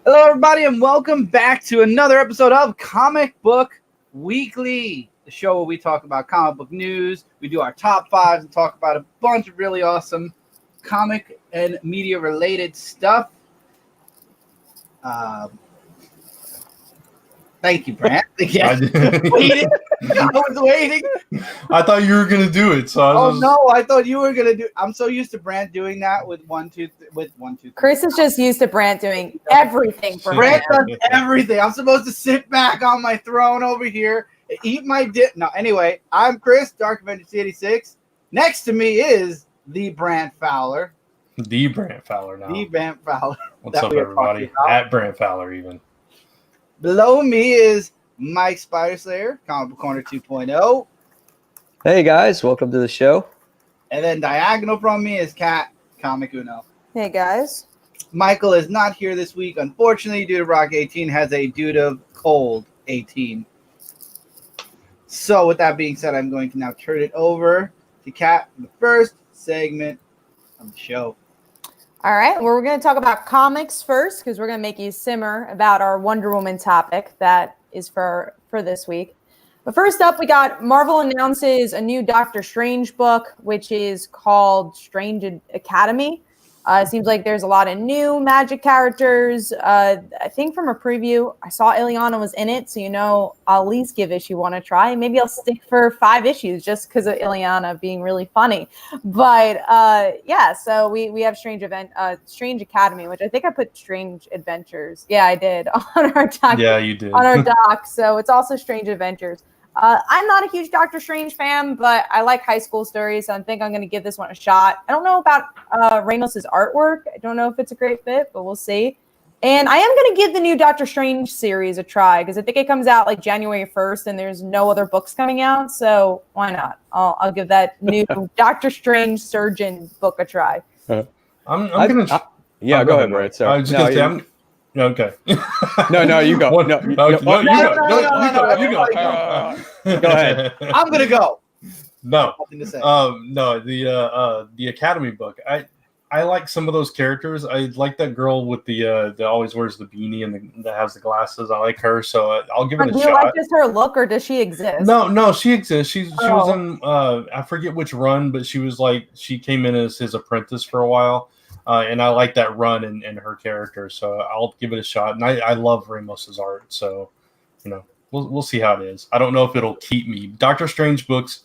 Hello, everybody, and welcome back to another episode of Comic Book Weekly, the show where we talk about comic book news. We do our top fives and talk about a bunch of really awesome comic and media-related stuff. Thank you, Brant. I was waiting. I thought you were gonna do it. So no, I thought you were gonna do. I'm so used to Brant doing that with one, two. Chris is just used to Brant doing everything for Brant does everything. I'm supposed to sit back on my throne over here, eat my dip. No, anyway, I'm Chris, Dark Avengers 86. Next to me is the Brant Fowler. The Brant Fowler now. The Brant Fowler. What's up, everybody? At Brant Fowler, even. Below me is Mike Spiderslayer, Comic Book Corner 2.0. Hey guys, welcome to the show. And then diagonal from me is Kat, Comic Uno. Hey guys. Michael is not here this week, unfortunately, due to Rock 18 has a due to cold 18. So with that being said, I'm going to now turn it over to Kat for the first segment of the show. All right, well, we're going to talk about comics first because we're going to make you simmer about our Wonder Woman topic that is for this week. But first up, we got Marvel announces a new Doctor Strange book, which is called Strange Academy. It seems like there's a lot of new magic characters. I think from a preview, I saw Ileana was in it, so I'll at least give issue one a try. Maybe I'll stick for 5 issues just because of Ileana being really funny. But yeah, so we have Strange Academy, which I think I put Strange Adventures. Yeah, I did on our doc. Yeah, you did on our doc. So it's also Strange Adventures. I'm not a huge Doctor Strange fan, but I like high school stories, so I think I'm going to give this one a shot. I don't know about Ramos' artwork. I don't know if it's a great fit, but we'll see. And I am going to give the new Doctor Strange series a try, because I think it comes out like January 1st, and there's no other books coming out, so why not? I'll give that new Doctor Strange Surgeon book a try. I'm going to... Yeah, go ahead, Brett. I was just going to say... Okay. No, you go. No, you go. Go ahead. I'm gonna go. No. The Academy book. I like some of those characters. I like that girl with the always wears the beanie and that has the glasses. I like her, so I'll give it a shot. Do you like just her look, or does she exist? No, she exists. She was in I forget which run, but she came in as his apprentice for a while. And I like that run and her character, so I'll give it a shot. And I love Ramos's art, so we'll see how it is. I don't know if it'll keep me. Doctor Strange books,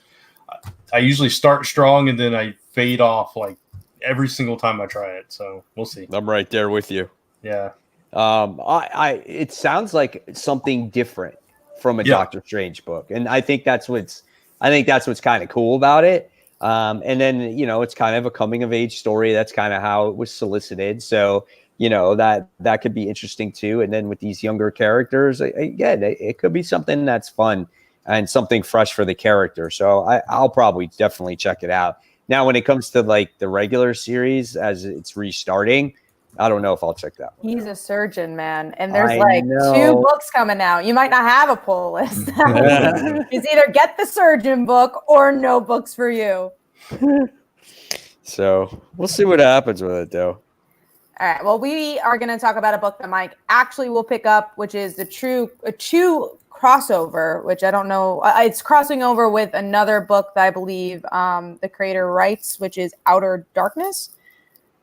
I usually start strong and then I fade off like every single time I try it. So we'll see. I'm right there with you. Yeah. It sounds like something different from a Doctor Strange book, and I think that's what's kind of cool about it. And then, it's kind of a coming of age story. That's kind of how it was solicited. So, that could be interesting too. And then with these younger characters, again, it could be something that's fun and something fresh for the character. So I'll probably definitely check it out. Now, when it comes to like the regular series as it's restarting, I don't know if I'll check that one. He's a surgeon, man. And there's 2 books coming out. You might not have a pull list. It's either get the surgeon book or no books for you. So we'll see what happens with it, though. All right. Well, we are going to talk about a book that Mike actually will pick up, which is a true crossover, which I don't know. It's crossing over with another book that I believe the creator writes, which is Outer Darkness.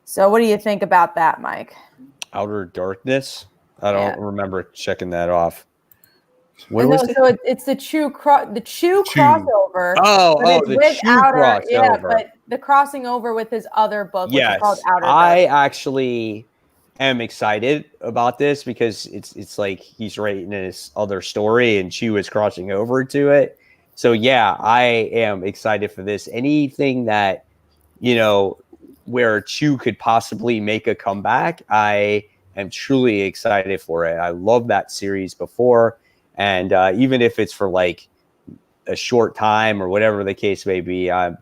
So what do you think about that, Mike? Outer Darkness? I don't remember checking that off. Where was it? So it's the Chew crossover. The Chew crossover. Yeah, but the crossing over with his other book, which is called Outer Darkness. I actually am excited about this because it's like he's writing his other story and Chew is crossing over to it. So yeah, I am excited for this. Anything that, where Chew could possibly make a comeback, I am truly excited for it. I love that series before, and even if it's for like a short time or whatever the case may be, I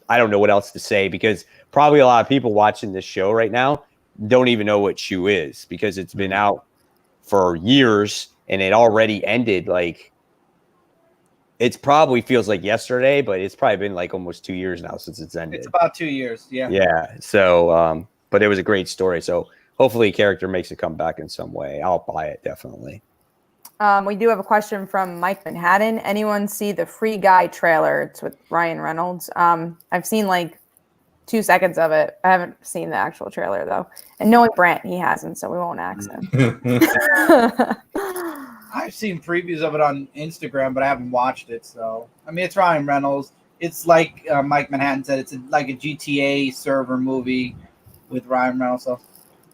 don't know what else to say, because probably a lot of people watching this show right now don't even know what Chew is, because it's been out for years and it already ended. Like, it probably feels like yesterday, but it's probably been like almost 2 years now since it's ended. It's about 2 years. Yeah. Yeah. So, but it was a great story. So hopefully a character makes a comeback in some way. I'll buy it, definitely. We do have a question from Mike Manhattan. Anyone see the Free Guy trailer? It's with Ryan Reynolds. I've seen like 2 seconds of it. I haven't seen the actual trailer though. And knowing Brant, he hasn't, so we won't ask him. I've seen previews of it on Instagram, but I haven't watched it. So, I mean, it's Ryan Reynolds. It's like Mike Manhattan said. It's like a GTA server movie with Ryan Reynolds. So,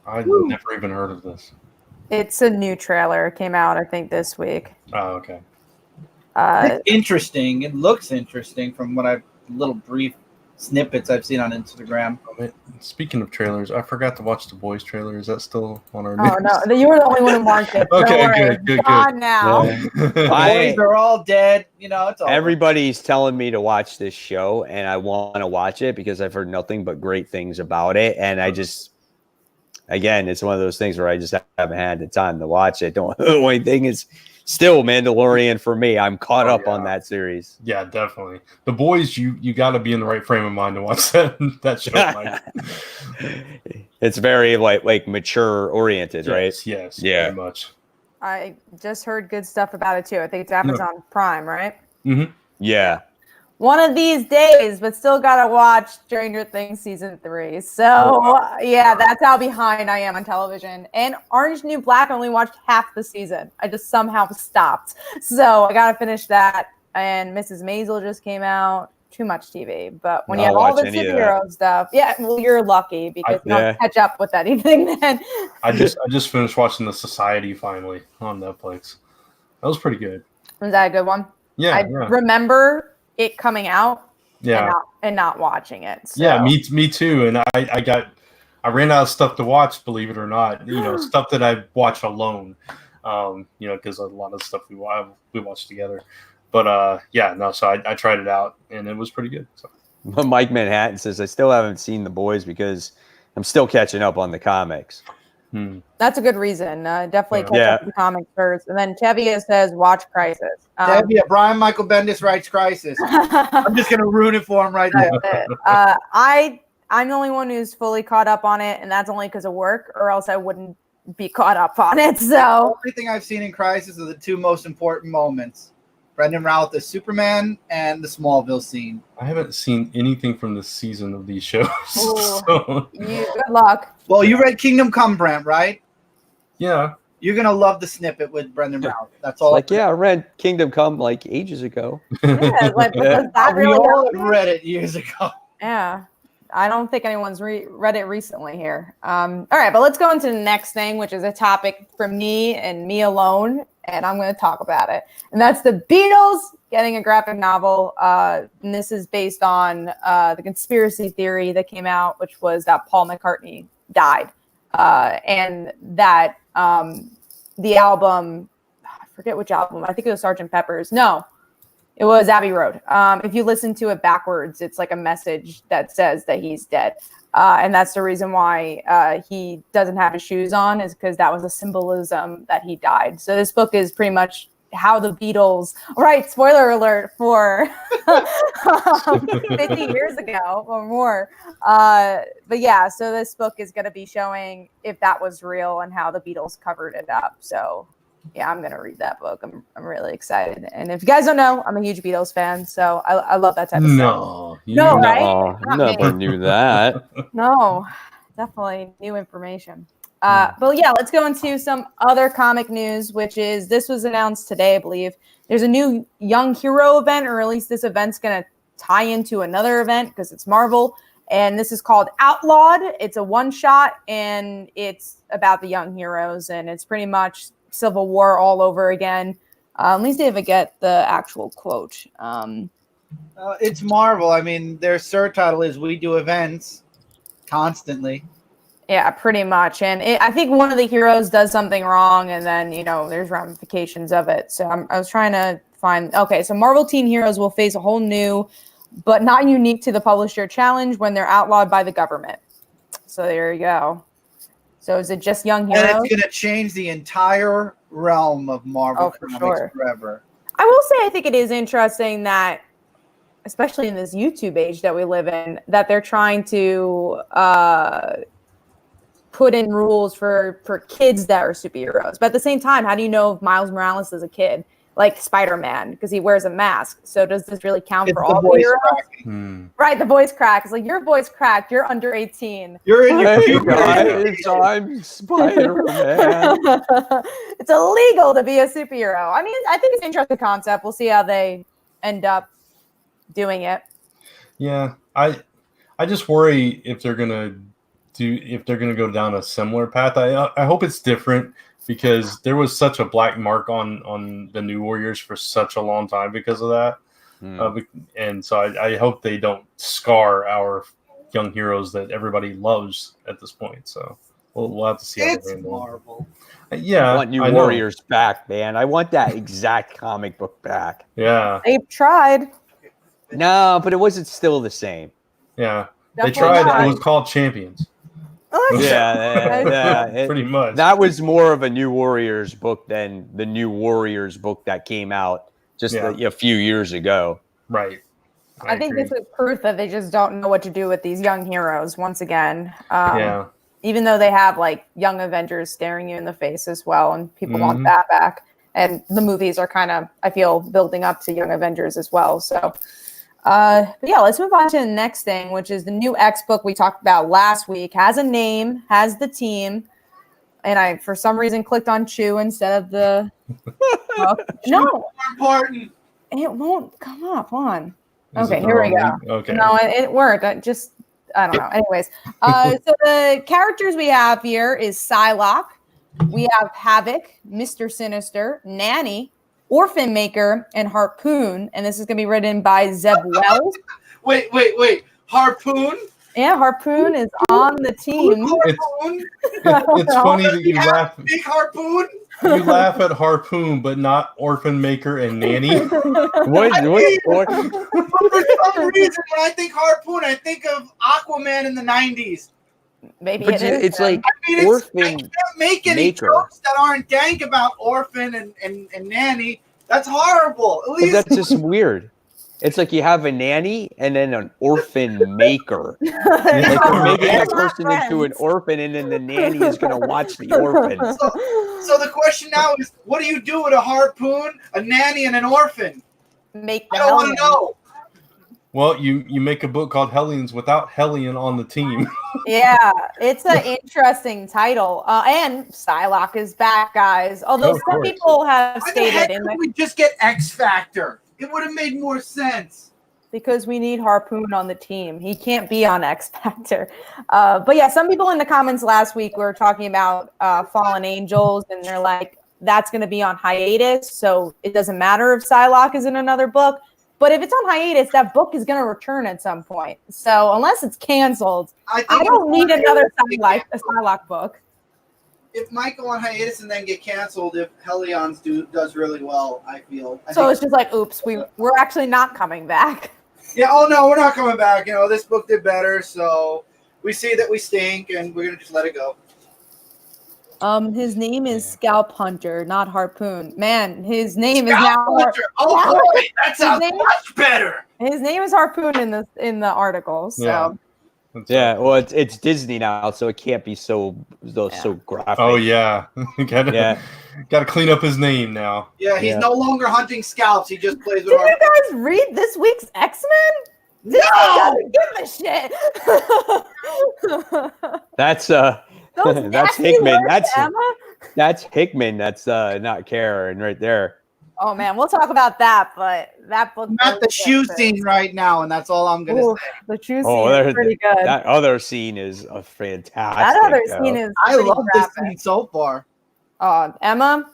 I've never even heard of this. It's a new trailer. It came out, I think, this week. Oh, okay. it's interesting. It looks interesting from what little brief snippets I've seen on Instagram. Speaking of trailers, I forgot to watch the Boys trailer. Is that still on our Oh, no. You were the only one who marked it. Okay, good. On now. The boys are all dead. You know, it's all everybody's telling me to watch this show, and I want to watch it because I've heard nothing but great things about it. And I just, again, it's one of those things where I just haven't had the time to watch it. The only thing is still Mandalorian for me. I'm caught up on that series. Yeah, definitely. The Boys, you got to be in the right frame of mind to watch that show. It's very like mature oriented, right? Yes, yeah, very much. I just heard good stuff about it too. I think it's Amazon Prime, right? Mm-hmm. Yeah. One of these days, but still gotta watch Stranger Things season 3. So yeah, that's how behind I am on television. And Orange New Black, I only watched half the season. I just somehow stopped. So I gotta finish that. And Mrs. Maisel just came out. Too much TV. But when you have all the superhero stuff, well, you're lucky because you don't catch up with anything then. I just finished watching The Society finally on Netflix. That was pretty good. Was that a good one? Yeah. I remember it coming out and not watching it. So. Yeah, me too. And I ran out of stuff to watch, believe it or not. Stuff that I watch alone. Because a lot of stuff we watch together. But so I tried it out and it was pretty good. So. Mike Manhattan says I still haven't seen The Boys because I'm still catching up on the comics. That's a good reason. Definitely catch up with the comics first. And then Tevia says, watch Crisis. Tevia, Brian Michael Bendis writes Crisis. I'm just going to ruin it for him right now. I'm the only one who's fully caught up on it, and that's only because of work, or else I wouldn't be caught up on it. So the only thing I've seen in Crisis are the two most important moments. Brendan Routh as Superman and the Smallville scene. I haven't seen anything from this season of these shows. Good luck. Well, you read Kingdom Come, Brent, right? Yeah. You're going to love the snippet with Brendan Routh. That's all. I read Kingdom Come like ages ago. Yeah, we all read it years ago. Yeah. I don't think anyone's read it recently here. All right, but let's go into the next thing, which is a topic for me and me alone, and I'm going to talk about it. And that's the Beatles getting a graphic novel. And this is based on the conspiracy theory that came out, which was that Paul McCartney died. And that the album, I forget which album, I think it was Sgt. Pepper's. No. It was Abbey Road. If you listen to it backwards, it's like a message that says that he's dead. And that's the reason why he doesn't have his shoes on, is because that was a symbolism that he died. So this book is pretty much how the Beatles, right, spoiler alert, for 50 years ago or more. But yeah, so this book is going to be showing if that was real and how the Beatles covered it up. So yeah, I'm going to read that book. I'm really excited. And if you guys don't know, I'm a huge Beatles fan, so I love that type of stuff. No, right? Never knew that. No, definitely new information. But yeah, let's go into some other comic news, which is this was announced today, I believe. There's a new Young Hero event, or at least this event's going to tie into another event because it's Marvel. And this is called Outlawed. It's a one-shot, and it's about the young heroes, and it's pretty much Civil War all over again. At least they get the actual quote. It's Marvel. I mean, their subtitle is "We do events constantly." Yeah, pretty much. And I think one of the heroes does something wrong, and then there's ramifications of it. So I was trying to find. Okay, so Marvel teen heroes will face a whole new, but not unique to the publisher challenge when they're outlawed by the government. So there you go. So is it just young heroes? And it's going to change the entire realm of Marvel comics forever. I will say I think it is interesting that, especially in this YouTube age that we live in, that they're trying to put in rules for kids that are superheroes. But at the same time, how do you know if Miles Morales is a kid? Like Spider-Man, because he wears a mask. So does this really count for all the heroes? Right, the voice crack. It's like, your voice cracked. You're under 18. You're in your guys, I'm Spider-Man. It's illegal to be a superhero. I mean, I think it's an interesting concept. We'll see how they end up doing it. Yeah, I just worry if they're gonna go down a similar path. I hope it's different, because there was such a black mark on the New Warriors for such a long time because of that. And so I hope they don't scar our young heroes that everybody loves at this point. So we'll have to see. It's Marvel. Yeah, I want New Warriors back, man. I want that exact comic book back. Yeah, they've tried. No, but it wasn't still the same. Yeah, Definitely they tried. not. It was called Champions. Yeah, pretty much. That was more of a New Warriors book than the New Warriors book that came out just a few years ago. Right. I think this is proof that they just don't know what to do with these young heroes once again. Even though they have like Young Avengers staring you in the face as well, and people want that back. And the movies are kind of, I feel, building up to Young Avengers as well. So, but yeah, let's move on to the next thing, which is the new X book we talked about last week. Has a name, has the team, and I, for some reason, clicked on Chew instead of the book. No, more important. It won't come up. On. Okay, here we go. Okay. No, it worked. I don't know. Anyways, so the characters we have here is Psylocke. We have Havoc, Mr. Sinister, Nanny, Orphan Maker, and Harpoon. And this is going to be written by Zeb Wells. Wait. Harpoon? Yeah, Harpoon is on the team. It's funny that you laugh. Big Harpoon? You laugh at Harpoon, but not Orphan Maker and Nanny. What? For some reason, when I think Harpoon, I think of Aquaman in the 90s. Maybe But it's like I Orphan can't make any Maker. jokes that aren't dank about Orphan and Nanny. That's horrible. At least That's just weird. It's like you have a nanny and then an orphan maker. Like you're making that person into an orphan, and then the nanny is going to watch the orphan. So the question now is, what do you do with a Harpoon, a Nanny, and an orphan? Make I don't want to know. Well, you make a book called Hellions without Hellion on the team. Yeah, it's an interesting title. And Psylocke is back, guys. Although some people have stated in we just get X Factor. It would have made more sense. Because we need Harpoon on the team. He can't be on X Factor. But yeah, some people in the comments last week were talking about Fallen Angels, and they're like, that's going to be on hiatus, so it doesn't matter if Psylocke is in another book. But if it's on hiatus, that book is going to return at some point. So unless it's canceled, I don't need another Psylocke book. It might go on hiatus and then get canceled if Hellions does really well, I feel. So it's just like, oops, we're actually not coming back. Yeah, oh no, we're not coming back. You know, this book did better, so we see that we stink, and we're going to just let it go. His name is Scalp Hunter, not Harpoon. Man, his name Scalp is now Hunter. Oh boy, that sounds much better. His name is Harpoon in the article. So yeah, well, it's Disney now, so it can't be so graphic. Oh yeah, gotta clean up his name now. Yeah, he's no longer hunting scalps. He just plays with. Did you guys read this week's X-Men? No, give a shit. That's Hickman. That's Hickman. That's not Karen right there. Oh man, we'll talk about that, but that book. I'm at the shoe scene right now, and that's all I'm gonna say. The shoe scene is pretty good. That other scene is a fantastic. That other scene is. I love this scene so far. Emma,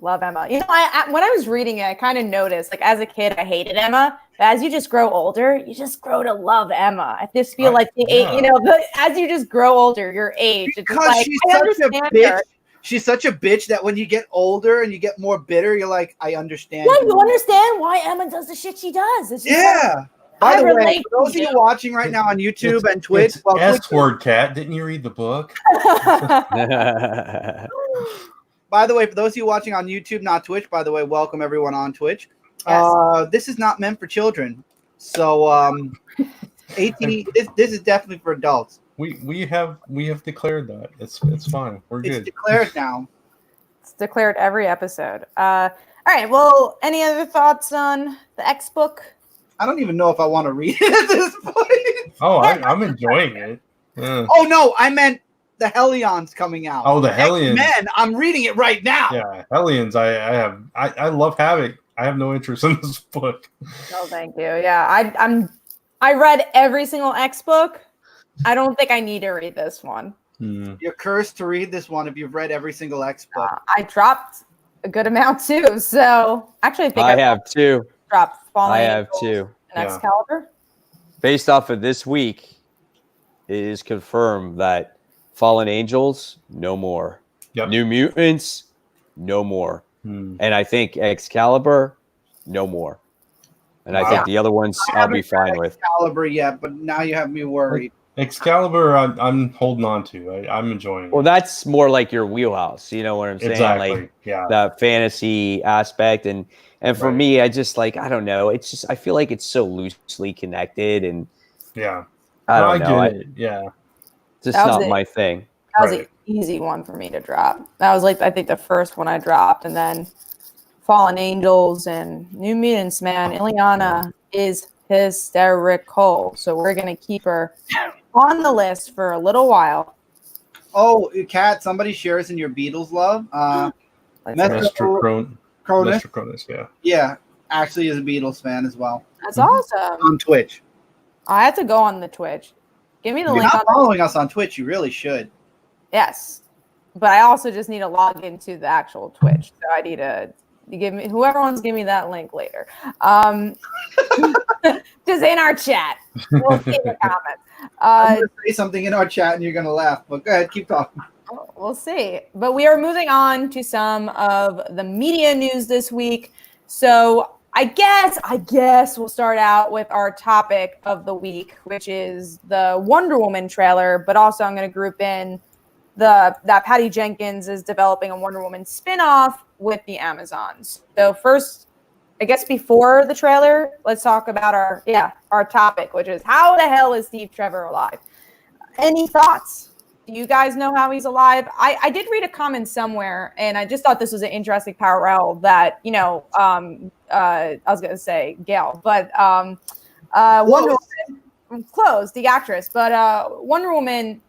love Emma. You know, when I was reading it, I kind of noticed, like as a kid, I hated Emma. But as you just grow older, you just grow to love Emma. I just feel like as you just grow older, your age. It's because like, she's such a bitch. She's such a bitch that when you get older and you get more bitter, you're like, I understand. Yeah, you understand why Emma does the shit she does. It's just By the way, for those of you watching right now on YouTube and Twitch, S-word, Cat. Didn't you read the book? By the way, for those of you watching on YouTube, not Twitch, by the way, welcome everyone on Twitch. Yes. This is not meant for children. So 18. This is definitely for adults. We have declared that. It's fine. We're good. It's declared now. It's declared every episode. All right. Well, any other thoughts on the X book? I don't even know if I want to read it at this point. Oh, I'm enjoying it. Yeah. Oh no, I meant the Hellions coming out. Oh, the Hellions. Man, I'm reading it right now. Yeah, Hellions. I love Havoc. I have no interest in this book. No, thank you. Yeah, I read every single X book. I don't think I need to read this one. You're cursed to read this one if you've read every single X book. I dropped a good amount too. So actually, I think I have two. Dropped Fallen I have Angels two. and Excalibur. Based off of this week, it is confirmed that Fallen Angels, no more. Yep. New Mutants, no more. And I think Excalibur, no more. And I think the other ones I'll be fine with. Excalibur yet, but now you have me worried. Excalibur, I'm holding on to. I'm enjoying it. Well, that's more like your wheelhouse. You know what I'm saying? Exactly. Like yeah. the fantasy aspect. And for me, I just I don't know. It's just, I feel like it's so loosely connected. And yeah. I don't know. Get it. Yeah. Just not my thing. That was an easy one for me to drop. That was I think the first one I dropped. And then Fallen Angels and New Mutants, man. Ileana is hysterical. So we're going to keep her on the list for a little while. Oh, Kat, somebody shares in your Beatles love. Mr. Cronus, yeah. Yeah, actually is a Beatles fan as well. That's awesome. On Twitch. I have to go on the Twitch. Give me the If you're link. not following us on Twitch, you really should. Yes. But I also just need to log into the actual Twitch. So I need to give me, whoever wants to give me that link later. Just in our chat. We'll see in the comments. I'm going to say something in our chat and you're going to laugh, but go ahead, keep talking. We'll see. But we are moving on to some of the media news this week. So I guess we'll start out with our topic of the week, which is the Wonder Woman trailer, but also I'm going to group in that Patty Jenkins is developing a Wonder Woman spinoff with the Amazons. So first, I guess before the trailer, let's talk about our topic, which is how the hell is Steve Trevor alive? Any thoughts? Do you guys know how he's alive? I did read a comment somewhere, and I just thought this was an interesting parallel that, I was going to say Gail, but Wonder Woman, close, the actress, but Wonder Woman,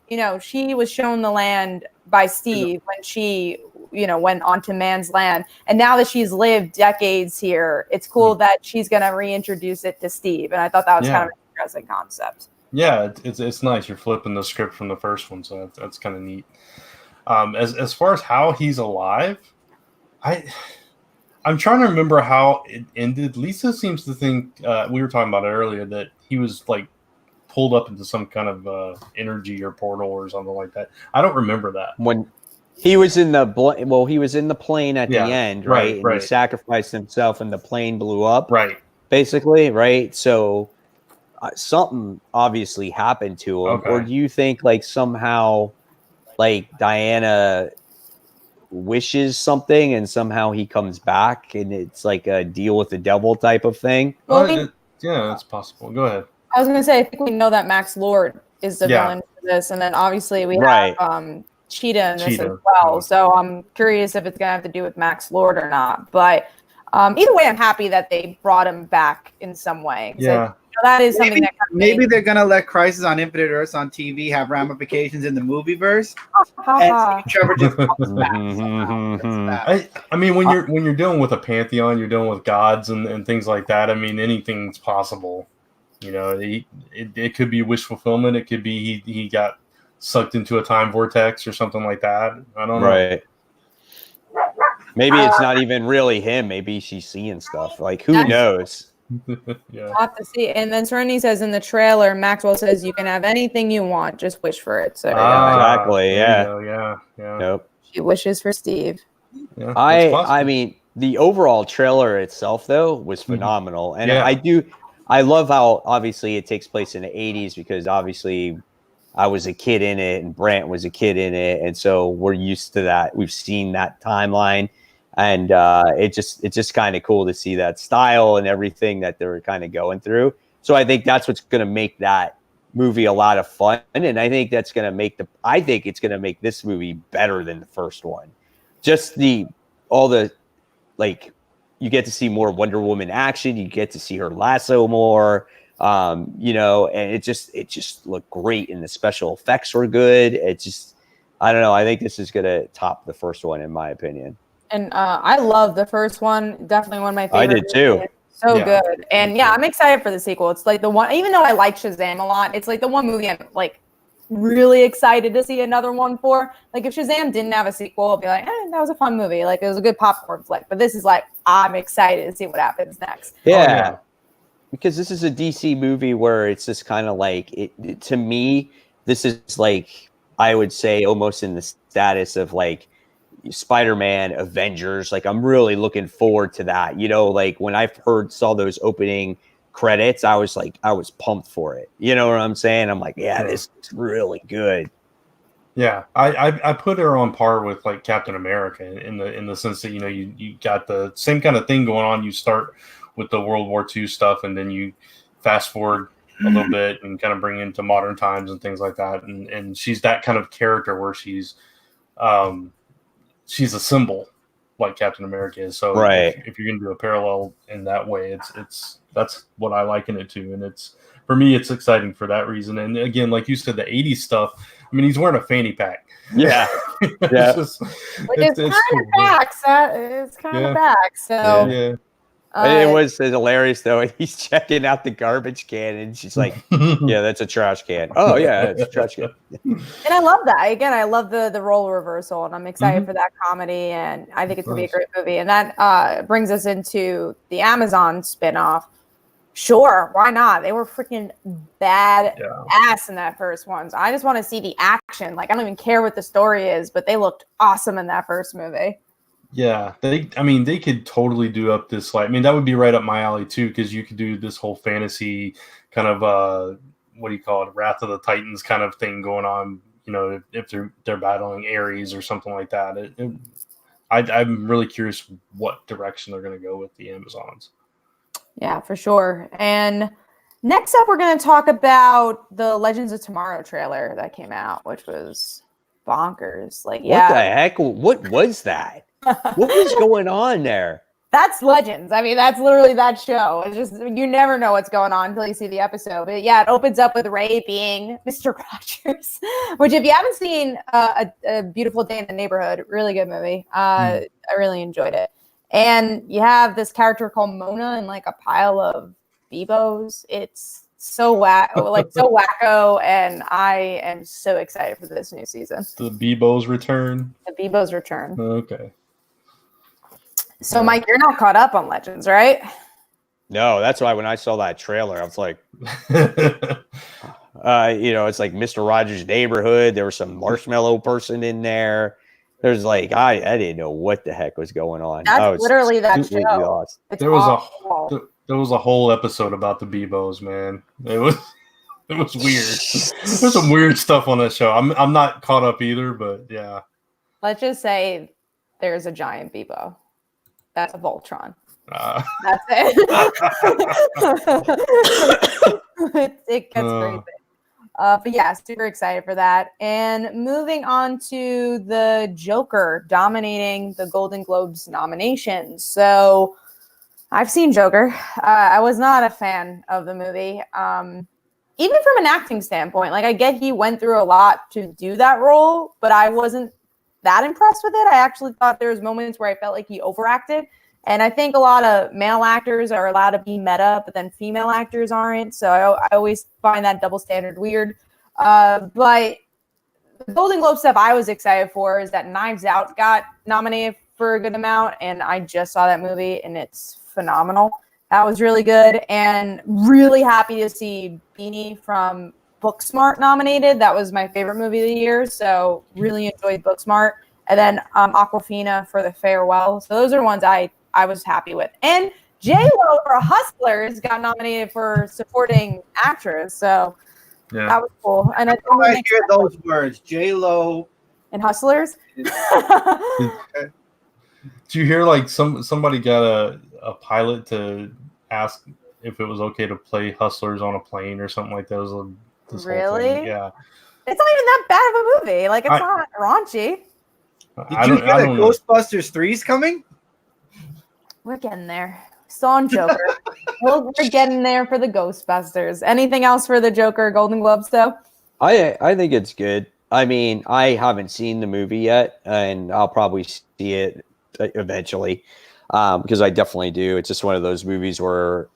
she was shown the land by Steve when she, went onto man's land. And now that she's lived decades here, it's cool that she's going to reintroduce it to Steve. And I thought that was kind of an interesting concept. Yeah, it's nice. You're flipping the script from the first one, so that's kind of neat. As far as how he's alive, I'm trying to remember how it ended. Lisa seems to think we were talking about it earlier that he was pulled up into some kind of energy or portal or something like that. I don't remember that. When he was in the plane at the end, right? And he sacrificed himself, and the plane blew up, right? Basically, right? So. Something obviously happened to him, or do you think somehow Diana wishes something and somehow he comes back and it's like a deal with the devil type of thing? Yeah, that's possible. Go ahead. I was gonna say, I think we know that Max Lord is the villain for this, and then obviously we have Cheetah in this as well. So I'm curious if it's gonna have to do with Max Lord or not. But either way, I'm happy that they brought him back in some way. Yeah. That is something maybe they're gonna let Crisis on Infinite Earths on TV have ramifications in the movieverse. And Trevor just comes back. I mean, when you're dealing with a pantheon, you're dealing with gods and things like that. I mean, anything's possible. It could be wish fulfillment. It could be he got sucked into a time vortex or something like that. I don't know. Right. Maybe it's not even really him. Maybe she's seeing stuff. Who knows? We'll have to see. And then Serenity says in the trailer, Maxwell says you can have anything you want, just wish for it. So exactly, yeah. Nope. She wishes for Steve. Yeah, I mean, the overall trailer itself though was phenomenal, and I love how obviously it takes place in the 80s because obviously I was a kid in it and Brant was a kid in it, and so we're used to that. We've seen that timeline. And it's just kind of cool to see that style and everything that they were kind of going through. So I think that's what's going to make that movie a lot of fun, and I think that's going to make it's going to make this movie better than the first one. Just all the like, you get to see more Wonder Woman action, you get to see her lasso more, you know, and it just looked great, and the special effects were good. I don't know. I think this is going to top the first one, in my opinion. And I love the first one. Definitely one of my favorite. I did too. Movies. So good. And yeah, I'm excited for the sequel. It's like the one, even though I like Shazam a lot, it's like the one movie I'm like really excited to see another one for. Like if Shazam didn't have a sequel, I'd be like, that was a fun movie. Like it was a good popcorn flick. But this is like, I'm excited to see what happens next. Yeah. Because this is a DC movie where it's just kind of like, to me, this is like, I would say almost in the status of like Spider-Man, Avengers. Like I'm really looking forward to that. You know, like when I saw those opening credits, I was pumped for it. You know what I'm saying? I'm like, yeah, this is really good. Yeah, I put her on par with like Captain America in the sense that, you know, you got the same kind of thing going on. You start with the World War II stuff, and then you fast forward a little bit and kind of bring into modern times and things like that. And she's that kind of character where she's a symbol like Captain America is. So if you're going to do a parallel in that way, that's what I liken it to. And for me, it's exciting for that reason. And again, like you said, the 80s stuff, I mean, he's wearing a fanny pack. Yeah. It's kind of back. So yeah. It was hilarious though. He's checking out the garbage can, and she's like, "Yeah, that's a trash can." Oh yeah, it's a trash can. And I love that. Again, I love the role reversal, and I'm excited for that comedy. And I think it's gonna be a great movie. And that brings us into the Amazon spinoff. Sure, why not? They were freaking bad ass in that first one. So I just want to see the action. Like I don't even care what the story is, but they looked awesome in that first movie. Yeah, they could totally do up this, like, I mean, that would be right up my alley too, because you could do this whole fantasy kind of what do you call it, Wrath of the Titans kind of thing going on. You know, if they're battling Ares or something like that. I'm really curious what direction they're going to go with the Amazons. Yeah, for sure. And next up, we're going to talk about the Legends of Tomorrow trailer that came out, which was bonkers. Like, what the heck? What was that? What was going on there? That's Legends. I mean, that's literally that show. It's just, you never know what's going on until you see the episode. But yeah, it opens up with Ray being Mr. Rogers, which if you haven't seen A Beautiful Day in the Neighborhood, really good movie. I really enjoyed it. And you have this character called Mona in like a pile of Bebos. It's so wacko, and I am so excited for this new season. The Bebos return. The Bebos return. Okay. So, Mike, you're not caught up on Legends, right? No, that's why when I saw that trailer, I was like, you know, it's like Mr. Rogers' Neighborhood. There was some marshmallow person in there. There's like, I didn't know what the heck was going on. That's literally that show. Lost. There was a whole episode about the Bebos, man. It was weird. There's some weird stuff on that show. I'm not caught up either, but yeah. Let's just say there's a giant Bebo. That's a Voltron. That's it. It gets crazy. But yeah, super excited for that. And moving on to the Joker dominating the Golden Globes nominations. So I've seen Joker. I was not a fan of the movie. Even from an acting standpoint, like I get he went through a lot to do that role, but I wasn't that impressed with it. I actually thought there was moments where I felt like he overacted. And I think a lot of male actors are allowed to be meta, but then female actors aren't. So I always find that double standard weird. But the Golden Globe stuff I was excited for is that Knives Out got nominated for a good amount. And I just saw that movie, and it's phenomenal. That was really good. And really happy to see Beanie from Booksmart nominated. That was my favorite movie of the year. So really enjoyed Booksmart. And then Aquafina for The Farewell. So those are ones I was happy with. And J-Lo for Hustlers got nominated for supporting actress. So that was cool. And I hear those words, J-Lo and Hustlers. Did you hear like somebody got a pilot to ask if it was okay to play Hustlers on a plane or something like that? It was this Really? whole thing. Yeah. It's not even that bad of a movie. Like, it's not raunchy. Did you hear that Ghostbusters 3 is coming? We're getting there. Still on Joker. We're getting there for the Ghostbusters. Anything else for the Joker Golden Globes, though? I think it's good. I mean, I haven't seen the movie yet, and I'll probably see it eventually because I definitely do. It's just one of those movies where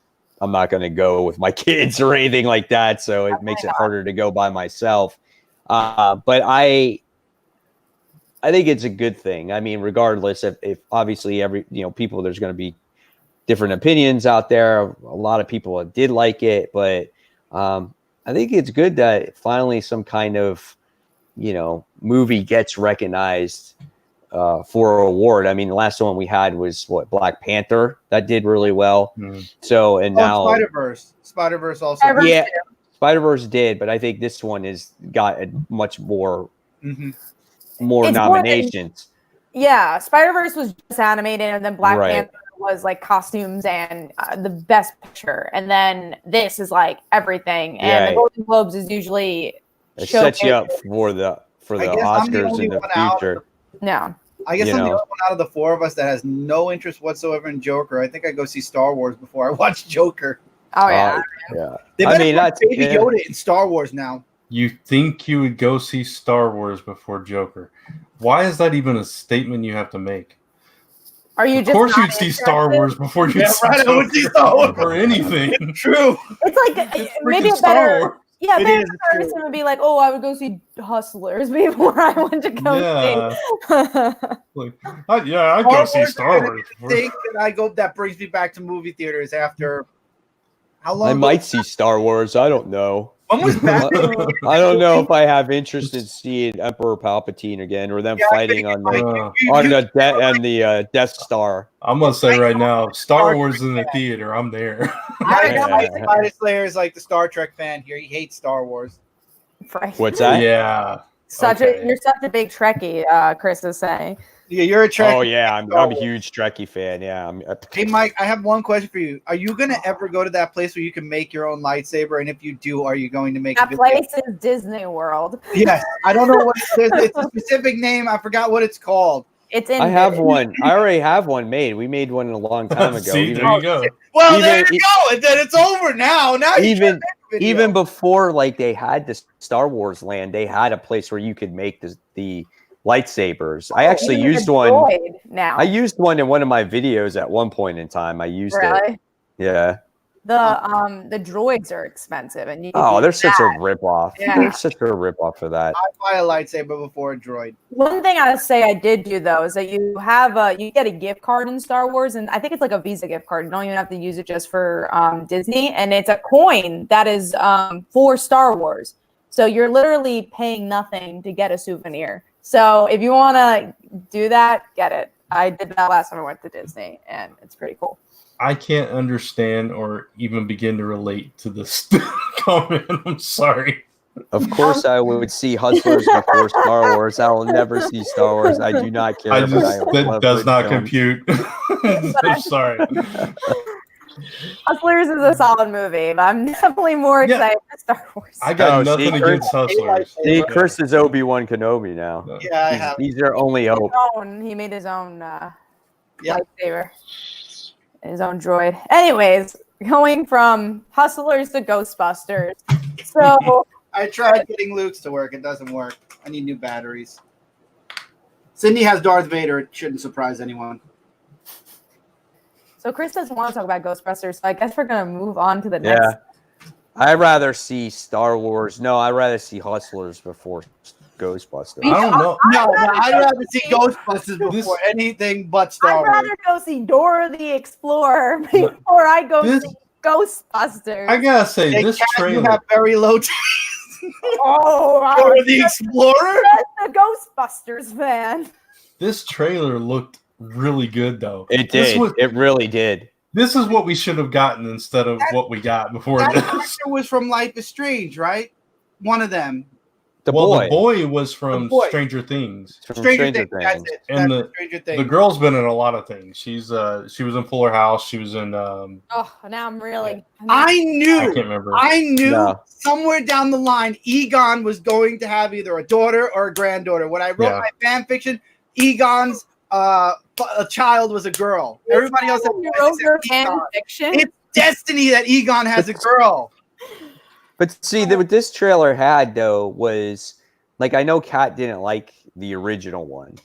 I'm not going to go with my kids or anything like that, so it makes it harder to go by myself. But I think it's a good thing. I mean, regardless, if obviously people, there's going to be different opinions out there. A lot of people did like it, but I think it's good that finally some kind of, movie gets recognized for an award. I mean, the last one we had was Black Panther. That did really well. Mm-hmm. So, and now Spider-Verse also. Yeah, Spider-Verse did, but I think this one has got a much more, more nominations. Yeah, Spider-Verse was just animated, and then Black Panther was like costumes and the best picture, and then this is like everything. And the Golden Globes is usually sets you up for the Oscars in the future. No, I guess I'm the only one out of the four of us that has no interest whatsoever in Joker. I think I go see Star Wars before I watch Joker. Oh yeah, yeah. They better put Baby Yoda in Star Wars now. You think you would go see Star Wars before Joker? Why is that even a statement you have to make? Are you? Of course, you'd see Star Wars before you see Star Wars or anything. It's true. It's like maybe a better. Yeah, maybe a person would be like, "Oh, I would go see Hustlers before I went to go see." I'd go see Star Wars. That brings me back to movie theaters after how long? I might see Star Wars. I don't know. When was Batman? I don't know if I have interest in seeing Emperor Palpatine again, or them fighting on the Death Star. I'm gonna say right now, Star Wars in the theater. I'm there. Spider Slayer is like the Star Trek fan here. He hates Star Wars. Right. What's that? Yeah. You're such a big Trekkie, Chris is saying. Yeah, you're a Trekkie. Oh yeah, I'm a huge Trekkie fan. Yeah. Hey Mike, I have one question for you. Are you gonna ever go to that place where you can make your own lightsaber? And if you do, are you going to make that place is Disney World? Yes, I don't know what it is. It's a specific name. I forgot what it's called. It's in. I have one. I already have one made. We made one a long time ago. See, there you go. Well, there you go. And then it's over now. Now even before they had this Star Wars land, they had a place where you could make the lightsabers. I actually used one. Now I used one in one of my videos at one point in time. I used it. Yeah. The droids are expensive, and they're such a ripoff. Yeah. They're such a ripoff for that. I buy a lightsaber before a droid. One thing I would say I did do though is that you get a gift card in Star Wars, and I think it's like a Visa gift card. You don't even have to use it just for Disney, and it's a coin that is for Star Wars. So you're literally paying nothing to get a souvenir. So if you want to do that, get it. I did that last time I went to Disney, and it's pretty cool. I can't understand or even begin to relate to this comment. I'm sorry. Of course, I would see Hustlers before Star Wars. I will never see Star Wars. I do not care. That does not compute. I'm sorry. Hustlers is a solid movie, but I'm definitely more excited for Star Wars. I got nothing against Hustlers. See, Chris is Obi-Wan Kenobi now. Yeah, I have. He's their only hope. He made his own lightsaber. His own droid. Anyways, going from Hustlers to Ghostbusters. So I tried getting Luke's to work. It doesn't work. I need new batteries. Sydney has Darth Vader. It shouldn't surprise anyone. So Chris doesn't want to talk about Ghostbusters, so I guess we're going to move on to the next. Yeah. I'd rather see Star Wars. No, I'd rather see Hustlers before Ghostbusters. I don't know. No, I'd rather see Ghostbusters before anything but Star Wars. I'd rather go see Dora the Explorer before I go see Ghostbusters. I gotta say, this trailer. You have very low taste. Dora the Explorer? The Ghostbusters fan. This trailer looked really good, though. It did. It really did. This is what we should have gotten instead of what we got before that this. actor was from Life is Strange, right? One of them. The boy was from The boy. Stranger Things. From Stranger Things. That's it. And That's Stranger Things. The girl's been in a lot of things. She was in Fuller House. She was in. Oh, now I'm really. I can't remember. No. Somewhere down the line, Egon was going to have either a daughter or a granddaughter. When I wrote my fan fiction, Egon's a child was a girl. Everybody else You wrote your fan fiction. It's destiny that Egon has a girl. But see, what this trailer had though was like, I know Kat didn't like the original one,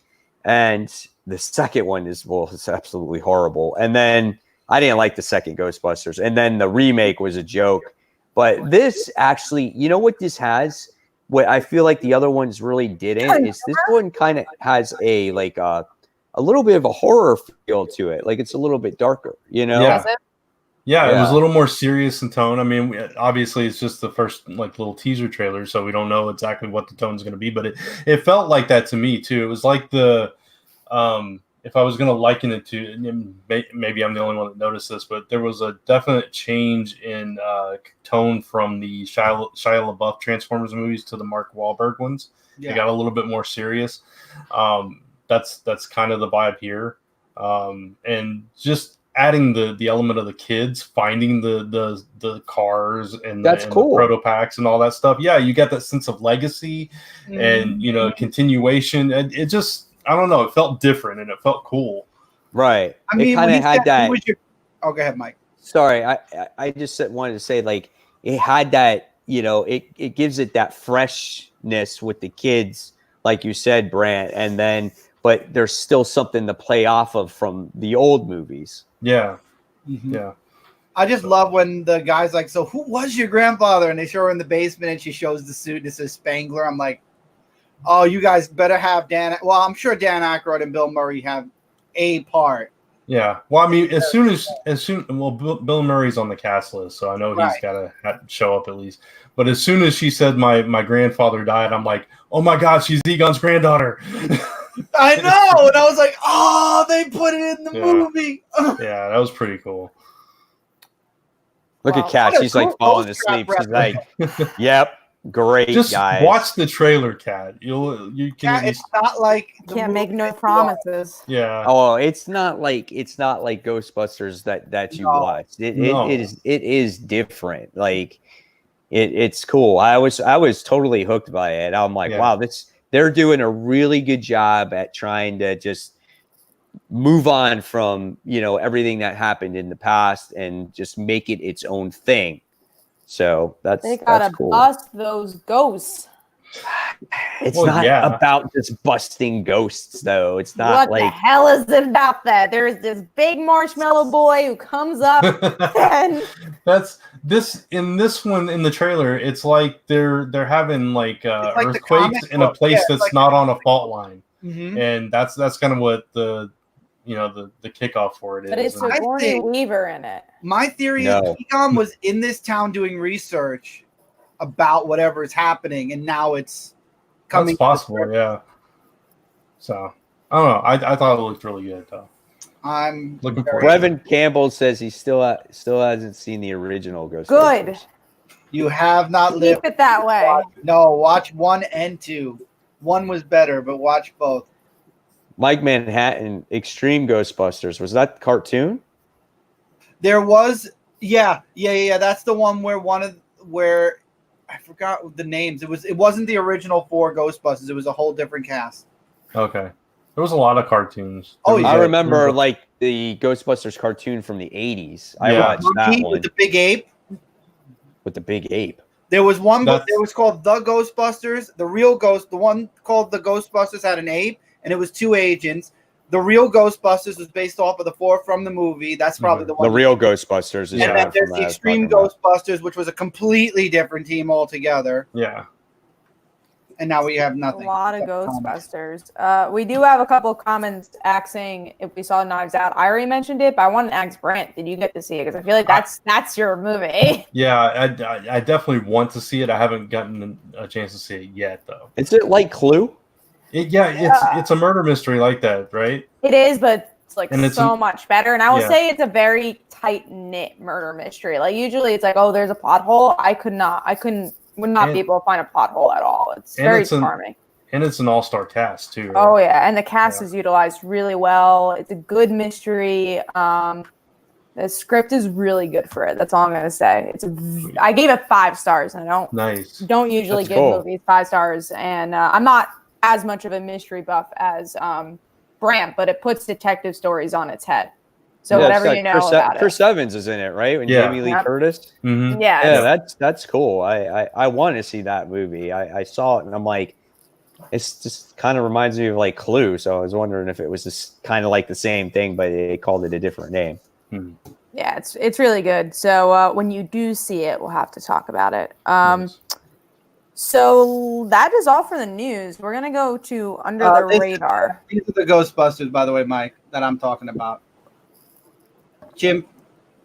and the second one it's absolutely horrible. And then I didn't like the second Ghostbusters, and then the remake was a joke. But this actually, you know what this has? What I feel like the other ones really didn't is this one kind of has a little bit of a horror feel to it. Like it's a little bit darker, you know? Yeah, it was a little more serious in tone. I mean, obviously, it's just the first little teaser trailer, so we don't know exactly what the tone's going to be. But it felt like that to me too. It was like if I was going to liken it to, maybe I'm the only one that noticed this, but there was a definite change in tone from the Shia LaBeouf Transformers movies to the Mark Wahlberg ones. Yeah. They got a little bit more serious. That's kind of the vibe here, and just adding the element of the kids finding the cars and cool. The proto packs and all that stuff. Yeah, you get that sense of legacy and continuation. And it just, I don't know, it felt different and it felt cool. Right. I mean, it kind of had that. Oh, go ahead, Mike. Sorry, I just wanted to say, like, it had that, it gives it that freshness with the kids, like you said, Brant, and then but there's still something to play off of from the old movies. Yeah. Mm-hmm. Yeah. I just love when the guy's like, so who was your grandfather? And they show her in the basement and she shows the suit and it says Spangler. I'm like, oh, you guys better have Dan. Well, I'm sure Dan Aykroyd and Bill Murray have a part. Yeah. Well, I mean, Bill Murray's on the cast list, so I know he's got to show up at least. But as soon as she said my grandfather died, I'm like, oh my God, she's Egon's granddaughter. I know, and I was like, "Oh, they put it in the movie." Yeah, that was pretty cool. Look at Kat; she's like falling asleep. She's like, "Yep, great." Just guys. Watch the trailer, Kat. You can. Kat, it's not like can't make no promises. Yeah. Oh, it's not like Ghostbusters that you watched. It is different. Like it's cool. I was totally hooked by it. I'm like, wow, they're doing a really good job at trying to just move on from, everything that happened in the past and just make it its own thing. So that's cool. Bust those ghosts. It's not about just busting ghosts, though. It's not what the hell is it about that? There's this big marshmallow boy who comes up and in this one in the trailer. It's like they're having earthquakes in a place that's not on a fault line, and that's kind of what the kickoff for it is. But it's Sigourney Weaver in it. My theory is Egon was in this town doing research about whatever is happening, and now it's coming. That's possible, yeah. So I don't know. I thought it looked really good, though. I'm looking for Brevin Campbell says he still hasn't seen the original Ghostbusters. Good. You have not lived. Keep it that way. Watch 1 and 2. 1 was better, but watch both. Mike Manhattan, Extreme Ghostbusters. Was that cartoon? There was, yeah. That's the one where I forgot the names. It wasn't the original 4 Ghostbusters. It was a whole different cast. Okay. There was a lot of cartoons. I remember like the Ghostbusters cartoon from the 80s. I watched that one. With the big ape? With the big ape. There was one, but it was called The Ghostbusters. The real the one called The Ghostbusters had an ape, and it was 2 agents. The real Ghostbusters was based off of the 4 from the movie. That's probably the one. The real Ghostbusters is. And then there's the Extreme Ghostbusters, which was a completely different team altogether. Yeah. And now we have nothing. A lot of Ghostbusters. We do have a couple of comments asking if we saw Knives Out. I already mentioned it, but I want to ask Brent, did you get to see it? Because I feel like that's your movie. Yeah, I definitely want to see it. I haven't gotten a chance to see it yet, though. Is it like Clue? It's a murder mystery like that, right? It is, but it's so much better. And I will say it's a very tight-knit murder mystery. Like usually it's like, oh, there's a plot hole. I couldn't would not be able to find a plot hole at all. It's very charming. And it's an all-star cast too. Right? Oh yeah, and the cast is utilized really well. It's a good mystery. The script is really good for it. That's all I'm gonna say. I gave it 5 stars, and I don't usually give movies 5 stars. And I'm not as much of a mystery buff as Brant, but it puts detective stories on its head. So whatever you know about it. Chris Evans is in it, right? When Jamie Lee Curtis. Mm-hmm. Yeah, that's cool. I want to see that movie. I saw it and I'm like, it's just kind of reminds me of like Clue. So I was wondering if it was just kind of like the same thing, but they called it a different name. Mm-hmm. Yeah, it's really good. So when you do see it, we'll have to talk about it. Nice. So that is all for the news. We're gonna go to Under the Radar. These are the Ghostbusters, by the way, Mike, that I'm talking about. Jim,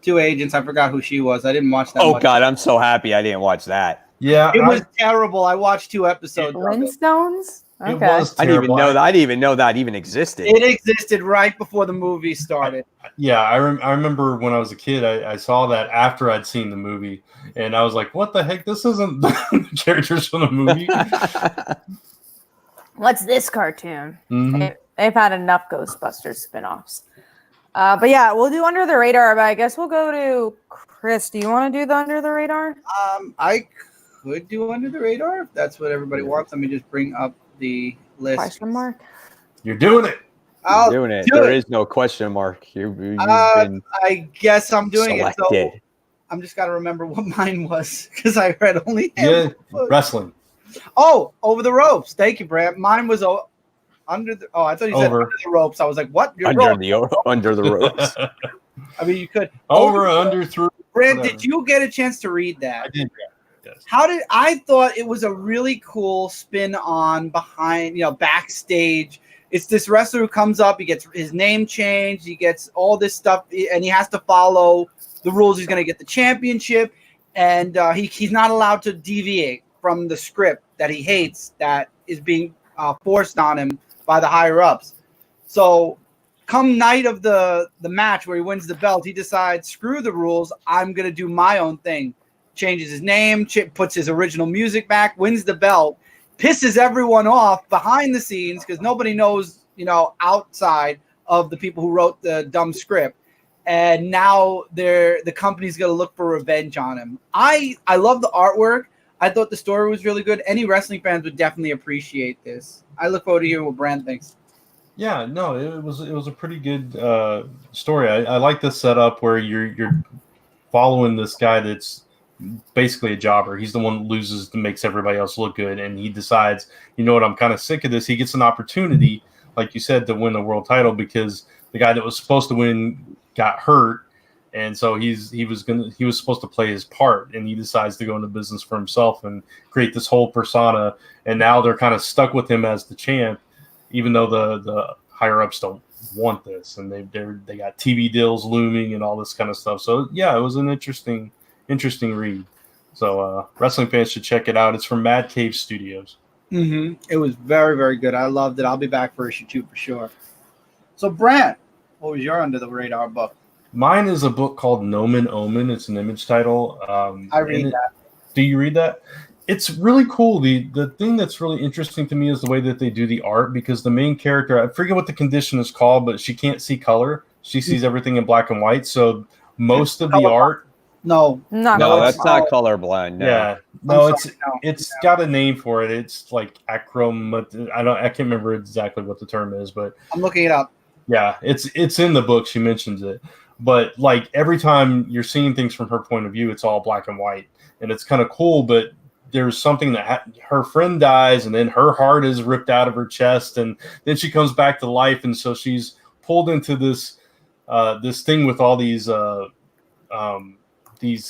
2 agents. I forgot who she was. I didn't watch that. Oh God, I'm so happy I didn't watch that. Yeah, it was terrible. I watched 2 episodes. Flintstones. Okay. It was I didn't even know that. I didn't even know that even existed. It existed right before the movie started. I remember when I was a kid, I saw that after I'd seen the movie, and I was like, "What the heck? This isn't the characters from the movie." What's this cartoon? Mm-hmm. They've had enough Ghostbusters spin-offs. But yeah, we'll do Under the Radar, but I guess we'll go to Chris. Do you want to do the Under the Radar? I could do Under the Radar if that's what everybody wants. Let me just bring up the list. Question mark? You're doing it. I'll doing it. Do there it. is no question mark. You've been I guess I'm doing selected. it. So I'm just got to remember what mine was because I read only wrestling. Oh, Over the Ropes. Thank you, Brad. Mine was under the. Oh, I thought you said Under the Ropes. I was like, what? Under the ropes. I mean, you could under through. Brad, did you get a chance to read that? I did. Yes. I thought it was a really cool spin on behind, backstage. It's this wrestler who comes up, he gets his name changed, he gets all this stuff, and he has to follow the rules. He's going to get the championship, and he's not allowed to deviate from the script that he hates that is being forced on him by the higher ups. So come night of the match where he wins the belt, he decides, screw the rules, I'm going to do my own thing. Changes his name, puts his original music back, wins the belt, pisses everyone off behind the scenes because nobody knows, outside of the people who wrote the dumb script. And now the company's going to look for revenge on him. I love the artwork. I thought the story was really good. Any wrestling fans would definitely appreciate this. I look forward to hearing what Brand thinks. Yeah, no, it was a pretty good story. I like the setup where you're following this guy that's basically a jobber. He's the one that loses that makes everybody else look good, and he decides, you know what, I'm kind of sick of this. He gets an opportunity, like you said, to win the world title because the guy that was supposed to win got hurt, and so he was supposed to play his part, and he decides to go into business for himself and create this whole persona. And now they're kind of stuck with him as the champ, even though the higher ups don't want this, and they got TV deals looming and all this kind of stuff. So yeah, it was an interesting read. So wrestling fans should check it out. It's from Mad Cave Studios. Mm-hmm. It was very, very good. I loved it. I'll be back for issue 2 for sure. So Brant, what was your Under the Radar book? Mine is a book called Nomen Omen. It's an Image title. I read that. Do you read that? It's really cool. The thing that's really interesting to me is the way that they do the art, because the main character, I forget what the condition is called, but she can't see color. She sees everything in black and white. So most of the art. No, that's not colorblind. No. Yeah, no, it's got a name for it. It's like achrom. I can't remember exactly what the term is, but I'm looking it up. Yeah, it's in the book. She mentions it, but like every time you're seeing things from her point of view, it's all black and white, and it's kind of cool. But there's something that her friend dies, and then her heart is ripped out of her chest, and then she comes back to life, and so she's pulled into this thing with all these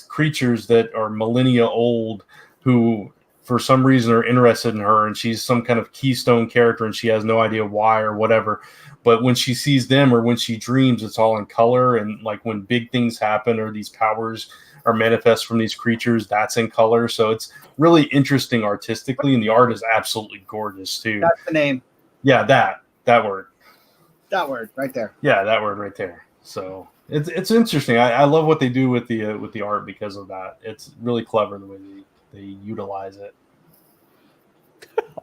creatures that are millennia old who for some reason are interested in her, and she's some kind of keystone character and she has no idea why or whatever. But when she sees them or when she dreams, it's all in color. And like when big things happen or these powers are manifest from these creatures, that's in color. So it's really interesting artistically, and the art is absolutely gorgeous too. That's the name. Yeah, that word. That word right there. Yeah, that word right there. So It's interesting. I love what they do with the art because of that. It's really clever the way utilize it.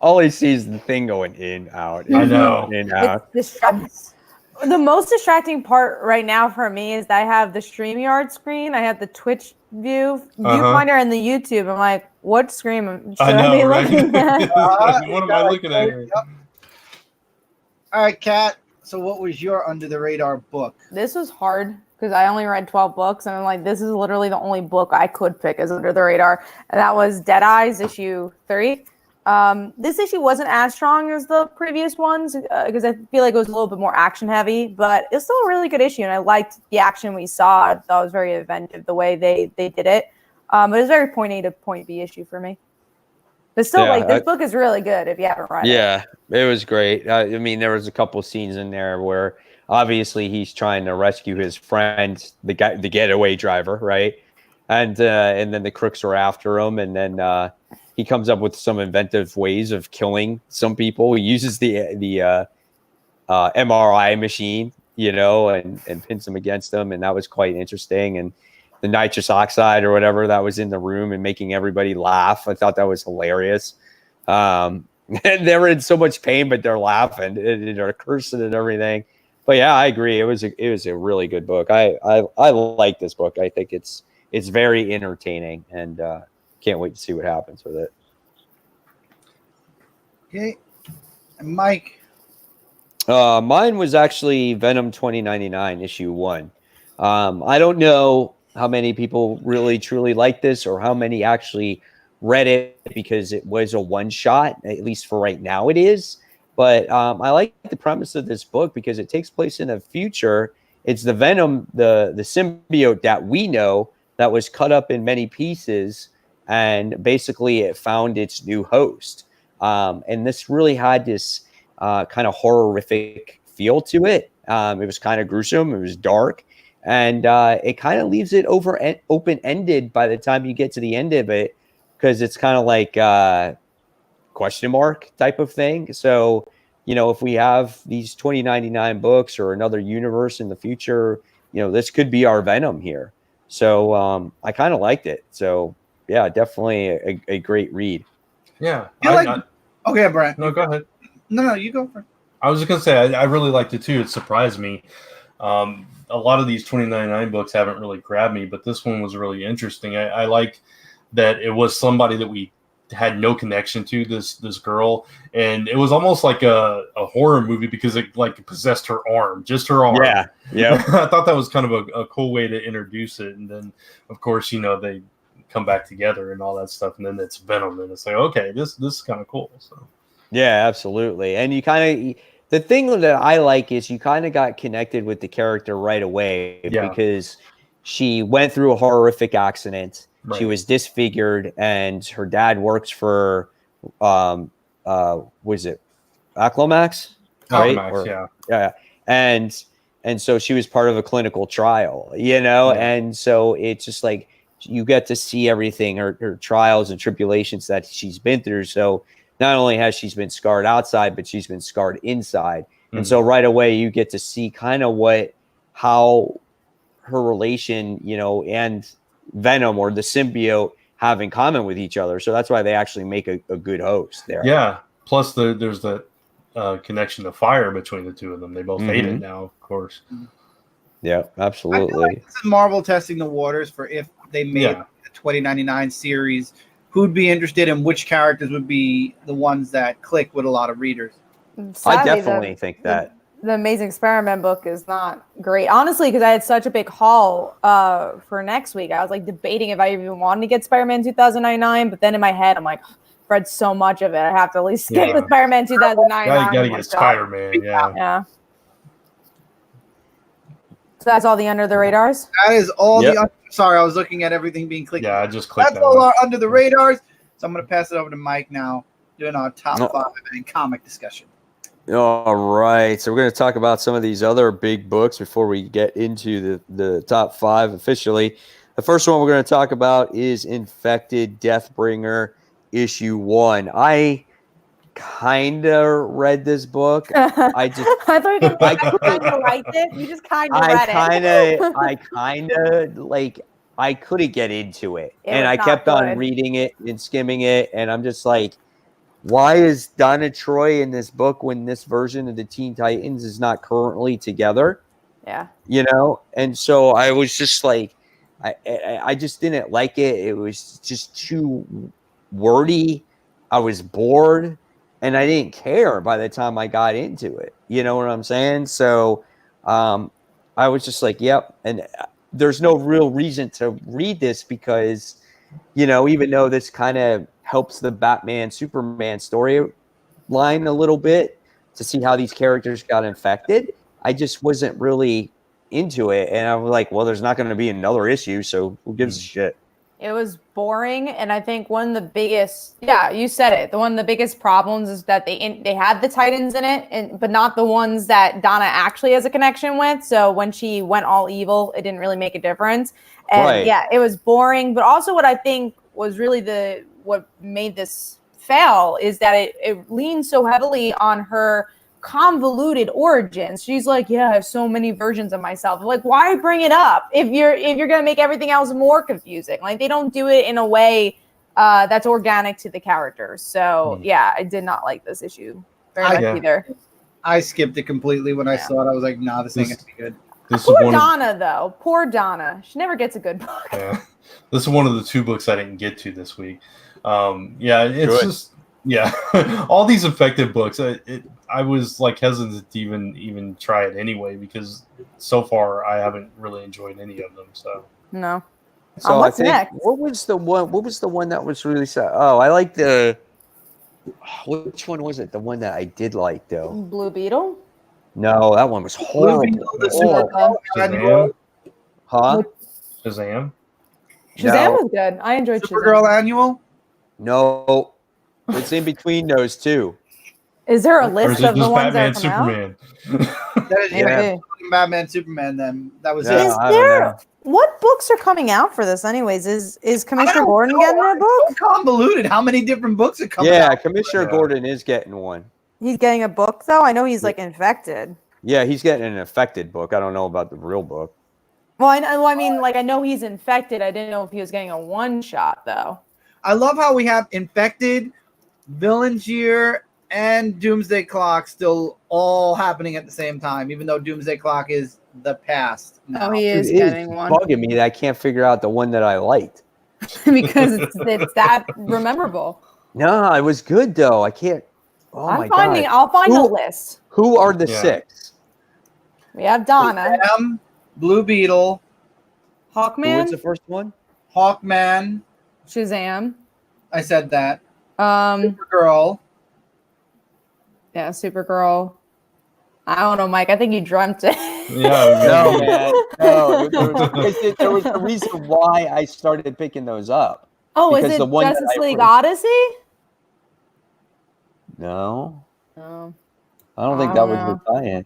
All I see is the thing going in, out. I know. In, out. The most distracting part right now for me is that I have the StreamYard screen, I have the Twitch viewfinder, and the YouTube. I'm like, what screen should I be looking at? What am I looking at here? Yep. All right, Kat. So what was your under the radar book? This was hard because I only read 12 books, and I'm like, this is literally the only book I could pick as under the radar, and that was Dead Eyes issue 3. This issue wasn't as strong as the previous ones because I feel like it was a little bit more action heavy, but it's still a really good issue, and I liked the action we saw. I thought it was very inventive the way they did it. But it was a very point A to point B issue for me. But still, this book is really good if you haven't read it. Yeah, it was great. I mean, there was a couple scenes in there where obviously he's trying to rescue his friend, the getaway driver, right? And then the crooks are after him, and then he comes up with some inventive ways of killing some people. He uses the MRI machine, and pins them against them, and that was quite interesting. And the nitrous oxide or whatever that was in the room and making everybody laugh, I thought that was hilarious. And they were in so much pain, but they're laughing and they're cursing and everything. But yeah, I agree. It was a really good book. I like this book. I think it's very entertaining, and can't wait to see what happens with it. Okay, and Mike. Mine was actually Venom 2099 issue 1. I don't know how many people really truly like this or how many actually read it because it was a one shot, at least for right now it is. But I like the premise of this book because it takes place in the future. It's the Venom, the symbiote that we know that was cut up in many pieces, and basically it found its new host. And this really had this kind of horrific feel to it. It was kind of gruesome. It was dark. And it kind of leaves it open-ended by the time you get to the end of it, because it's kind of like question mark type of thing. So, if we have these 2099 books or another universe in the future, this could be our Venom here. So I kind of liked it. So, yeah, definitely a great read. Yeah. Okay, Brent. No, go ahead. No, you go first. I was just going to say, I really liked it too. It surprised me. A lot of these 2099 books haven't really grabbed me, but this one was really interesting. I like that it was somebody that we had no connection to, this girl, and it was almost like a horror movie because it like possessed her arm, just her arm. Yeah. I thought that was kind of a cool way to introduce it, and then of course they come back together and all that stuff, and then it's Venom, and it's like, okay, this is kind of cool. So yeah, absolutely. And the thing that I like is you kind of got connected with the character right away because she went through a horrific accident. Right. She was disfigured, and her dad works for, was it Acclomax? Right? Yeah. And so she was part of a clinical trial, and so it's just like you get to see everything, her trials and tribulations that she's been through. So not only has she been scarred outside, but she's been scarred inside. Mm-hmm. And so right away you get to see kind of how her relation, and Venom or the symbiote have in common with each other. So that's why they actually make a good host there. Yeah. Plus there's that connection to fire between the two of them. They both hate it now, of course. Yeah, absolutely. I feel like this is Marvel testing the waters for if they made a 2099 series, who'd be interested in which characters would be the ones that click with a lot of readers. Sadly, I definitely think that. The Amazing Experiment book is not great. Honestly, because I had such a big haul for next week. I was like debating if I even wanted to get Spider-Man 2099, but then in my head, I'm like, I've read so much of it. I have to at least skip the Spider-Man 2099. You gotta get Spider-Man, yeah. So that's all the under the radars? That is all sorry, I was looking at everything being clicked. Yeah, I just clicked That's all our under the radars. So I'm going to pass it over to Mike now, doing our top 5 and comic discussion. All right. So we're going to talk about some of these other big books before we get into the top 5 officially. The first one we're going to talk about is Infected Deathbringer issue 1. I kind of read this book. I thought you kind of liked it. You just kind of read it. I kind of like I couldn't get into it. It And was I not kept on good. reading it and skimming it. And I'm just like, why is Donna Troy in this book when this version of the Teen Titans is not currently together? Yeah. You know? And so I was just like, I just didn't like it. It was just too wordy. I was bored and I didn't care by the time I got into it. You know what I'm saying? So I was just like, yep. And there's no real reason to read this because, you know, even though this kind of helps the Batman Superman storyline a little bit to see how these characters got infected, I just wasn't really into it. And I was like, well, there's not going to be another issue, so who gives a shit? It was boring, and I think one of the biggest, yeah, you said it. One of the biggest problems is that they had the Titans in it, but not the ones that Donna actually has a connection with. So when she went all evil, it didn't really make a difference. And Right. yeah, it was boring. But also, what I think was really what made this fail is that it leans so heavily on her convoluted origins. She's like, yeah, I have so many versions of myself. Like, why bring it up if you're gonna make everything else more confusing? Like, they don't do it in a way that's organic to the characters. So yeah, I did not like this issue very much either. I skipped it completely when I saw it. I was like, nah, this ain't gonna be good. Poor Donna, though. Poor Donna. She never gets a good book. Yeah. This is one of the 2 books I didn't get to this week. Yeah, it's Good. just all these affected books. I was like hesitant to even try it anyway because so far I haven't really enjoyed any of them. So no. So What's I think next? what was the one that was really sad? Oh, I like which one was it? The one that I did like though. Blue Beetle? No, that one was horrible. Shazam. Huh? Shazam. Shazam No. was good. I enjoyed Supergirl Shazam. Annual? No. It's in between those two. Is there a Or is list it of the just ones Batman that come out? Superman? That is Maybe. Batman Superman then. That was No, it. Is I don't there know. what books are coming out for this anyways? Is I Commissioner don't Gordon know. getting a book? It's so convoluted. How many different books are coming Yeah, out? Commissioner Yeah. Gordon is getting one. He's getting a book though? I know he's like infected. Yeah, he's getting an affected book. I don't know about the real book. Well, I mean, like I know he's infected. I didn't know if he was getting a one shot though. I love how we have Infected, Villain's Year, and Doomsday Clock still all happening at the same time, even though Doomsday Clock is the past now. Oh, he is It is getting one bugging me that I can't figure out the one that I liked. because it's that rememberable. No, it was good though. I can't. Oh my God. I'll find a Who- list. Who are the Yeah. 6? We have Donna, Shazam, Blue Beetle, Who was Hawkman, the first one? Hawkman. Shazam, I said that. um, Supergirl. yeah, Supergirl. I don't know, Mike. I think you dreamt it. Yeah. No, man. No. There was a reason why I started picking those up. Oh, is Because it the one that Justice I League wrote- Odyssey? No. No, I don't think that was the tie-in.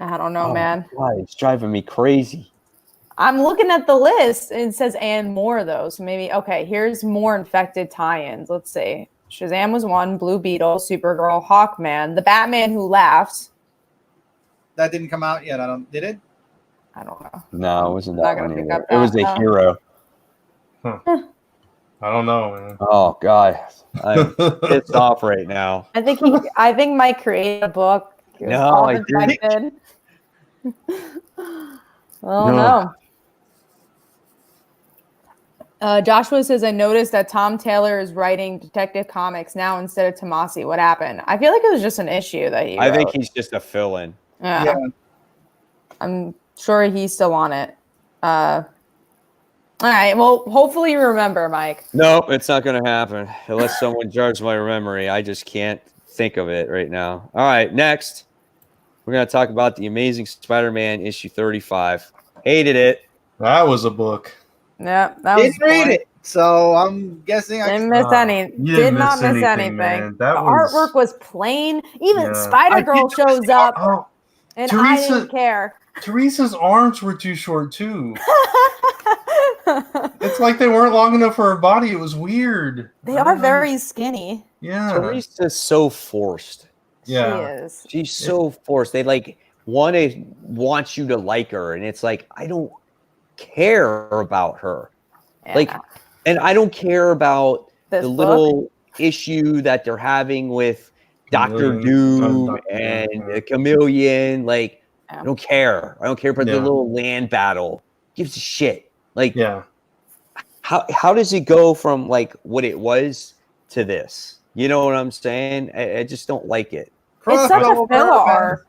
I don't know, Oh, man. God, it's driving me crazy. I'm looking at the list and it says and more though. So maybe okay, here's more infected tie-ins. Let's see. Shazam was one, Blue Beetle, Supergirl, Hawkman, the Batman Who Laughs. That didn't come out yet. Did it? I don't know. No, it wasn't I'm not that gonna one pick either. up It was that, a no. hero. I don't know, man. Oh, God. I'm pissed off right now. I think Mike created a book. It was No, all I didn't. infected. Oh No. no. Joshua says, I noticed that Tom Taylor is writing Detective Comics now instead of Tomasi. What happened? I feel like it was just an issue that he I think wrote. he's just a fill-in. Yeah. I'm sure he's still on it. All right. Well, hopefully you remember, Mike. No, it's not going to happen unless someone jars my memory. I just can't think of it right now. All right, next. We're going to talk about The Amazing Spider-Man issue 35. Hated it. That was a book. Yeah, that was Didn't read boring. it. So I'm guessing Didn't miss any. You Did didn't not miss miss anything, anything. man. The That was- artwork was plain. Even Yeah. Spider Girl shows up, Oh, and I Teresa- didn't care. Teresa's arms were too short too. It's like they weren't long enough for her body. It was weird. They are very skinny. Yeah. Teresa's so forced. Yeah. She is. She's so forced. They like want you to like her, and it's like I don't care about her. Yeah. Like, and I don't care about This the book? little issue that they're having with Doctor Doom and the Chameleon. Like, Yeah. I don't care. I don't care about the little land battle. Gives a shit. Like, how does it go from like what it was to this? You know what I'm saying? I just don't like it. It's such a filler arc.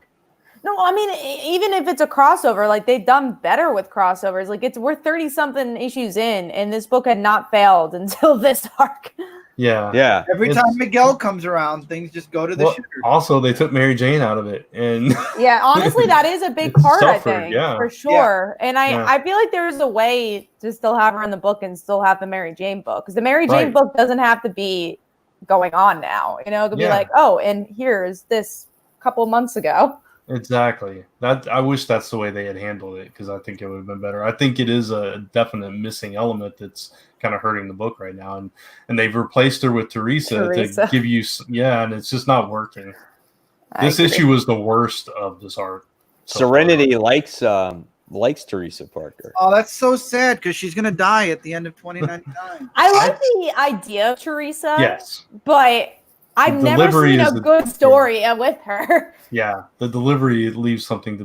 No, I mean, even if it's a crossover, like they've done better with crossovers. Like we're 30-something issues in, and this book had not failed until this arc. Yeah. Every time Miguel comes around, things just go to the shitter. Also, they took Mary Jane out of it, and yeah, honestly, that is a big part. I think for sure. And I feel like there's a way to still have her in the book and still have the Mary Jane book, because the Mary Jane book doesn't have to be going on now. You know, it could be like, oh, and here's this couple months ago. Exactly. That I wish that's the way they had handled it, because I think it would have been better. I think it is a definite missing element that's kind of hurting the book right now, and they've replaced her with Teresa. To give you, and it's just not working. This issue was the worst of this arc. Serenity likes Teresa Parker. Oh, that's so sad, because she's gonna die at the end of 2099. I like the idea of Teresa. Yes, but I've never seen a good story with her. Yeah, the delivery leaves something to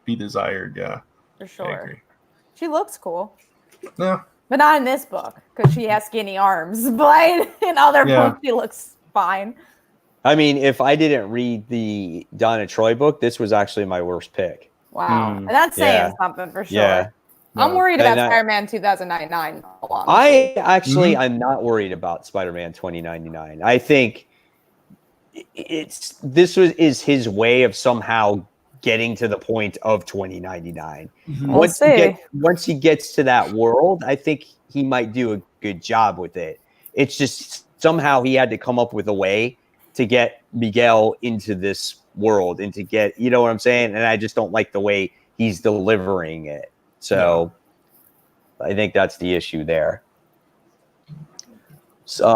be desired. Yeah, for sure. She looks cool. Yeah, but not in this book, because she has skinny arms. But in other books, she looks fine. I mean, if I didn't read the Donna Troy book, this was actually my worst pick. Wow, and that's saying something for sure. Yeah. I'm worried about Spider-Man 2099. I actually, I'm not worried about Spider-Man 2099. I think is his way of somehow getting to the point of 2099. Once he gets to that world, I think he might do a good job with it. It's just somehow he had to come up with a way to get Miguel into this world and to get, you know what I'm saying? And I just don't like the way he's delivering it. So I think that's the issue there.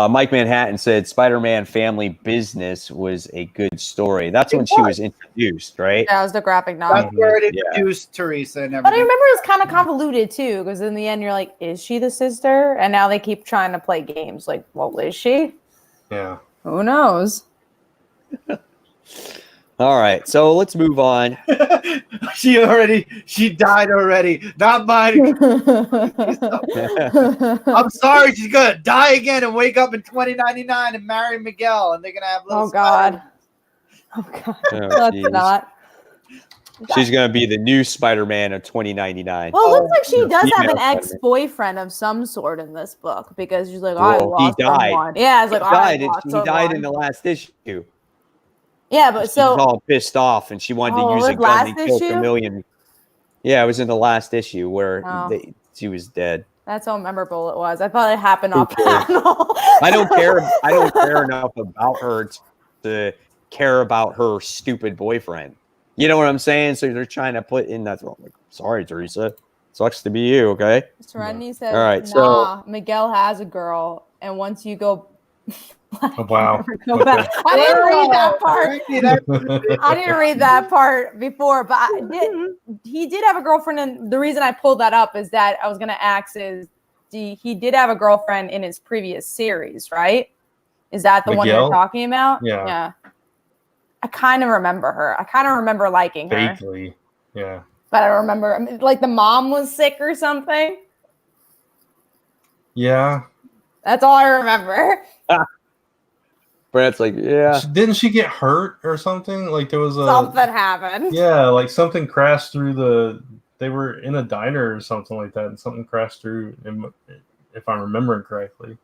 Mike Manhattan said Spider-Man Family Business was a good story. That's when she was introduced, right? That was the graphic novel. That's where it introduced Teresa and everything. But I remember it was kind of convoluted too, because in the end you're like, is she the sister? And now they keep trying to play games. Like, well, is she? Yeah. Who knows? All right, so let's move on. She died already. Not mine. I'm sorry, she's gonna die again and wake up in 2099 and marry Miguel, and they're gonna have little. Oh God. That's not. She's gonna be the new Spider-Man of 2099. Well, it looks like she does have an ex-boyfriend of some sort in this book, because she's like, I lost someone. Yeah, it's like he died in the last issue. Yeah, but she was all pissed off, and she wanted to use a gun and kill Chameleon. Yeah, it was in the last issue where she was dead. That's how memorable it was. I thought it happened off panel. I don't care. I don't care enough about her to care about her stupid boyfriend. You know what I'm saying? So they're trying to put in that. Like, sorry, Teresa. Sucks to be you. Okay. Serenity says, all right, so Miguel has a girl, and once you go. Oh, wow. I didn't read that part. I didn't read that part before, but he did have a girlfriend, and the reason I pulled that up is that I was going to ask he did have a girlfriend in his previous series, right? Is that the one you're talking about? Yeah. I kind of remember her. I kind of remember liking her. Vaguely, yeah. But I remember, like, the mom was sick or something. Yeah. That's all I remember. Brad's like, yeah. Didn't she get hurt or something? Like there was something happened. Yeah, like something crashed through they were in a diner or something like that, and something crashed through, if I'm remembering correctly.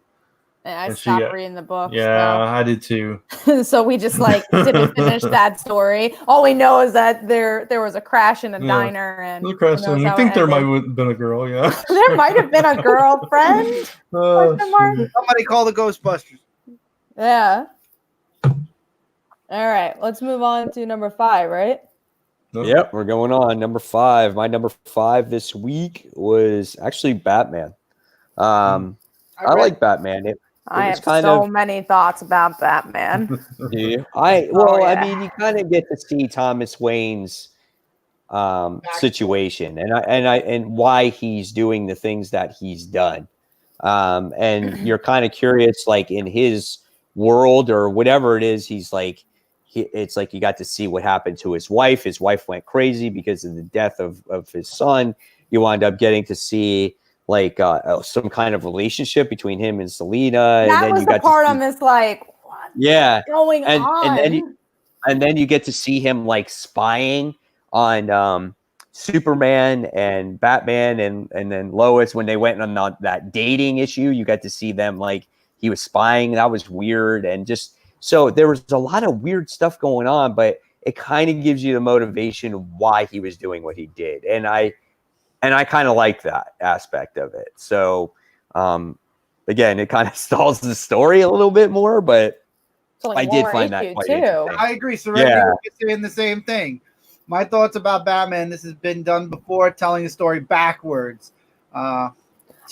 And I stopped reading the book. Yeah, I did too. So we just didn't finish that story. All we know is that there was a crash in a diner, and we think there might have been a girl. Yeah, there might have been a girlfriend. Somebody call the Ghostbusters. Yeah. All right, let's move on to number 5, right? Yep, we're going on. Number 5. My number 5 this week was actually Batman. I like Batman. I have so many thoughts about Batman. I mean, you kind of get to see Thomas Wayne's situation, and why he's doing the things that he's done. And you're kind of curious, like in his world or whatever it is, he's like, it's like you got to see what happened to his wife. His wife went crazy because of the death of his son. You wind up getting to see like some kind of relationship between him and Selena. That and then was you the got part to see, I'm just like, what's going on? And then you get to see him like spying on Superman and Batman and then Lois when they went on that dating issue. You got to see them like he was spying. That was weird. And just so there was a lot of weird stuff going on, but it kind of gives you the motivation of why he was doing what he did. And I kind of like that aspect of it. So again, it kind of stalls the story a little bit more, but I did find that quite interesting. I agree. Serenity was saying the same thing. My thoughts about Batman, this has been done before, telling the story backwards. I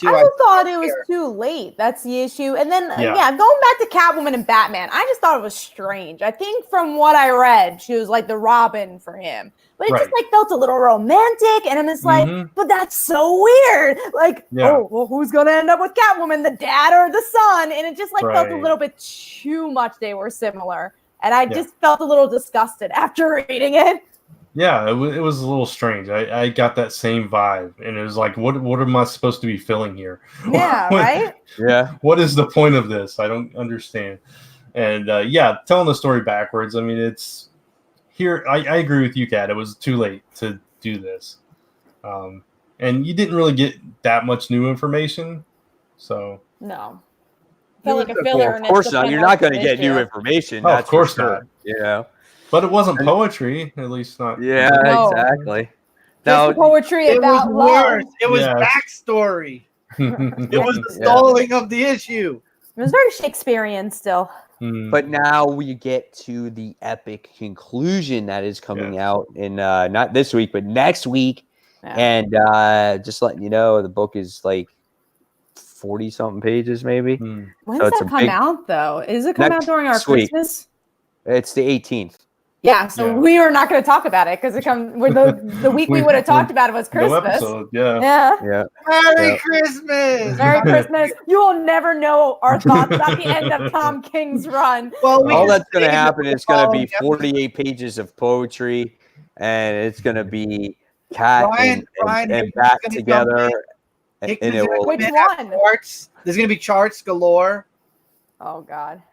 thought it was too late. That's the issue. And then, going back to Catwoman and Batman, I just thought it was strange. I think from what I read, she was like the Robin for him. But it just like felt a little romantic. And I'm just like, but that's so weird. Like, oh, well, who's going to end up with Catwoman, the dad or the son? And it just like felt a little bit too much they were similar. And I just felt a little disgusted after reading it. Yeah, it was a little strange. I got that same vibe, and it was like, what am I supposed to be feeling here? Yeah, right? Yeah. What is the point of this? I don't understand. And telling the story backwards. I mean, it's here. I agree with you, Kat. It was too late to do this, and you didn't really get that much new information. So no, felt like a filler. Of course not. You're not going to get new information. Oh, of course not. Yeah. But it wasn't poetry, at least not. Yeah, exactly. Now, poetry about love. It was backstory. It was the stalling of the issue. It was very Shakespearean still. But now we get to the epic conclusion that is coming out in not this week, but next week. Yeah. And just letting you know, the book is like 40-something pages, maybe. When does that come out, though? Is it come out during our Christmas? It's the 18th. Yeah, so we are not going to talk about it because the week we would have talked about it was Christmas. No episode, Merry Christmas! Merry Christmas! You will never know our thoughts about the end of Tom King's run. Well, all that's going to happen is going to be 48 pages of poetry, and it's going to be Cat and Bat together. And it will. Which one? There's going to be charts galore. Oh God.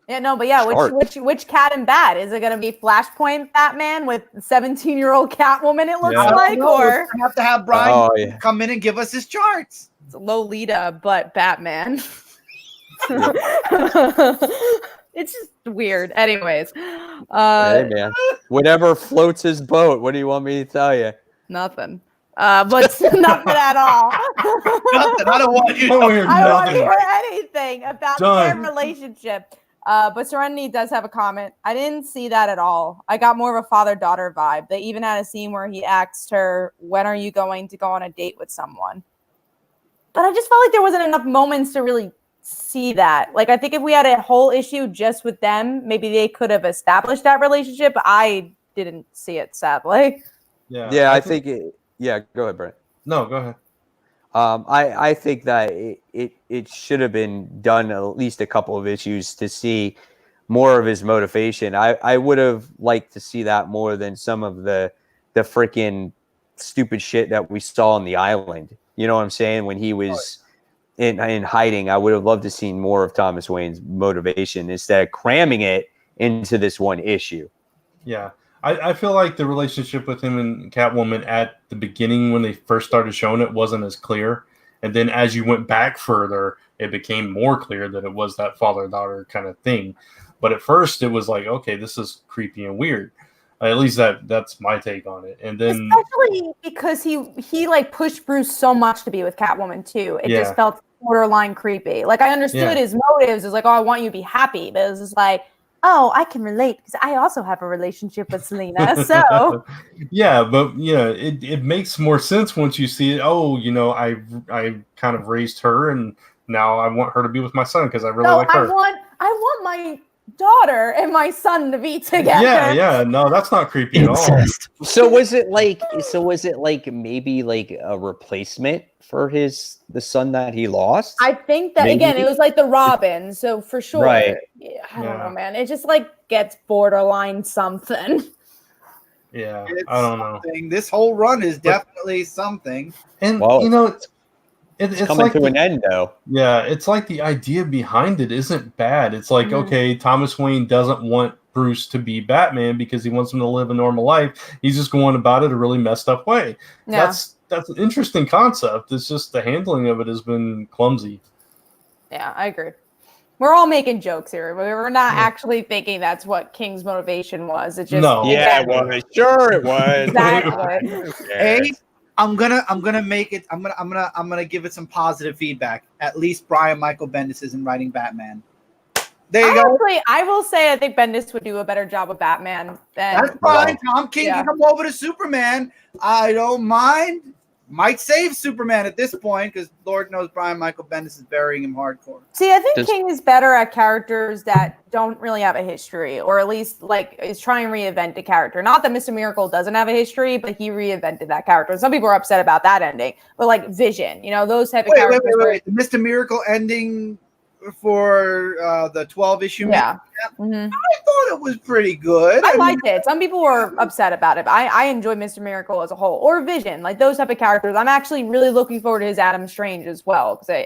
Yeah, no, but which Cat and Bat? Is it going to be Flashpoint Batman with 17-year-old Catwoman, it looks like? Or we have to have Brian come in and give us his charts. It's Lolita, but Batman. It's just weird. Anyways. Hey, man. Whatever floats his boat. What do you want me to tell you? Nothing. But nothing at all. Nothing. I don't want you to hear anything about their relationship. But Serenity does have a comment. I didn't see that at all. I got more of a father-daughter vibe. They even had a scene where he asked her, when are you going to go on a date with someone? But I just felt like there wasn't enough moments to really see that. Like, I think if we had a whole issue just with them, maybe they could have established that relationship. But I didn't see it, sadly. Yeah, I think it. Yeah, go ahead, Brent. No, go ahead. I think that it should have been done at least a couple of issues to see more of his motivation. I would have liked to see that more than some of the freaking stupid shit that we saw on the island. You know what I'm saying? When he was in hiding, I would have loved to see more of Thomas Wayne's motivation instead of cramming it into this one issue. Yeah. I feel like the relationship with him and Catwoman at the beginning when they first started showing it wasn't as clear. And then as you went back further, it became more clear that it was that father-daughter kind of thing. But at first it was like, okay, this is creepy and weird. At least that's my take on it. And then especially because he like pushed Bruce so much to be with Catwoman too. It just felt borderline creepy. Like I understood his motives. It's like, oh, I want you to be happy. But it was just like, oh, I can relate because I also have a relationship with Selena. So yeah, but it makes more sense once you see it. Oh, I kind of raised her, and now I want her to be with my son because I really like her. I want daughter and my son to be together. Yeah. No, that's not creepy at all. So was it like maybe like a replacement for the son that he lost? I think that, Maybe. again, it was like the Robin. So for sure. Right. Yeah, I don't know, man. It just like gets borderline something. Yeah, It's I don't know. something. This whole run is definitely something. And Well, you know, it's it's coming like to an end though. Yeah, it's like the idea behind it isn't bad. It's like, okay, Thomas Wayne doesn't want Bruce to be Batman because he wants him to live a normal life. He's just going about it a really messed up way. Yeah. That's an interesting concept. It's just the handling of it has been clumsy. Yeah, I agree. We're all making jokes here, but we're not actually thinking that's what King's motivation was. It just No. Yeah, it was. Sure, it was. Exactly. Hey, I'm gonna make it. I'm gonna give it some positive feedback. At least Brian Michael Bendis isn't writing Batman. There you go. Actually, I will say I think Bendis would do a better job of Batman than That's fine. Tom King can come over to Superman. I don't mind. Might save Superman at this point because Lord knows Brian Michael Bendis is burying him hardcore. See, I think King is better at characters that don't really have a history, or at least like is trying to reinvent a character. Not that Mr. Miracle doesn't have a history, but he reinvented that character. Some people are upset about that ending, but like Vision, those type of characters. Wait. The Mr. Miracle ending for the 12 issue. Yeah. I thought it was pretty good. I liked it. Some people were upset about it, but I enjoy Mr. Miracle as a whole, or Vision, like those type of characters. I'm actually really looking forward to his Adam Strange as well because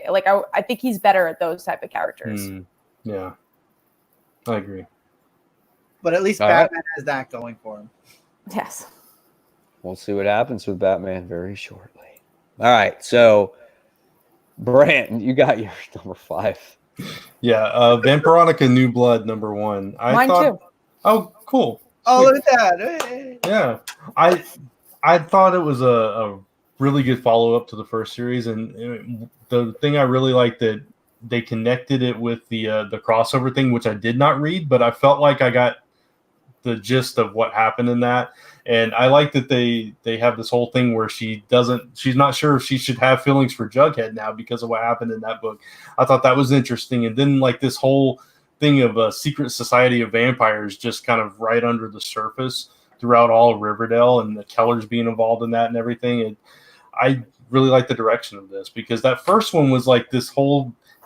I think he's better at those type of characters. Yeah, I agree. But at least Batman has that going for him. Yes. We'll see what happens with Batman very shortly. All right, so Brant, you got your number 5. Yeah, Vampironic New Blood number 1. Mine too. Oh, cool. Oh, look at that. Yeah. I thought it was a really good follow-up to the first series, and the thing I really liked that they connected it with the crossover thing, which I did not read, but I felt like I got the gist of what happened in that. And I like that they have this whole thing where she's not sure if she should have feelings for Jughead now because of what happened in that book. I thought that was interesting. And then like this whole thing of a secret society of vampires just kind of right under the surface throughout all of Riverdale, and the Kellers being involved in that and everything. And I really like the direction of this because that first one was like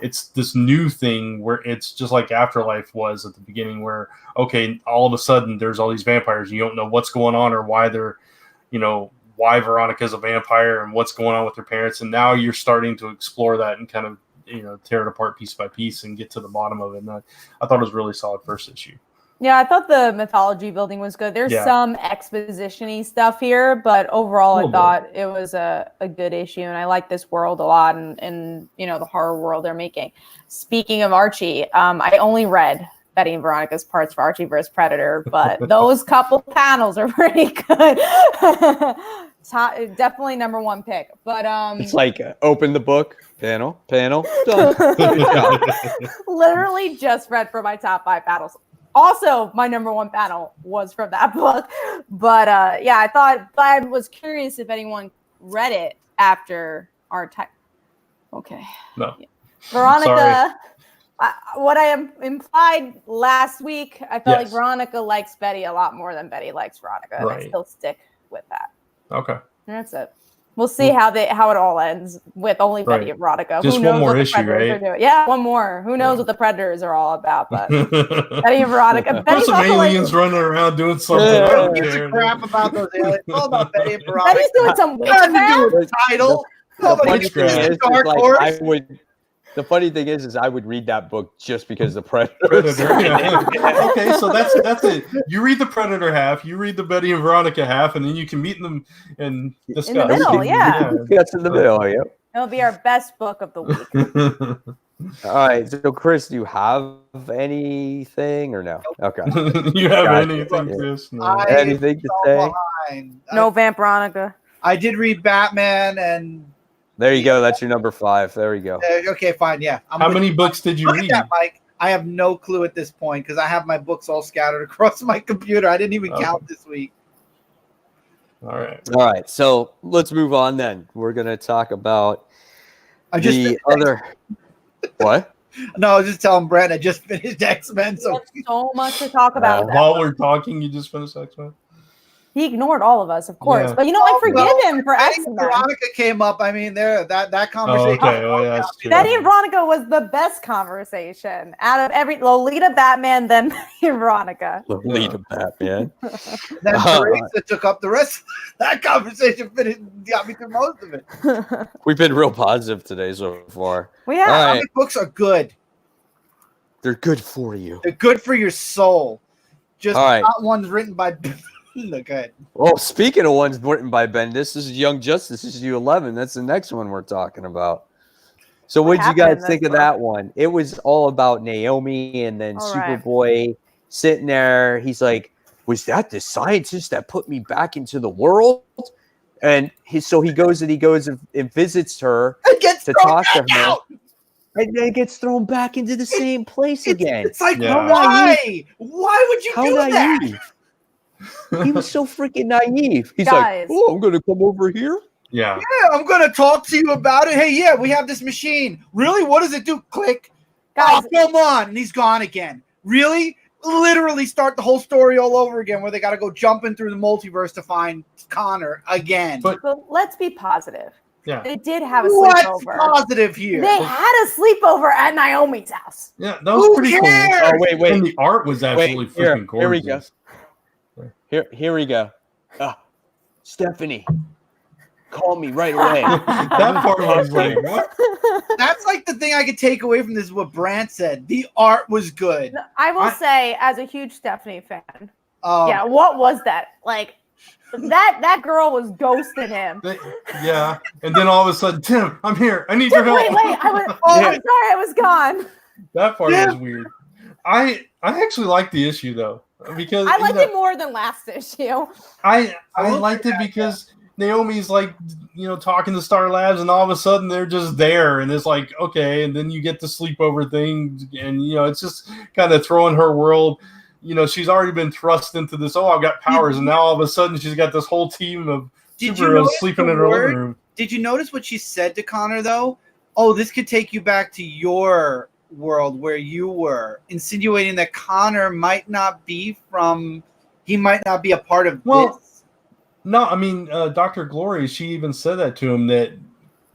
it's this new thing where it's just like Afterlife was at the beginning where, okay, all of a sudden there's all these vampires and you don't know what's going on or why they're, why Veronica's a vampire and what's going on with her parents. And now you're starting to explore that and kind of, tear it apart piece by piece and get to the bottom of it. And I thought it was a really solid first issue. Yeah, I thought the mythology building was good. There's some exposition-y stuff here, but overall I thought it was a good issue, and I like this world a lot and the horror world they're making. Speaking of Archie, I only read Betty and Veronica's parts for Archie vs. Predator, but those couple panels are pretty good. Definitely number 1 pick. But it's like open the book, panel, done. Literally just read for my top 5 panels. Also, my number 1 panel was from that book. But I was curious if anyone read it after our time. Okay. No. Veronica, what I implied last week, I felt like Veronica likes Betty a lot more than Betty likes Veronica. And I still stick with that. Okay. And that's it. We'll see how it all ends with only Betty and Veronica. Just Who knows one more what the issue, Predators right? are doing. Yeah, one more. Who knows what the Predators are all about? But Betty and Veronica. There's some aliens running around doing something. I don't give care. a crap about those aliens. It's all about Betty and Veronica. Betty's doing some Nothing to do with the title. The funny thing is I would read that book just because the Predator. Okay, so that's it. You read the Predator half, you read the Betty and Veronica half, and then you can meet them and discuss. In the middle, yeah. That's in the middle, yeah. It'll be our best book of the week. All right, so Chris, do you have anything or no? Okay. You have anything, Chris? No. Anything to say? No Vamp Veronica. I did read Batman and. There you go. That's your number 5. There you go. Okay, fine. Yeah. How many books did you read? That, Mike. I have no clue at this point because I have my books all scattered across my computer. I didn't even count this week. All right. So let's move on then. We're going to talk about the other. What? No, I was just telling Brent I just finished X-Men. We So have so much to talk about. While we're talking, you just finished X-Men? He ignored all of us, of course. Yeah. But I forgive him for Betty and X-Men. Veronica came up. I mean, that conversation. Oh, okay. Oh, yeah, that's true. Betty and Veronica was the best conversation out of every Lolita, Batman, then Betty and Veronica. Lolita Batman. Then Teresa took up the rest of that conversation. Finished, got me through most of it. We've been real positive today so far. We have. All right. Comic books are good. They're good for you. They're good for your soul. Just All right. not ones written by. Look at. Well, speaking of ones written by Bendis, this is Young Justice issue 11. That's the next one we're talking about. So what did you happened in guys think this of one? that one? It was all about Naomi and then All right. Superboy sitting there. He's like, was that the scientist that put me back into the world? And so he goes and visits her It gets to thrown talk to back her. out. And then gets thrown back into the same place again. It's like, Yeah. why? Why would you How do that? naive. He was so freaking naive. He's Guys. like, oh, I'm going to come over here. Yeah. Yeah, I'm gonna talk to you about it. Hey, yeah, we have this machine. Really? What does it do? Click. Guys, Oh, come on. And he's gone again. Really? Literally start the whole story all over again where they got to go jumping through the multiverse to find Connor again. But- let's be positive. Yeah. They did have a What's sleepover. positive here? They had a sleepover at Naomi's house. Yeah, that was Who pretty cares? Oh, cool. wait. And the art was absolutely here, freaking gorgeous. here we go. Here we go. Stephanie, call me right away. That part was like, what? That's like the thing I could take away from this is what Brant said. The art was good. I will say, as a huge Stephanie fan, Um, yeah, what was that? Like, that girl was ghosting him. Yeah. And then all of a sudden, Tim, I'm here. I need your help. Wait, I was, Oh, I'm sorry, I was gone. That part Yeah. was weird. I actually liked the issue though. Because I liked it more than last issue. I liked it because Naomi's like, talking to Star Labs, and all of a sudden they're just there, and it's like, okay, and then you get the sleepover thing, and it's just kind of throwing her world. She's already been thrust into this. Oh, I've got powers, and now all of a sudden she's got this whole team of Did you superheroes notice sleeping the in her word? living room. Did you notice what she said to Connor though? Oh, this could take you back to your world where you were, insinuating that Connor might not be a part of this. No, I mean, Dr. Glory, she even said that to him, that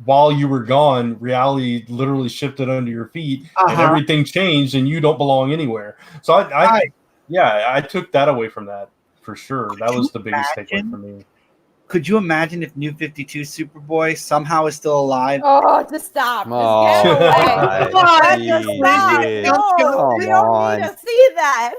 while you were gone, reality literally shifted under your feet and everything changed and you don't belong anywhere. So I took that away from that for sure. That was the biggest takeaway for me. Could you imagine if New 52 Superboy somehow is still alive? Oh, just stop. Oh, Just get away. Come on, Just Jesus. stop. No, Come we don't on. need to see that.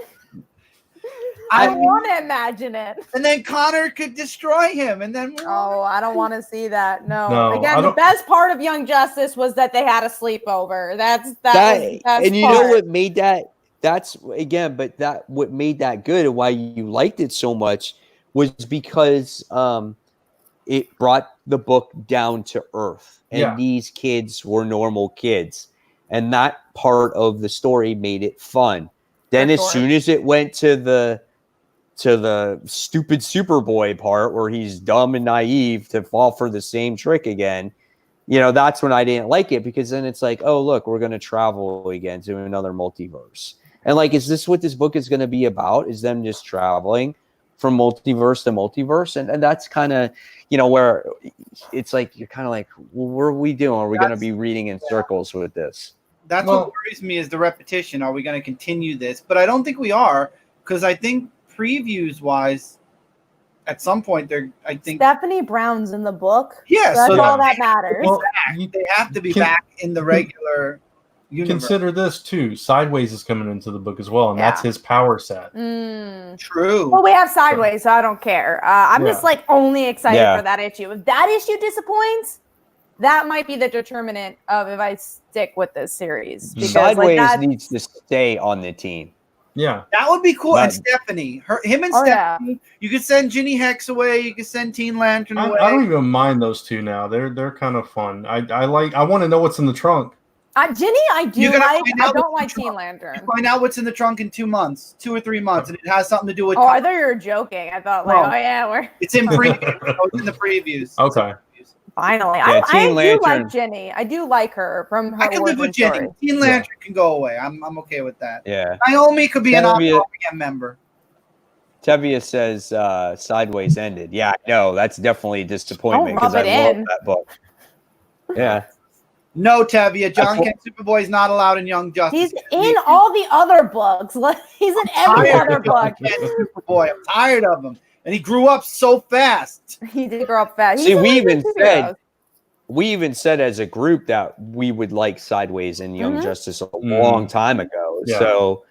I I don't want to imagine it. And then Connor could destroy him, and then Oh, I don't want to see that. No. No, I Again, the don't- best part of Young Justice was that they had a sleepover. That was the best And you part. know what made that? What made that good and why you liked it so much was because it brought the book down to earth, and these kids were normal kids, and that part of the story made it fun. Then, as soon as it went to the stupid Superboy part where he's dumb and naive to fall for the same trick again, that's when I didn't like it, because then it's like, oh, look, we're going to travel again to another multiverse. And like, is this what this book is going to be about? Is them just traveling from multiverse to multiverse? And that's kind of, where it's like, you're kind of like, well, what are we doing? Are we going to be reading in circles with this? That's what worries me is the repetition. Are we going to continue this? But I don't think we are, because I think previews wise, at some point Stephanie Brown's in the book. Yeah, that's so all that matters. Well, they have to be back in the regular universe. Consider this too. Sideways is coming into the book as well, and that's his power set. True. Well, we have Sideways, so I don't care. I'm just like only excited for that issue. If that issue disappoints, that might be the determinant of if I stick with this series. Because Sideways needs to stay on the team. Yeah, that would be cool. And Stephanie, him and Stephanie, yeah. You could send Ginny Hex away. You could send Teen Lantern away. I don't even mind those two now. They're kind of fun. I want to know what's in the trunk. Ginny, I do like. I don't like Teen You Lantern. find out what's in the trunk in 2 months, 2 or 3 months, and it has something to do with. Oh, I thought you were joking. I thought, like, No. oh yeah, we're. It's in previews. It's in the previews. Okay. Finally, Yeah, I Teen do Lantern. like Jenny. I do like her from her I can live origin with Jenny. story. Teen Lantern can go away. I'm okay with that. Yeah. Naomi could be an Tevye- on member. Tevye says Sideways ended. Yeah, I know. That's definitely a disappointment Don't because rub I it love in. that book. Yeah. No, Tevye. John what- Kent Superboy is not allowed in Young Justice. He's in all the other books. He's in every tired other of book. Kent Superboy. I'm tired of him. And he grew up so fast. He did grow up fast. See, He's we one of the even superheroes. said as a group that we would like Sideways and Young Mhm. Justice a long time ago. Yeah. So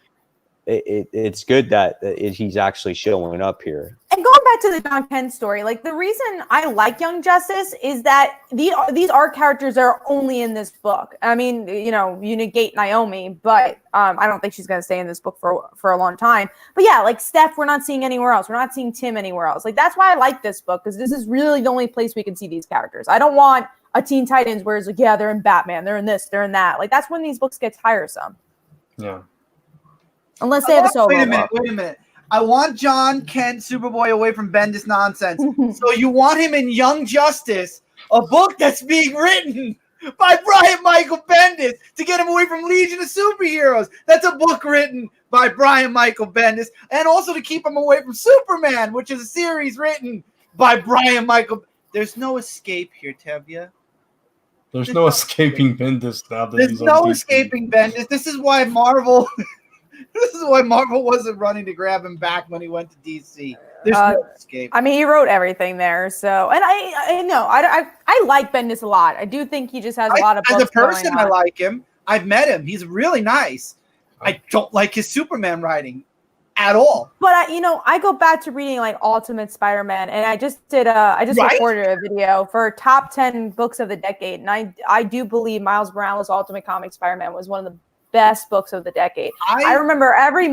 it's good that he's actually showing up here. And going back to the John Kent story, like the reason I like Young Justice is that these are characters that are only in this book. I mean, you know, you negate Naomi, but I don't think she's going to stay in this book for a long time. But yeah, like Steph, we're not seeing anywhere else. We're not seeing Tim anywhere else. Like that's why I like this book, because this is really the only place we can see these characters. I don't want a Teen Titans where it's like, yeah, they're in Batman, they're in this, they're in that. Like that's when these books get tiresome. Yeah. Unless they have a solo Wait a minute. book. Wait a minute. I want John Kent Superboy away from Bendis nonsense. So you want him in Young Justice, a book that's being written by Brian Michael Bendis, to get him away from Legion of Superheroes. That's a book written by Brian Michael Bendis, and also to keep him away from Superman, which is a series written by Brian Michael. There's no escape here, Tevye. There's no escaping Bendis now. That There's he's on no DC. escaping Bendis. This is why Marvel. This is why Marvel wasn't running to grab him back when he went to DC. There's no escape. I mean, he wrote everything there, so and I know I like Bendis a lot. I do think he just has a lot of books as a person, going I on. like him. I've met him. He's really nice. I don't like his Superman writing at all. But I go back to reading like Ultimate Spider-Man, and I just did Right? recorded a video for top 10 books of the decade, and I do believe Miles Morales' Ultimate Comic Spider-Man was one of the best books of the decade. I remember every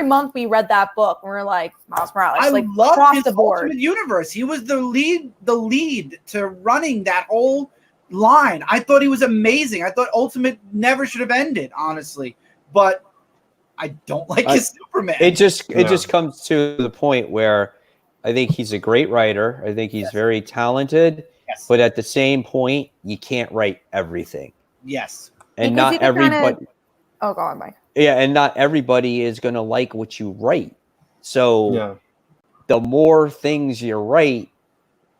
month we read that book, and we were like, Miles Morales, I like love across his the board. Ultimate Universe. He was the lead to running that whole line. I thought he was amazing. I thought Ultimate never should have ended, honestly. But I don't like his Superman. It just comes to the point where I think he's a great writer. I think he's very talented. Yes. But at the same point, you can't write everything. Yes. And Because not you can everybody. Oh, go on, Mike. Yeah, and not everybody is going to like what you write. So Yeah. the more things you write,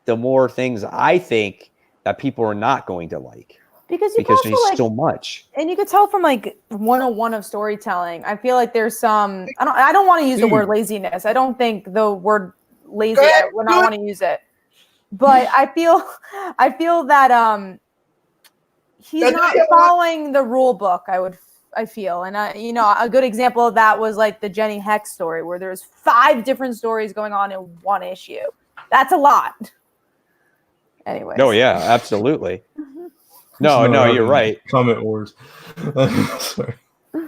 the more things I think that people are not going to like, Because because also, there's like, so much. and you could tell from like 101 of storytelling. I feel like there's some. I don't want to use the word laziness. I don't think the word lazy. I would not want to use it. But I feel that he's not following the rule book. I feel, and a good example of that was like the Jenny Hex story, where there's 5 different stories going on in one issue. That's a lot. Anyway. No, yeah, absolutely. No, you're right. Comment wars. Sorry.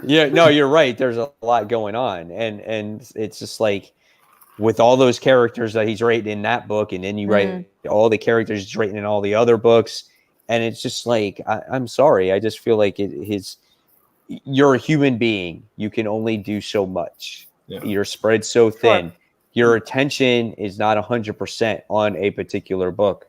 Yeah, no, you're right. There's a lot going on, and it's just like with all those characters that he's writing in that book, and then you write all the characters he's writing in all the other books, and it's just like I'm sorry, I just feel like you're a human being. You can only do so much. Yeah. You're spread so thin. Sure. Your attention is not 100% on a particular book.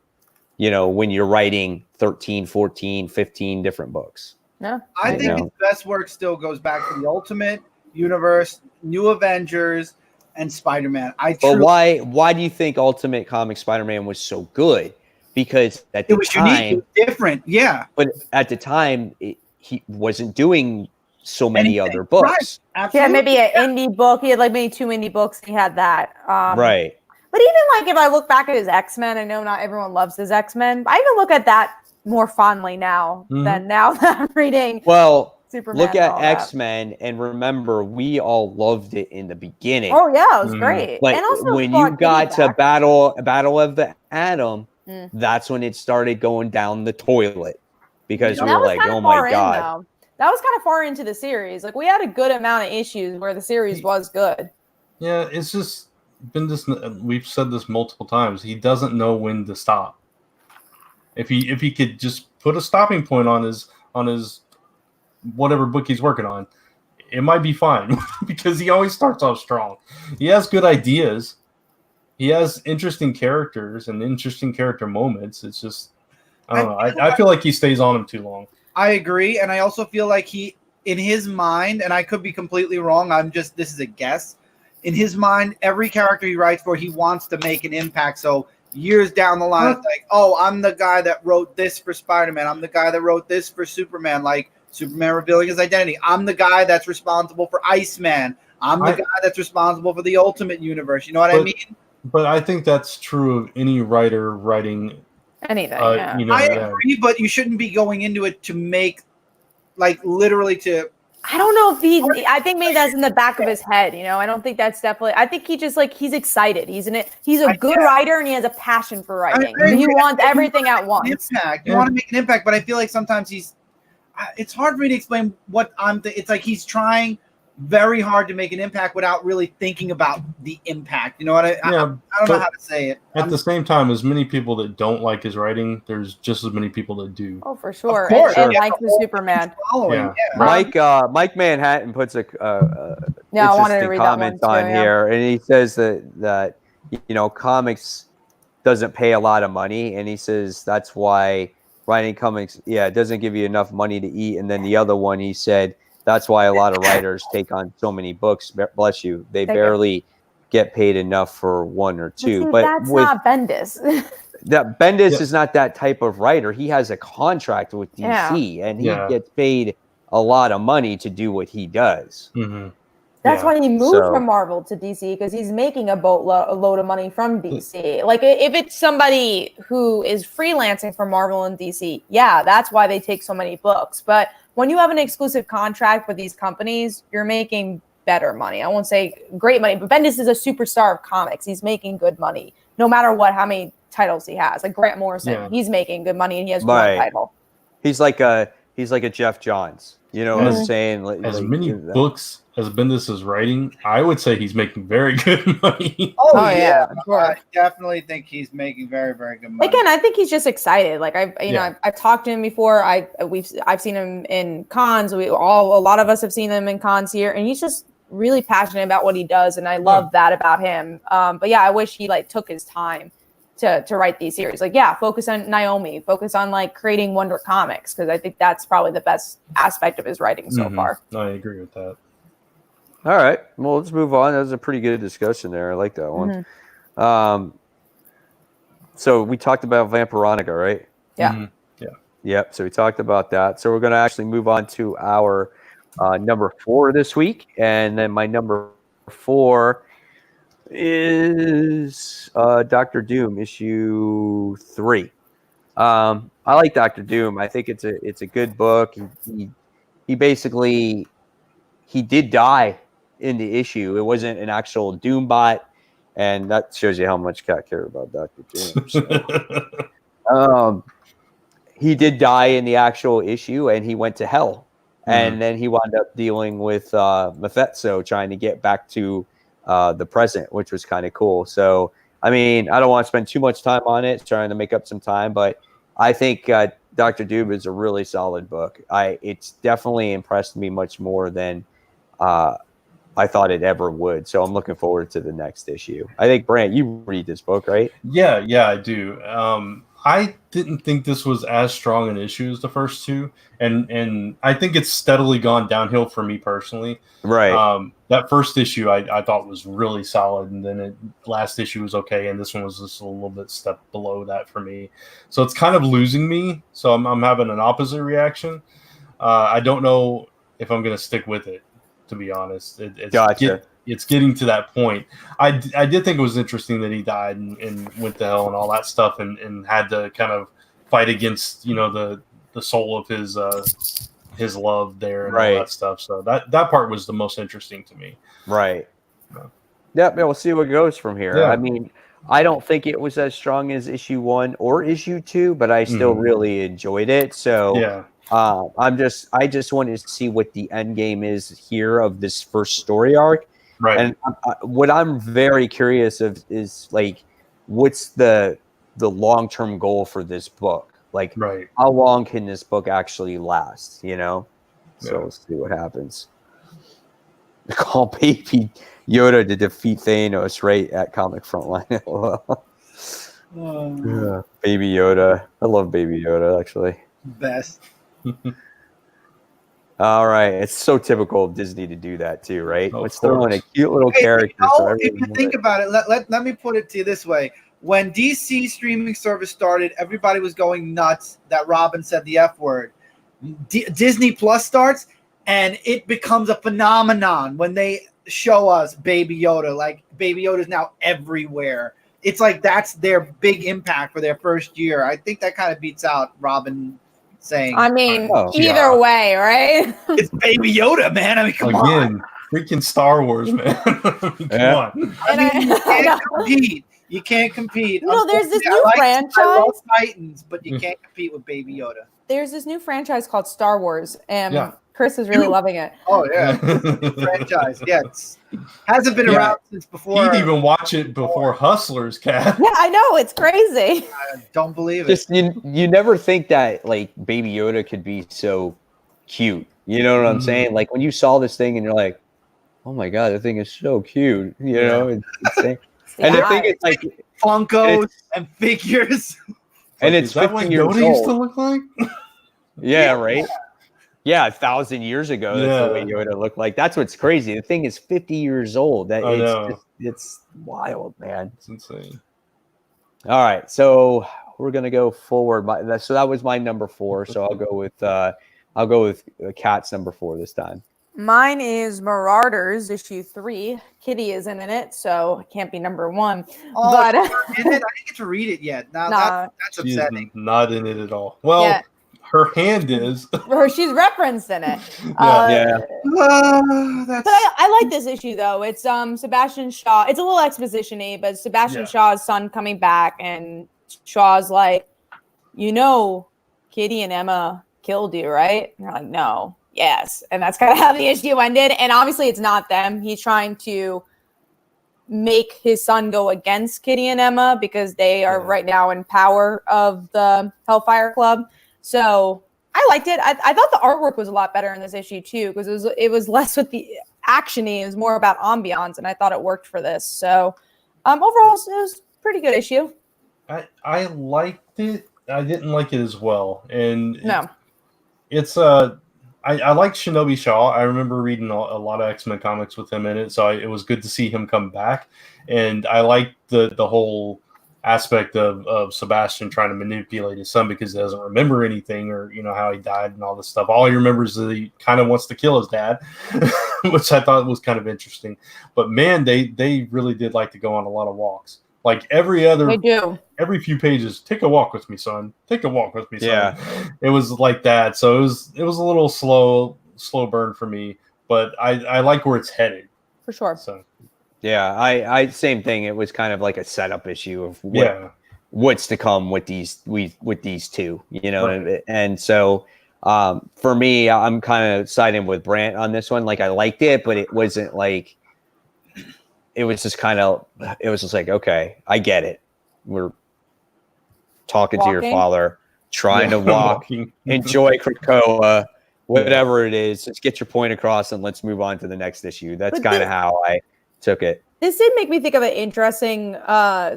When you're writing 13, 14, 15 different books. Yeah. I think his best work still goes back to the Ultimate Universe, New Avengers, and Spider-Man. But why do you think Ultimate Comic Spider-Man was so good? Because at the time, unique, it was different, yeah. But at the time, he wasn't doing so many other books. Right. Yeah, maybe an indie book. He had like maybe 2 indie books. He had that. Right. But even like if I look back at his X-Men, I know not everyone loves his X-Men, but I even look at that more fondly now than now that I'm reading. Well, Superman. Look at X-Men and remember, we all loved it in the beginning. Oh yeah, it was great. Like and also when you got to Battle of the Atom, Mm. that's when it started going down the toilet because we that were was like, kinda "Oh my far in, god!" though. That was kind of far into the series. Like we had a good amount of issues where the series was good. Yeah, it's just been this. We've said this multiple times. He doesn't know when to stop. If he could just put a stopping point on his whatever book he's working on, it might be fine because he always starts off strong. He has good ideas. He has interesting characters and interesting character moments. It's just I don't know. I feel like he stays on him too long. I agree, and I also feel like he, in his mind, and I could be completely wrong. This is a guess. In his mind, every character he writes for, he wants to make an impact. So years down the line, it's like, oh, I'm the guy that wrote this for Spider-Man. I'm the guy that wrote this for Superman, like Superman revealing his identity. I'm the guy that's responsible for Iceman. I'm the guy that's responsible for the Ultimate Universe. You know what I mean? But I think that's true of any writer writing anything. I agree, but you shouldn't be going into it to make, like, literally to. I don't know if I think maybe that's in the back of his head, I don't think that's definitely. I think he just he's excited. He's a good writer and he has a passion for writing. He wants everything at once. Impact. You want to make an impact, but I feel like sometimes it's hard for me to explain what it's like he's trying very hard to make an impact without really thinking about the impact. You know what I don't know how to say it. At the same time, as many people that don't like his writing, there's just as many people that do. Oh, for sure. Of course. And like the Superman. Mike Manhattan puts a I wanted to read comment that one too, on here, and he says that comics doesn't pay a lot of money, and he says that's why writing comics doesn't give you enough money to eat. And then the other one, he said, that's why a lot of writers take on so many books. Bless you. They barely get paid enough for one or two. But that's not Bendis. Bendis is not that type of writer. He has a contract with DC, and he gets paid a lot of money to do what he does. Mm-hmm. That's why he moved from Marvel to DC, because he's making a load of money from DC. Like, if it's somebody who is freelancing for Marvel and DC, that's why they take so many books. But when you have an exclusive contract with these companies, you're making better money. I won't say great money, but Bendis is a superstar of comics. He's making good money, no matter how many titles he has. Like Grant Morrison, he's making good money, and he has one title. He's like a Jeff Johns. You know what I'm saying? As many books as Bendis is writing, I would say he's making very good money. Oh yeah, I definitely think he's making very, very good money. Again, I think he's just excited. Like I've talked to him before. I've seen him in cons. A lot of us have seen him in cons here, and he's just really passionate about what he does, and I love that about him. But I wish he took his time to write these series. Focus on Naomi, focus on creating Wonder Comics, because I think that's probably the best aspect of his writing so far. I agree with that. All right, well, let's move on. That was a pretty good discussion there. I like that one. Mm-hmm. So we talked about Vampironica, right? Yeah. Mm-hmm. Yep. So we talked about that. So we're going to actually move on to our number 4 this week, and then my number 4 is Dr. Doom issue 3. I like Dr. Doom. I think it's a good book. He basically did die in the issue. It wasn't an actual Doom bot, and that shows you how much Cat cared about Dr. Doom. So. He did die in the actual issue, and he went to hell, and then he wound up dealing with Mephisto, trying to get back to the present, which was kind of cool. So, I mean, I don't want to spend too much time on it, trying to make up some time, but I think Dr. Doom is a really solid book. It's definitely impressed me much more than I thought it ever would. So I'm looking forward to the next issue. I think, Brant, you read this book, right? Yeah, I do. I didn't think this was as strong an issue as the first two, and I think it's steadily gone downhill for me personally. Right. That first issue I thought was really solid, and then last issue was okay, and this one was just a little bit step below that for me. So it's kind of losing me. So I'm having an opposite reaction. I don't know if I'm going to stick with it, to be honest. Gotcha. It's getting to that point. I did think it was interesting that he died and went to hell and all that stuff, and had to kind of fight against the soul of his love there and all that stuff. So that part was the most interesting to me. Right. Yeah, we'll see what goes from here. Yeah. I mean, I don't think it was as strong as issue 1 or issue 2, but I still really enjoyed it. So yeah. I just wanted to see what the end game is here of this first story arc. Right. And what I'm very curious of is what's the long-term goal for this book? How long can this book actually last? So we'll see what happens. Call Baby Yoda to defeat Thanos right at Comic Frontline. Yeah. Baby Yoda. I love Baby Yoda, actually. Best. All right. It's so typical of Disney to do that too, right? Of Let's throw in a course. cute little Hey, character. you know, So if you everyone think about it, let me put it to you this way. When DC streaming service started, everybody was going nuts that Robin said the F word. Disney Plus starts, and it becomes a phenomenon when they show us Baby Yoda. Like, Baby Yoda is now everywhere. It's like that's their big impact for their first year. I think that kind of beats out Robin saying, I mean, Oh, either yeah. way, right? it's Baby Yoda, man. I mean, come on. Again, freaking Star Wars, man. Come Yeah. on. I mean, you I know. can't compete. You can't compete. No, there's this Unfortunately, new I love franchise. Titans, but you can't compete with Baby Yoda. There's this new franchise called Star Wars, and Yeah. Chris is really loving it. Oh yeah, franchise. Yeah, it's hasn't been Yeah. around since before. He'd even watch it before Hustlers, Cat. Yeah, I know, it's crazy. I don't believe it. Just you never think that like Baby Yoda could be so cute. You know what I'm saying? Like when you saw this thing and you're like, oh my god, the thing is so cute. You know, it's insane. And the thing is like Funkos and figures. and Like, it's is that what 15 years Yoda used to old. look like? Yeah, right. Yeah, 1,000 years ago, that's the way Yeah. Yoda looked like. That's what's crazy. The thing is 50 years old. That I know. it's wild, man. It's insane. All right, so we're gonna go forward. So that was my number 4. So I'll go with Cat's number 4 this time. Mine is Marauders issue 3. Kitty isn't in it, so it can't be number 1. Oh, But in it? I didn't get to read it yet. Now Nah. that's She's upsetting. not in it at all. Well, Yeah. her hand is. she's referenced in it. Yeah. That's But I like this issue though. It's Sebastian Shaw. It's a little exposition-y, but Sebastian Yeah. Shaw's son coming back, and Shaw's like, Kitty and Emma killed you, right? And they're like, no. Yes. And that's kind of how the issue ended. And obviously it's not them. He's trying to make his son go against Kitty and Emma because they are right now in power of the Hellfire Club. So I liked it. I thought the artwork was a lot better in this issue too, because it was less with the action-y. It was more about ambiance, and I thought it worked for this. So overall, it was a pretty good issue. I liked it. I didn't like it as well, and No. it's I like Shinobi Shaw. I remember reading a lot of X-Men comics with him in it, so it was good to see him come back. And I like the whole aspect of Sebastian trying to manipulate his son because he doesn't remember anything, or how he died and all this stuff. All he remembers is that he kind of wants to kill his dad, which I thought was kind of interesting. But man, they really did like to go on a lot of walks. Like They do. every few pages, take a walk with me, son. Take a walk with me, son. Yeah. It was like that. So it was a little slow burn for me, but I like where it's headed. For sure. So Yeah, I same thing. It was kind of like a setup issue of what's to come with these two, Right. and so for me, I'm kind of siding with Brant on this one. Like I liked it, but it wasn't like. It was just like, okay, I get it. We're talking to your father, trying to walk, Walking. enjoy Krakoa, whatever it is. Just get your point across and let's move on to the next issue. That's kind of how I took it. This did make me think of an interesting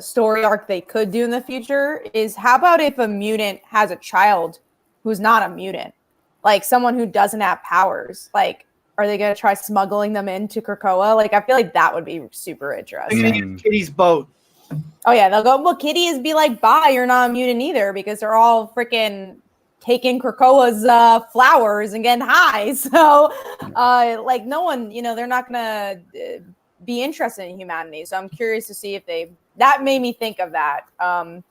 story arc they could do in the future is how about if a mutant has a child who's not a mutant? Like someone who doesn't have powers. Like, are they going to try smuggling them into Krakoa? Like, I feel like that would be super interesting. They're gonna use Kitty's boat. Oh, yeah. They'll go, well, Kitty is be like, bye, you're not a mutant either because they're all freaking taking Krakoa's flowers and getting high. So, like, no one, they're not going to be interested in humanity. So I'm curious to see if that made me think of that. I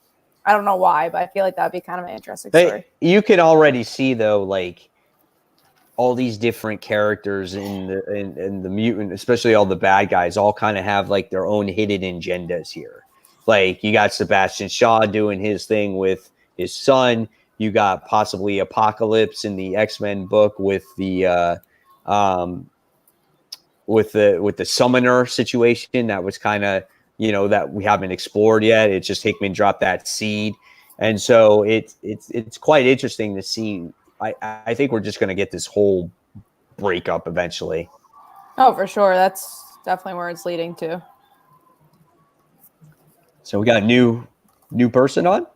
don't know why, but I feel like that'd be kind of an interesting story. You can already see, though, like, all these different characters in the mutant, especially all the bad guys, all kind of have like their own hidden agendas here. Like you got Sebastian Shaw doing his thing with his son. You got possibly Apocalypse in the X-Men book with the summoner situation that was kind of that we haven't explored yet. It's just Hickman dropped that seed, and so it's quite interesting to see. I think we're just going to get this whole breakup eventually. Oh, for sure. That's definitely where it's leading to. So we got new new person on.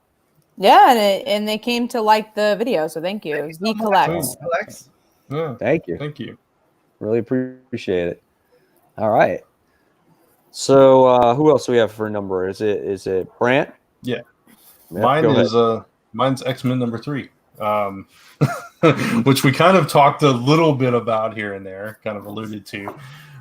Yeah, and they came to like the video, so thank you. Z Collects. Yeah. Thank you. Thank you. Really appreciate it. All right. So who else do we have for a number? Is it Brant? Yeah. Yep, Mine's X-Men number 3. Which we kind of talked a little bit about here and there, kind of alluded to.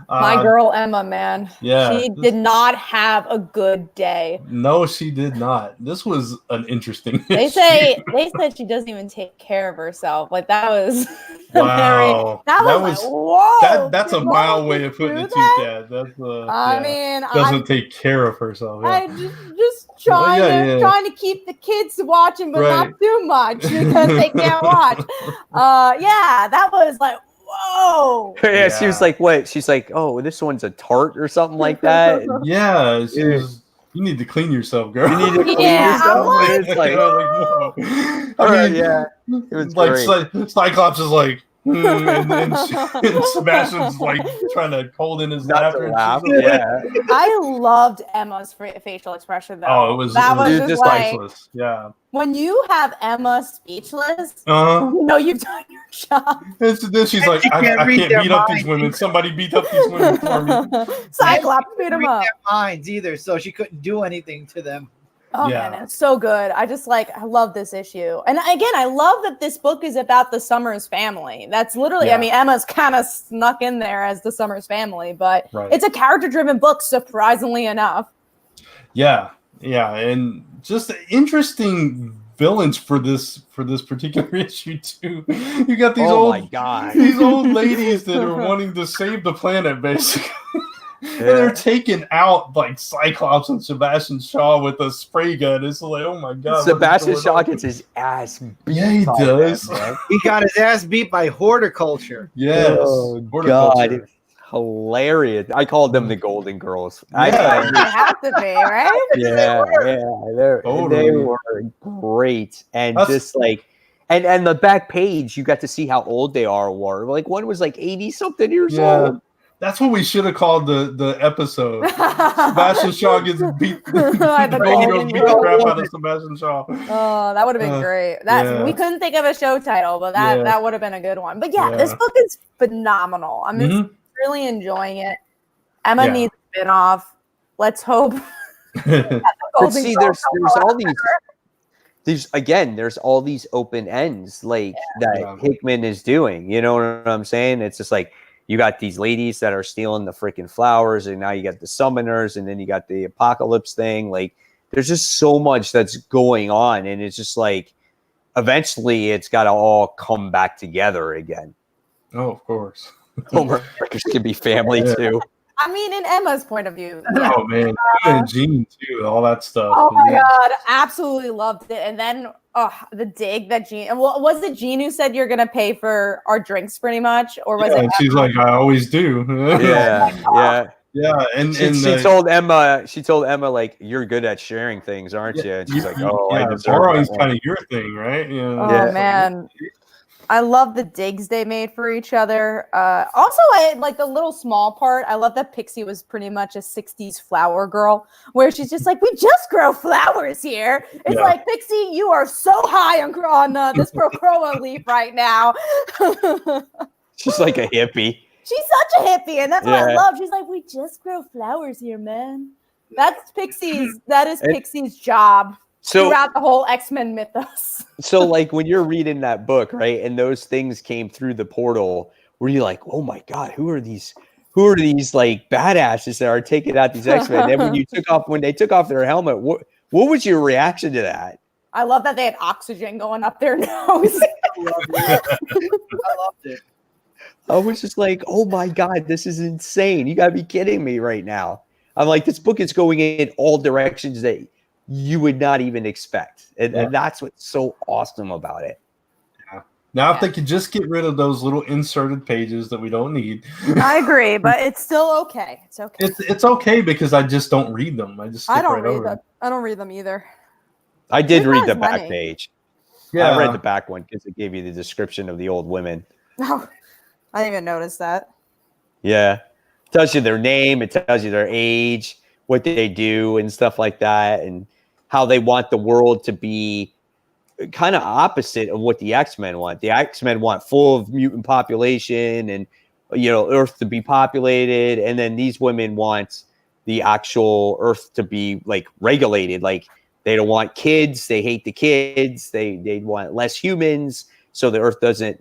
My girl Emma, man. Yeah. She did not have a good day. No, she did not. This was an interesting They issue. said she doesn't even take care of herself. Like that was Wow. that was like, whoa. That's a mild way of putting it too, Dad. That's I mean, doesn't take care of herself. Yeah. I just trying to keep the kids watching, but not too much because they can't watch. Yeah, that was like, whoa. Yeah, she was like, what? She's like, oh, this one's a tart or something like that. Yeah, she was. You need to clean yourself, girl. You need to clean yourself. It's like, whoa. Yeah, it was like great. Cyclops is like, and Sebastian's like trying to hold in his laughter. Yeah, I loved Emma's facial expression though. Oh, it was just priceless. Yeah. When you have Emma speechless, Uh-huh. you know you've done your job. Then she's like, I can't beat up these women. Somebody beat up these women for me. Cyclops beat them up. Their minds either, so she couldn't do anything to them. Oh man, it's so good. I love this issue. And again, I love that this book is about the Summers family. That's literally, I mean, Emma's kind of snuck in there as the Summers family, but it's a character-driven book, surprisingly enough. Yeah, and just interesting villains for this particular issue too. You got these these old ladies that are wanting to save the planet, basically. And they're taking out like Cyclops and Sebastian Shaw with a spray gun. It's like, oh my god! Sebastian Shaw gets his ass beat. Yeah, he does. He got his ass beat by horticulture. Yes. Oh god, it's hilarious. I called them the Golden Girls. Yeah. They have to be, right? Yeah, they were great, and just like. And the back page, you got to see how old they were. Like one was like 80-something years old. That's what we should have called the episode. Sebastian Shaw gets beat. The Golden Girls beat the crap out of Sebastian Shaw. Oh, that would have been great. We couldn't think of a show title, but that would have been a good one. But this book is phenomenal. I'm really enjoying it. Emma needs a spin-off. Let's hope. But see, there's all there's all these open ends like that Hickman is doing. You know what I'm saying? It's just like. You got these ladies that are stealing the freaking flowers, and now you got the summoners, and then you got the apocalypse thing. Like, there's just so much that's going on, and it's just like, eventually, it's got to all come back together again. Oh, of course. Homewreckers can be family too. I mean, in Emma's point of view. Oh man, and Jean too, all that stuff. Oh my god, absolutely loved it. And then the dig that Jean, was it Jean who said you're gonna pay for our drinks pretty much, or was it? And she's like, I always do. Yeah, and she told Emma like, you're good at sharing things, aren't you? And she's like, borrowing's kind of your thing, right? Yeah. Oh man. I love the digs they made for each other. Also, I like the little small part. I love that Pixie was pretty much a 60s flower girl, where she's just like, we just grow flowers here. It's like, Pixie, you are so high on this Procroa leaf right now. She's like a hippie. She's such a hippie, and that's what I love. She's like, we just grow flowers here, man. That is Pixie's job. Throughout the whole X-Men mythos. So like when you're reading that book, right, and those things came through the portal, were you like, oh my god, who are these like badasses that are taking out these X-Men? And when they took off their helmet, what was your reaction to that? I love that they had oxygen going up their nose. I loved it. I was just like, oh my god, this is insane. You gotta be kidding me right now. I'm like, this book is going in all directions that you would not even expect. And that's what's so awesome about it. Yeah. Now, if they could just get rid of those little inserted pages that we don't need. I agree, but it's still okay. It's okay. It's okay because I just don't read them. I just skip right over them. I don't read them either. I did read the back page. Yeah. I read the back one because it gave you the description of the old women. No, I didn't even notice that. Yeah. It tells you their name. It tells you their age, what they do and stuff like that. And how they want the world to be kind of opposite of what the X-Men want. The X-Men want full of mutant population and, Earth to be populated. And then these women want the actual Earth to be like regulated. Like they don't want kids. They hate the kids. They want less humans. So the Earth doesn't,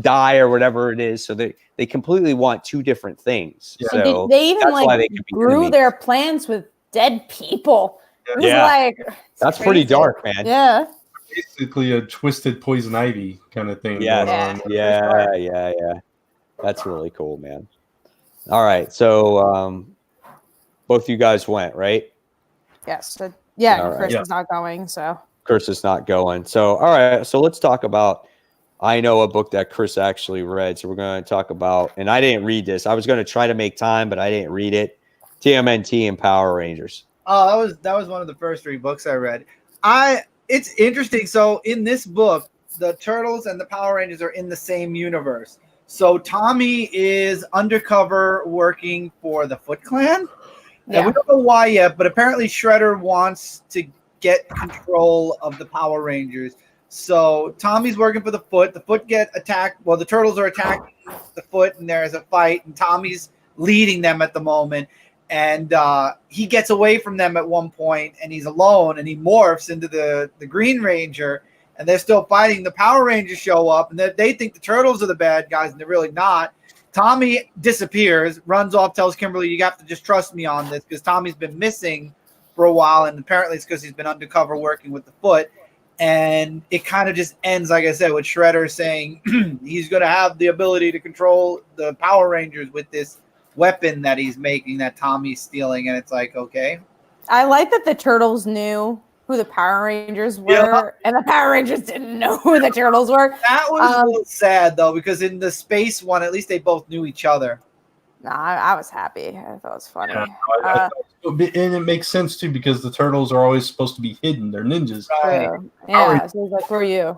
die or whatever it is. So they completely want two different things. Yeah. So they even like be grew enemies. their plants with dead people. It was Yeah. like That's crazy. pretty dark, man. Yeah. Basically a twisted poison ivy kind of thing. Yes. Going on. Yeah. That's really cool, man. All right. So both of you guys went, right? Yes. So, yeah. All right. Chris Yeah. is not going. So Chris is not going. So, all right. So let's talk about, I know a book that Chris actually read. So we're going to talk about, and I didn't read this. I was going to try to make time, but I didn't read it. TMNT and Power Rangers. Oh, that was one of the first 3 books I read. It's interesting. So in this book, the Turtles and the Power Rangers are in the same universe. So Tommy is undercover working for the Foot Clan. yeah. And we don't know why yet, but apparently Shredder wants to get control of the Power Rangers. So Tommy's working for the Foot. The Foot get attacked. Well, the Turtles are attacking the Foot, and there's a fight, and Tommy's leading them at the moment. And he gets away from them at one point, and he's alone, and he morphs into the Green Ranger, and they're still fighting. The Power Rangers show up, and they think the Turtles are the bad guys, and they're really not. Tommy disappears, runs off, tells Kimberly, you have to just trust me on this, because Tommy's been missing for a while, and apparently it's because he's been undercover working with the Foot. And it kind of just ends, like I said, with Shredder saying he's going to have the ability to control the Power Rangers with this weapon that he's making that Tommy's stealing. And it's like, okay. I like that the Turtles knew who the Power Rangers were, Yeah. and the Power Rangers didn't know who the Turtles were. That was a little sad, though, because in the space one, at least they both knew each other. Nah, I was happy. I thought it was funny. Yeah, and it makes sense too because the turtles are always supposed to be hidden. They're ninjas. True. Yeah, so it was like for you.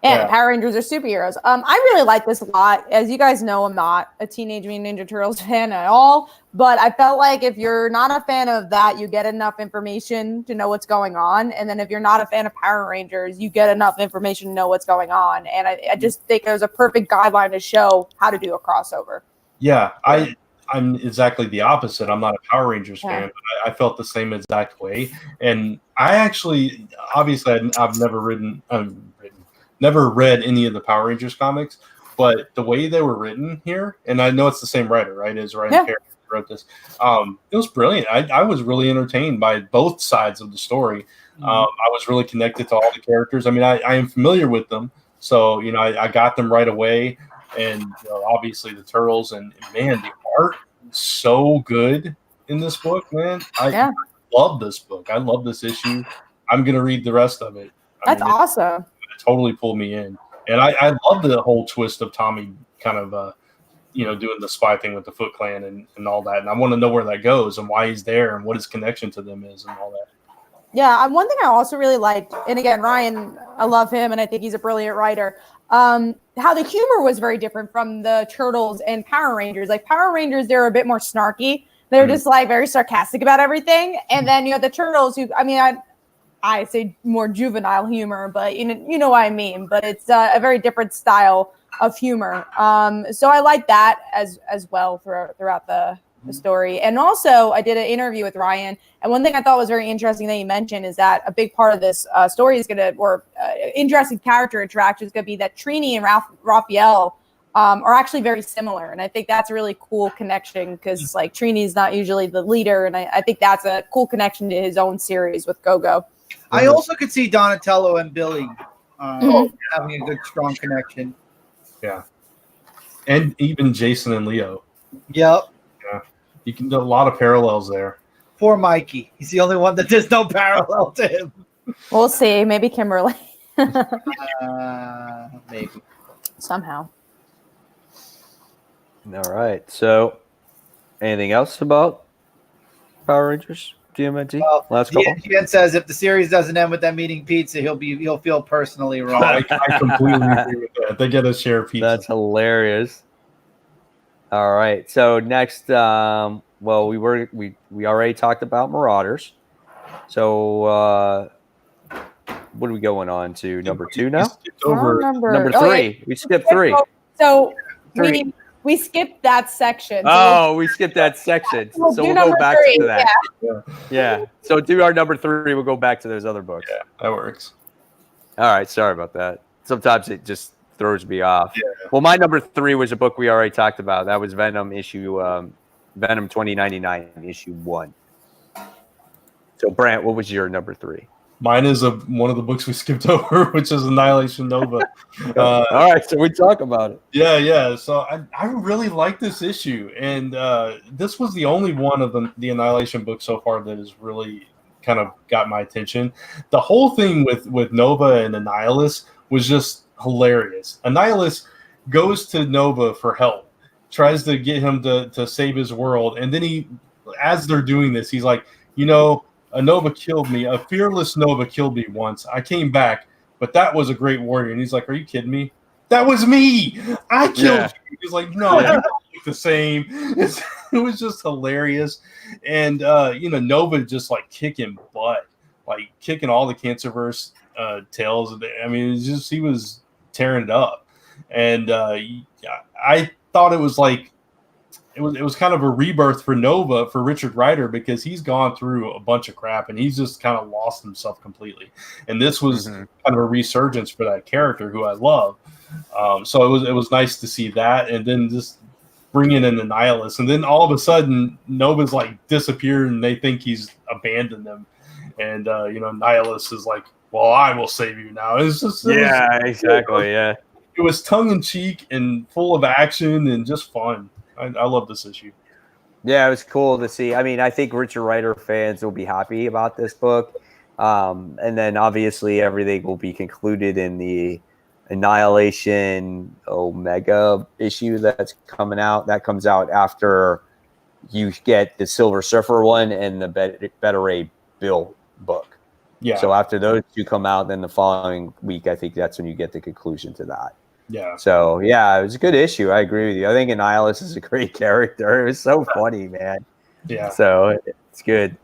Yeah, Yeah. Power Rangers are superheroes. I really like this a lot. As you guys know, I'm not a Teenage Mutant Ninja Turtles fan at all, but I felt like if you're not a fan of that, you get enough information to know what's going on. And then if you're not a fan of Power Rangers, you get enough information to know what's going on. And I just think it was a perfect guideline to show how to do a crossover. Yeah, I'm exactly the opposite. I'm not a Power Rangers fan, but I felt the same exact way. And I actually, obviously, I've never never read any of the Power Rangers comics, but the way they were written here, and I know it's the same writer, right? Is Ryan Carey who wrote this. It was brilliant. I was really entertained by both sides of the story. I was really connected to all the characters. I mean, I am familiar with them, so I got them right away. And obviously the Turtles and man, the art is so good in this book, man. I love this book. I love this issue. I'm gonna read the rest of it. That's awesome. It totally pulled me in, and I love the whole twist of Tommy kind of doing the spy thing with the Foot Clan and all that. And I want to know where that goes and why he's there and what his connection to them is and all that. Yeah, one thing I also really liked, and again, Ryan, I love him, and I think he's a brilliant writer. How the humor was very different from the Turtles and Power Rangers. Like Power Rangers, they're a bit more snarky. They're just like very sarcastic about everything. And then you have the Turtles, who, I mean, I say more juvenile humor, but you know what I mean. But it's a very different style of humor. So I like that as well throughout the story. And also, I did an interview with Ryan, and one thing I thought was very interesting that he mentioned is that a big part of this story is interesting character interaction is going to be that Trini and Raphael are actually very similar. And I think that's a really cool connection because like Trini's not usually the leader. And I think that's a cool connection to his own series with Go-Go. I also could see Donatello and Billy having a good, strong connection. Yeah. And even Jason and Leo. Yep. Yeah. You can do a lot of parallels there. Poor Mikey. He's the only one that there's no parallel to him. We'll see. Maybe Kimberly. Maybe. Somehow. All right. So, anything else about Power Rangers? TMNT? Well, Last couple. DNGN says if the series doesn't end with them eating pizza, he'll feel personally wrong. I completely agree with that. They get to share pizza. That's hilarious. All right. So next, well, we already talked about Marauders. So what are we going on to? Number 2 now? Over Number 3. We skipped 3. So Three. we skipped that section. Oh, we skipped that section. We'll So do we'll go number back 3, to that. Yeah. So do our number 3. We'll go back to those other books. Yeah, that works. All right. Sorry about that. Sometimes it just throws me off. Yeah. Well, my number 3 was a book we already talked about. That was Venom 2099 issue 1. So Brant, what was your number 3? Mine is one of the books we skipped over, which is Annihilation Nova. All right, so we talk about it. Yeah. So I really like this issue, and this was the only one of the Annihilation books so far that has really kind of got my attention. The whole thing with Nova and Annihilus was just hilarious. Annihilus goes to Nova for help, tries to get him to save his world, and then as they're doing this, he's like, a Nova killed me. A fearless Nova killed me once. I came back, but that was a great warrior. And he's like, are you kidding me? That was me. I killed you. He's like, no, you don't look the same. It was just hilarious. And, Nova just like kicking butt, like kicking all the Cancerverse tails. I mean, it's just, he was tearing it up. And I thought it was like, it was kind of a rebirth for Nova, for Richard Rider, because he's gone through a bunch of crap and he's just kind of lost himself completely. And this was kind of a resurgence for that character who I love. So it was nice to see that, and then just bring in an Annihilus, and then all of a sudden Nova's like disappeared and they think he's abandoned them, and Annihilus is like, well, I will save you now. It's just exactly. Yeah, it was tongue in cheek and full of action and just fun. I love this issue. Yeah, it was cool to see. I mean, I think Richard Rider fans will be happy about this book. And then obviously everything will be concluded in the Annihilation Omega issue that's coming out. That comes out after you get the Silver Surfer one and the Beta Ray Bill book. Yeah. So after those two come out, then the following week, I think that's when you get the conclusion to that. Yeah. So, yeah, it was a good issue. I agree with you. I think Annihilus is a great character. It was so funny, man. Yeah. So, it's good.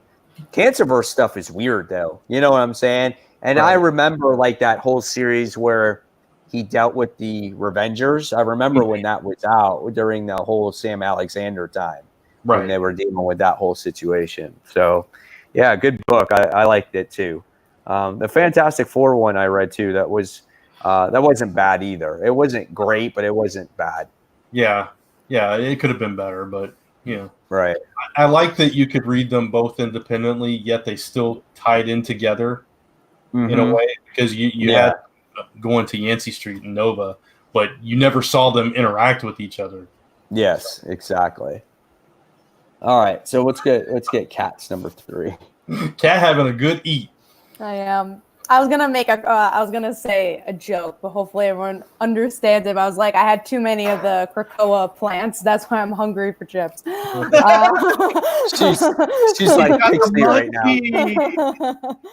Cancerverse stuff is weird, though. You know what I'm saying? And I remember, like, that whole series where he dealt with the Revengers. I remember when that was out during the whole Sam Alexander time. Right. When they were dealing with that whole situation. So, yeah, good book. I liked it, too. The Fantastic Four one I read, too, that wasn't bad either. It wasn't great, but it wasn't bad. Yeah, it could have been better, but right. I like that you could read them both independently, yet they still tied in together in a way, because you had going to Yancey Street and Nova, but you never saw them interact with each other. Yes, exactly. All right, so let's get Cat's number 3. Cat having a good eat. I am. I was gonna say a joke, but hopefully everyone understands it. I was like, I had too many of the Krakoa plants. That's why I'm hungry for chips. She's like pixie right now.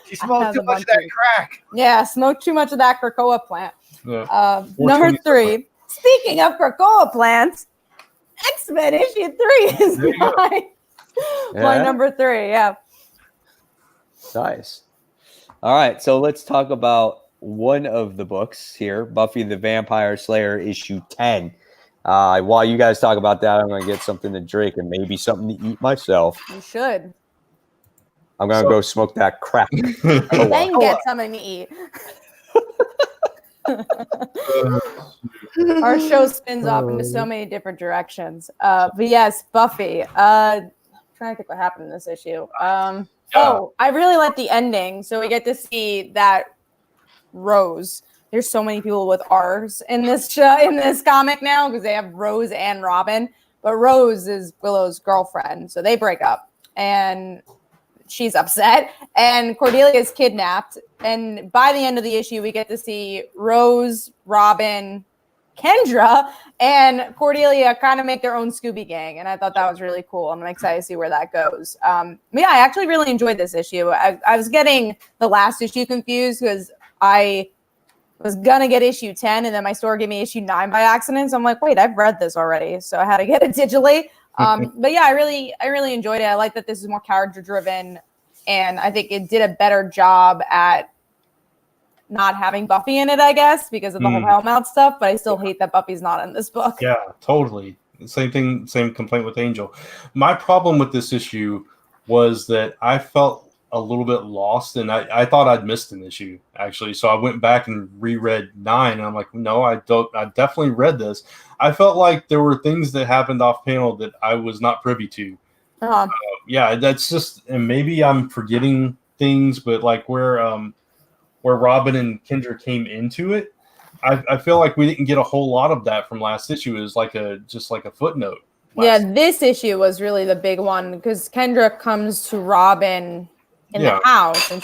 She smoked too much of that crack. Yeah, smoked too much of that Krakoa plant. Yeah. Number 3. Speaking of Krakoa plants, X-Men issue 3 is my number 3. Yeah. Nice. All right, so let's talk about one of the books here, Buffy the Vampire Slayer, issue 10. While you guys talk about that, I'm going to get something to drink and maybe something to eat myself. You should. I'm going to go smoke that crack. Then get something to eat. Our show spins off into so many different directions. But yes, Buffy. I'm trying to think what happened in this issue. Oh, I really like the ending. So we get to see that Rose. There's so many people with R's in this comic now because they have Rose and Robin. But Rose is Willow's girlfriend, so they break up, and she's upset. And Cordelia is kidnapped. And by the end of the issue, we get to see Rose, Robin, Kendra, and Cordelia kind of make their own Scooby Gang, and I thought that was really cool. I'm excited to see where that goes. I actually really enjoyed this issue. I was getting the last issue confused because I was gonna get issue 10, and then my store gave me issue 9 by accident. So I'm like, wait, I've read this already, so I had to get it digitally. But yeah, I really enjoyed it. I like that this is more character driven. and I think it did a better job at not having Buffy in it, I guess, because of the whole Hellmouth stuff. But I still hate that Buffy's not in this book. Yeah, totally. Same thing, same complaint with Angel. My problem with this issue was that I felt a little bit lost, and I thought I'd missed an issue, actually. So I went back and reread 9, and I'm like, no, I definitely read this. I felt like there were things that happened off panel that I was not privy to. Yeah, that's just, and maybe I'm forgetting things, but like where Robin and Kendra came into it, I feel like we didn't get a whole lot of that from last issue. It was like just like a footnote. Yeah, this issue was really the big one because Kendra comes to Robin in the house, and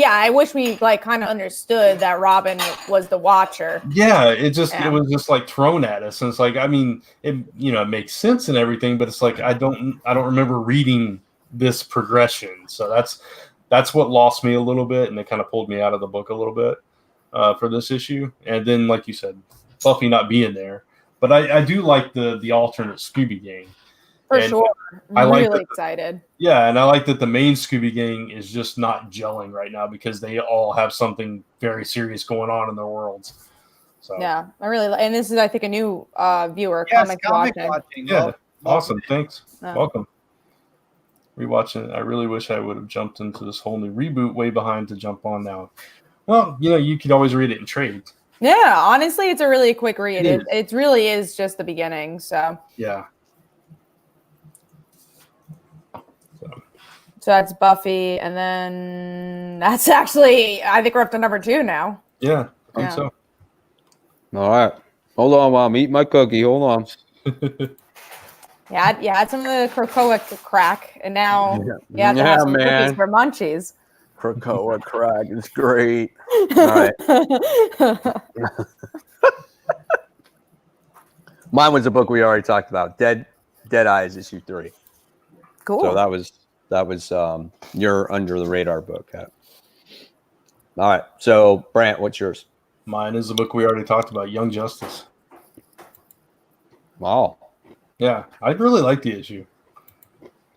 I wish we like kind of understood that Robin was the Watcher. Yeah, it was just like thrown at us, and it's like, I mean, it it makes sense and everything, but it's like I don't remember reading this progression, so that's what lost me a little bit, and it kind of pulled me out of the book a little bit for this issue. And then, like you said, Buffy not being there, but I do like the alternate Scooby Gang. For sure. I'm really excited. Yeah, and I like that the main Scooby Gang is just not gelling right now because they all have something very serious going on in their worlds. So yeah, I really and this is, I think, a new viewer. Yes, comic watching. Yeah, awesome. Thanks. Oh. Welcome. Rewatching it. I really wish I would have jumped into this whole new reboot way behind to jump on now. Well, you could always read it in trades. Yeah, honestly, it's a really quick read. It really is just the beginning. So yeah. So that's Buffy, and then that's actually, I think we're up to number 2 now. Yeah, I think so. All right. Hold on while I'm eating my cookie. Hold on. Yeah, I had some of the Krakoa crack, and now you have to have some cookies for munchies. Krakoa crack is great. All right. Mine was a book we already talked about. Dead Eyes, issue 3. Cool. So that was your under the radar book. All right. So Brant, what's yours? Mine is the book we already talked about, Young Justice. Wow. Yeah, I really like the issue.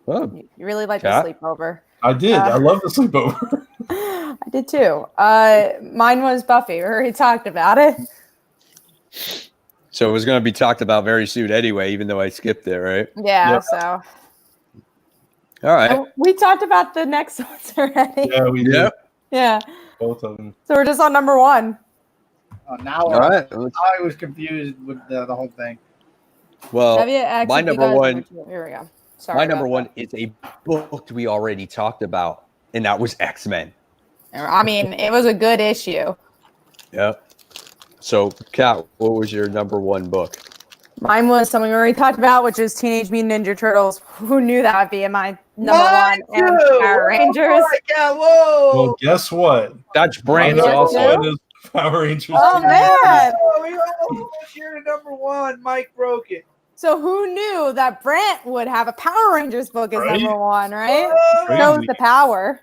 Oh. You really like the sleepover. I did. I love the sleepover. I did too. Mine was Buffy. We already talked about it. So it was going to be talked about very soon anyway, even though I skipped it, right? Yeah, yep. So. All right. We talked about the next ones already. Yeah, we did. Yeah. Both of them. So we're just on number 1. Now I was confused with the whole thing. Well, my number 1. Here we go. Sorry. My number 1 is a book we already talked about, and that was X-Men. I mean, it was a good issue. Yep. So, Kat, what was your number 1 book? Mine was something we already talked about, which is Teenage Mutant Ninja Turtles. Who knew that would be in my number 1? And Power Rangers. Whoa. Well, guess what? That's Brand's also. Power Rangers. Oh, man. We almost shared a number 1. Mike broke it. So who knew that Brant would have a Power Rangers book as number 1, right? Shows the power.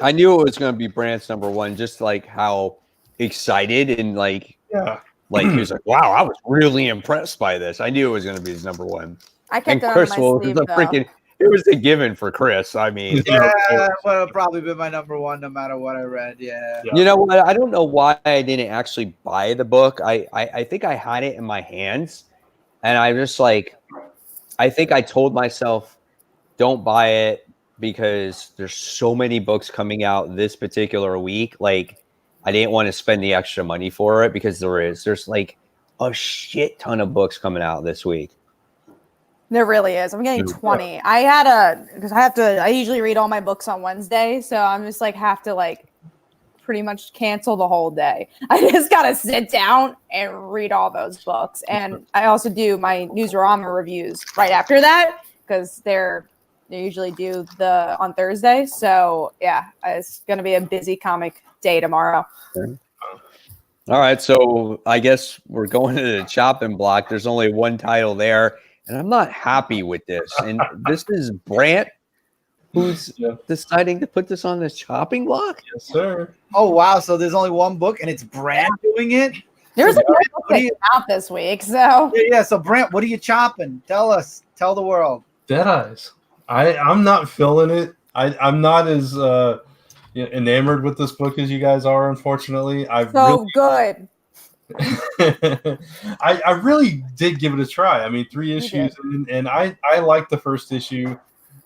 I knew it was going to be Brant's number 1, just like how excited and like he was like, wow, I was really impressed by this. I knew it was going to be his number 1. I kept it Chris on my sleeve, it was a given for Chris. I mean, yeah, would have probably been my number 1 no matter what I read. Yeah. You know what? I don't know why I didn't actually buy the book. I think I had it in my hands, and I just like, I think I told myself, don't buy it because there's so many books coming out this particular week. Like, I didn't want to spend the extra money for it because there's like a shit ton of books coming out this week. There really is. I'm getting 20. Because I usually read all my books on Wednesday. So I'm just like, have to like pretty much cancel the whole day. I just got to sit down and read all those books. And I also do my Newsarama reviews right after that because they usually do on Thursday. So yeah, it's going to be a busy comic day tomorrow. Okay. All right. So I guess we're going to the chopping block. There's only one title there. And I'm not happy with this. And this is Brant who's deciding to put this on the chopping block? Yes, sir. Oh, wow. So there's only one book and it's Brant doing it? There's a book that out this week. So yeah. So Brant, what are you chopping? Tell us. Tell the world. Dead Eyes. I'm not feeling it. I'm not as enamored with this book as you guys are, unfortunately. Good. I really did give it a try. I mean, 3 You issues, did. and I liked the first issue,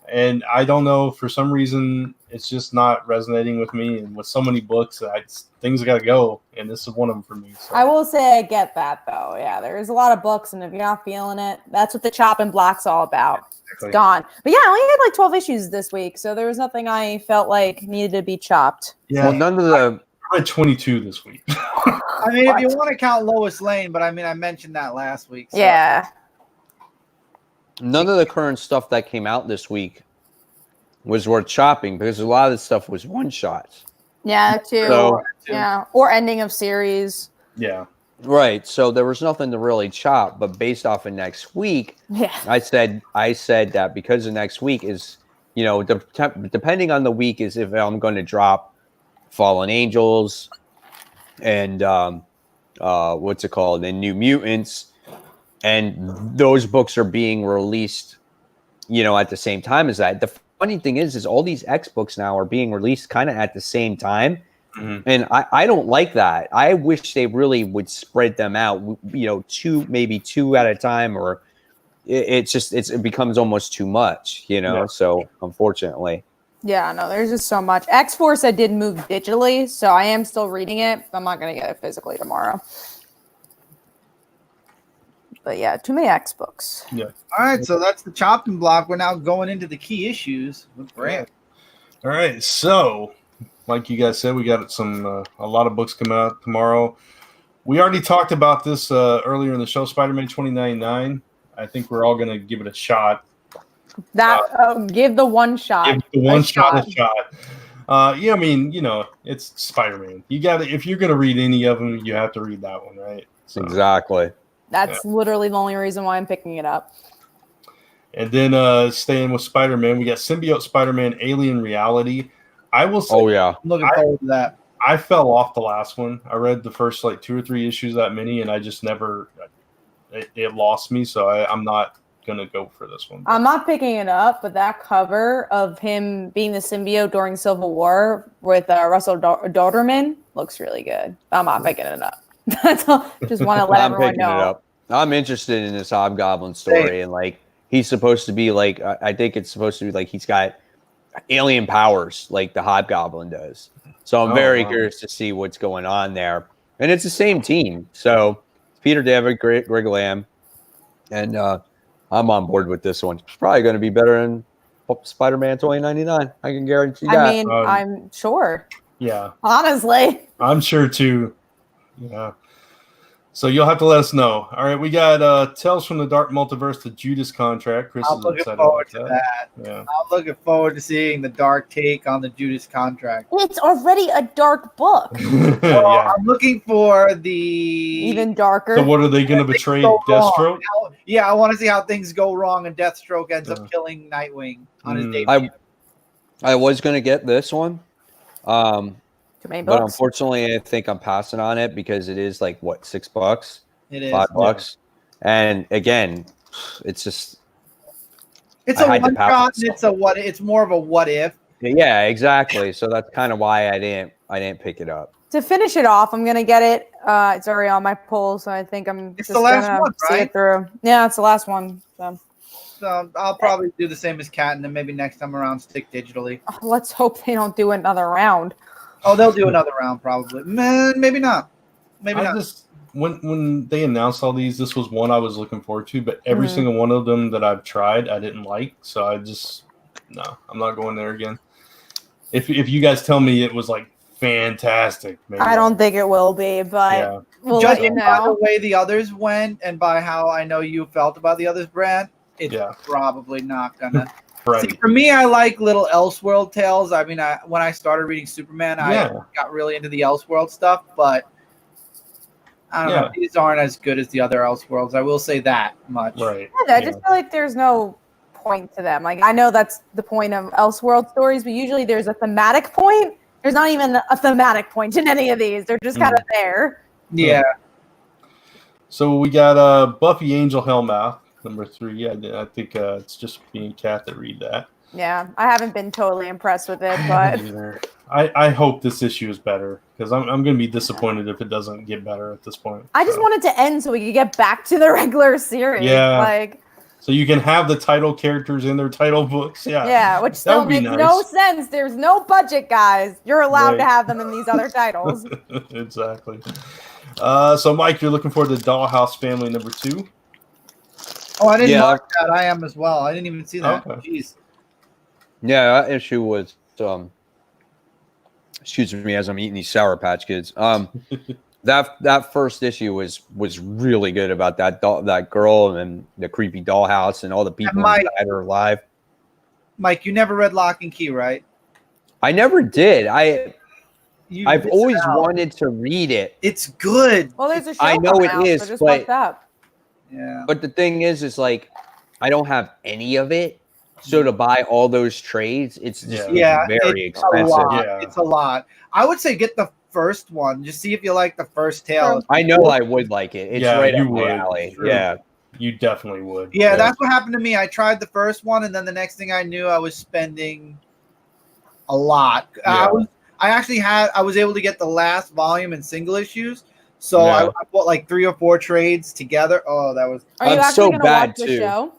and I don't know, for some reason it's just not resonating with me. And with so many books, things got to go, and this is one of them for me. So. I will say I get that though. Yeah, there's a lot of books, and if you're not feeling it, that's what the chop and block's all about. Exactly. It's gone. But yeah, I only had like 12 issues this week, so there was nothing I felt like needed to be chopped. Yeah, Well, none of the I read 22 this week. I mean, if you want to count Lois Lane, but I mean, I mentioned that last week. So. Yeah. None of the current stuff that came out this week was worth chopping because a lot of the stuff was one shots. Yeah, too. So- Yeah, or ending of series. Yeah. Right. So there was nothing to really chop, but based off of next week, Yeah. I said that because of next week is, depending on the week is if I'm going to drop Fallen Angels and what's it called? And New Mutants. And those books are being released, at the same time as that. The funny thing is all these X books now are being released kind of at the same time. Mm-hmm. And I don't like that. I wish they really would spread them out, maybe two at a time, or it becomes almost too much, Yeah. So unfortunately. Yeah, no, there's just so much. X-Force I did move digitally, so I am still reading it. I'm not going to get it physically tomorrow. But yeah, too many X books. Yeah. All right, so that's the chopping block. We're now going into the key issues with Grant. All right, so like you guys said, we got a lot of books coming out tomorrow. We already talked about this earlier in the show, Spider-Man 2099. I think we're all going to give it a shot. Give the one shot. Give the one shot a shot. Yeah, I mean, it's Spider-Man. You got to, if you're going to read any of them, you have to read that one, right? So, exactly. That's literally the only reason why I'm picking it up. And then staying with Spider-Man, we got Symbiote Spider-Man Alien Reality. I will say, I'm looking forward to that. I fell off the last one. I read the first 2 or 3 issues of that mini, and I just never it lost me. So I'm not gonna go for this one. I'm not picking it up, but that cover of him being the symbiote during Civil War with Russell Doderman looks really good. I'm not picking it up. That's all. Just want to let everyone know. It up. I'm interested in this Hobgoblin story, and he's supposed to be I think it's supposed to be he's got alien powers like the Hobgoblin does. So I'm very curious to see what's going on there. And it's the same team. So it's Peter David, Greg Lamb, and I'm on board with this one. It's probably going to be better than Spider-Man 2099. I can guarantee that. I mean, I'm sure. Yeah. Honestly. I'm sure too. Yeah. So you'll have to let us know. All right, we got Tales from the Dark Multiverse, the Judas Contract. Chris is excited forward about to that. Yeah. I'm looking forward to seeing the dark take on the Judas Contract. It's already a dark book. Yeah. I'm looking for the even darker. So what are they going to betray Deathstroke? Yeah, I want to see how things go wrong and Deathstroke ends up killing Nightwing on his debut. I was going to get this one. Too many but books. unfortunately, I think I'm passing on it because it is $6? It is $5. And again, it's just it's a one shot. It's more of a what if. Yeah, exactly. So that's kind of why I didn't pick it up. To finish it off, I'm gonna get it. It's already on my pull, so I think It's the last one, see right? it through. Yeah, it's the last one. So I'll probably do the same as Kat, and then maybe next time around stick digitally. Let's hope they don't do another round. Oh, they'll do another round probably. Man, maybe not. Maybe not. When they announced all these, this was one I was looking forward to, but every single one of them that I've tried, I didn't like. So I'm not going there again. If you guys tell me it was fantastic, maybe I don't think it will be, but we'll let you Judging by the know. way the others went and by how I know you felt about the others, Brad, it's probably not gonna. Right. See, for me, I like little Elseworld tales. I mean, when I started reading Superman, I got really into the Elseworld stuff, but I don't know. These aren't as good as the other Elseworlds. I will say that much. Right. Yeah, I just feel like there's no point to them. I know that's the point of Elseworld stories, but usually there's a thematic point. There's not even a thematic point in any of these. They're just kind of there. Yeah. So we got Buffy Angel Hellmouth, number 3. I think it's just me and Kat that read that. Yeah, I haven't been totally impressed with it, but I hope this issue is better because I'm going to be disappointed if it doesn't get better at this point. I just want it to end so we can get back to the regular series. Yeah. Like, so you can have the title characters in their title books. yeah, which still makes no sense. There's no budget, guys. You're allowed to have them in these other titles. Exactly. So, Mike, you're looking forward to Dollhouse Family number 2? Oh, I didn't mark that. I am as well. I didn't even see that. Okay. Jeez. Yeah, that issue was excuse me as I'm eating these Sour Patch Kids. That first issue was really good about that girl and the creepy dollhouse and all the people that are alive. Mike, you never read Lock and Key, right? I never did. I've always wanted to read it. It's good. Well, there's a show I know coming it out, is, so just but watch that. Yeah. But the thing is like I don't have any of it. So to buy all those trades, it's just very expensive. It's a lot. I would say get the first one. Just see if you like the first tale. I know I would like it. It's right up my alley. True. Yeah. You definitely would. Yeah, that's what happened to me. I tried the first one, and then the next thing I knew, I was spending a lot. Yeah. I was able to get the last volume in single issues. So I bought like 3 or 4 trades together. Oh, that was. Are you actually so going to bad watch the too. show?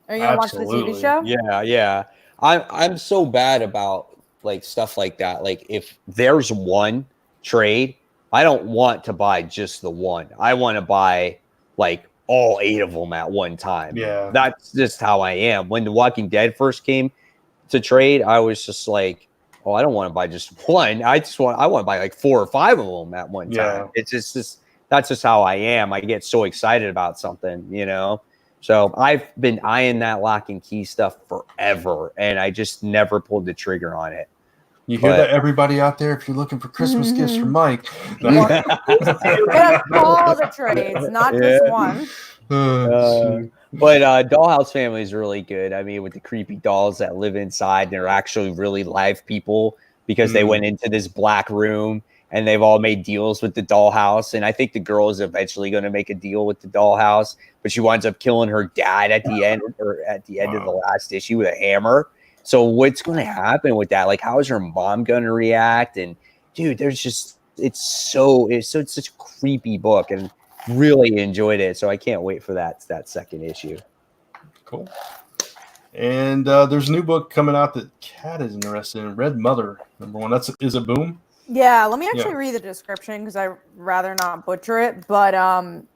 Are you going to watch the TV show? Yeah. I'm so bad about like stuff like that. Like if there's one trade, I don't want to buy just the one. I want to buy like all 8 of them at one time. Yeah. That's just how I am. When The Walking Dead first came to trade, I was just like, oh, I don't want to buy just one. I want to buy like 4 or 5 of them at one time. It's just that's just how I am. I get so excited about something, you know? So I've been eyeing that Lock and Key stuff forever, and I just never pulled the trigger on it. You hear that, everybody out there? If you're looking for Christmas gifts for Mike, Get all the trades, not just one. But Dollhouse Family is really good. I mean, with the creepy dolls that live inside, they're actually really live people because they went into this black room and they've all made deals with the dollhouse. And I think the girl is eventually going to make a deal with the dollhouse, but she winds up killing her dad at the end of the last issue with a hammer. So what's going to happen with that? Like, how is her mom going to react? And dude, it's such a creepy book, and really enjoyed it. So I can't wait for that second issue. Cool. And there's a new book coming out that Kat is interested in. Red Mother, number 1. Is it Boom? Yeah, let me actually read the description because I'd rather not butcher it. But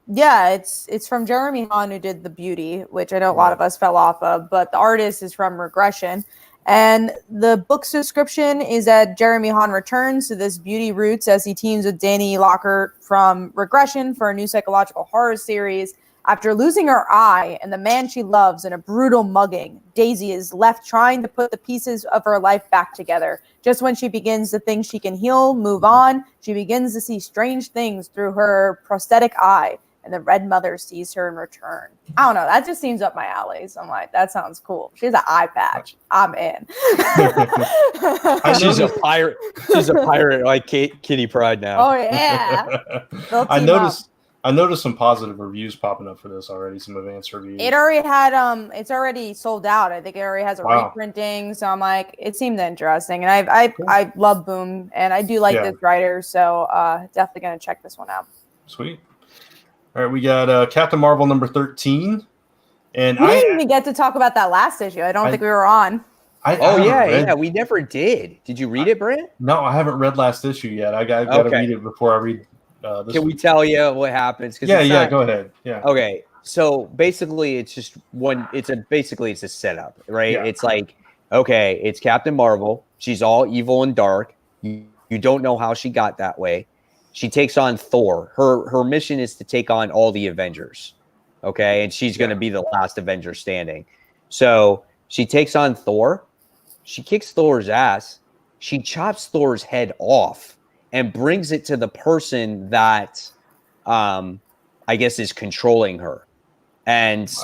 yeah, it's from Jeremy Hahn, who did The Beauty, which I know a lot of us fell off of, but the artist is from Regression. And the book's description is that Jeremy Hahn returns to this beauty roots as he teams with Danny Lockhart from Regression for a new psychological horror series. After losing her eye and the man she loves in a brutal mugging, Daisy is left trying to put the pieces of her life back together. Just when she begins to think she can heal, move on, she begins to see strange things through her prosthetic eye, and the Red Mother sees her in return. I don't know. That just seems up my alley. So I'm like, that sounds cool. She has an eye patch. I'm in. She's a pirate. She's a pirate like Kitty Pryde now. Oh, yeah. I noticed some positive reviews popping up for this already, some advanced reviews. It already had it's already sold out. I think it already has a reprinting. So I'm like, it seemed interesting. And I love Boom, and I do like this writer, so definitely gonna check this one out. Sweet. All right, we got Captain Marvel number 13. And we didn't even get to talk about that last issue. I don't think we were on. We never did. Did you read it, Brent? No, I haven't read last issue yet. I got to read it before I read this. Can we tell you what happens? Go ahead. Yeah. Okay. So basically, it's just it's a setup, right? Yeah. It's like, okay, it's Captain Marvel. She's all evil and dark. You don't know how she got that way. She takes on Thor. Her mission is to take on all the Avengers. Okay, and she's going to be the last Avenger standing. So she takes on Thor. She kicks Thor's ass. She chops Thor's head off and brings it to the person that I guess is controlling her. And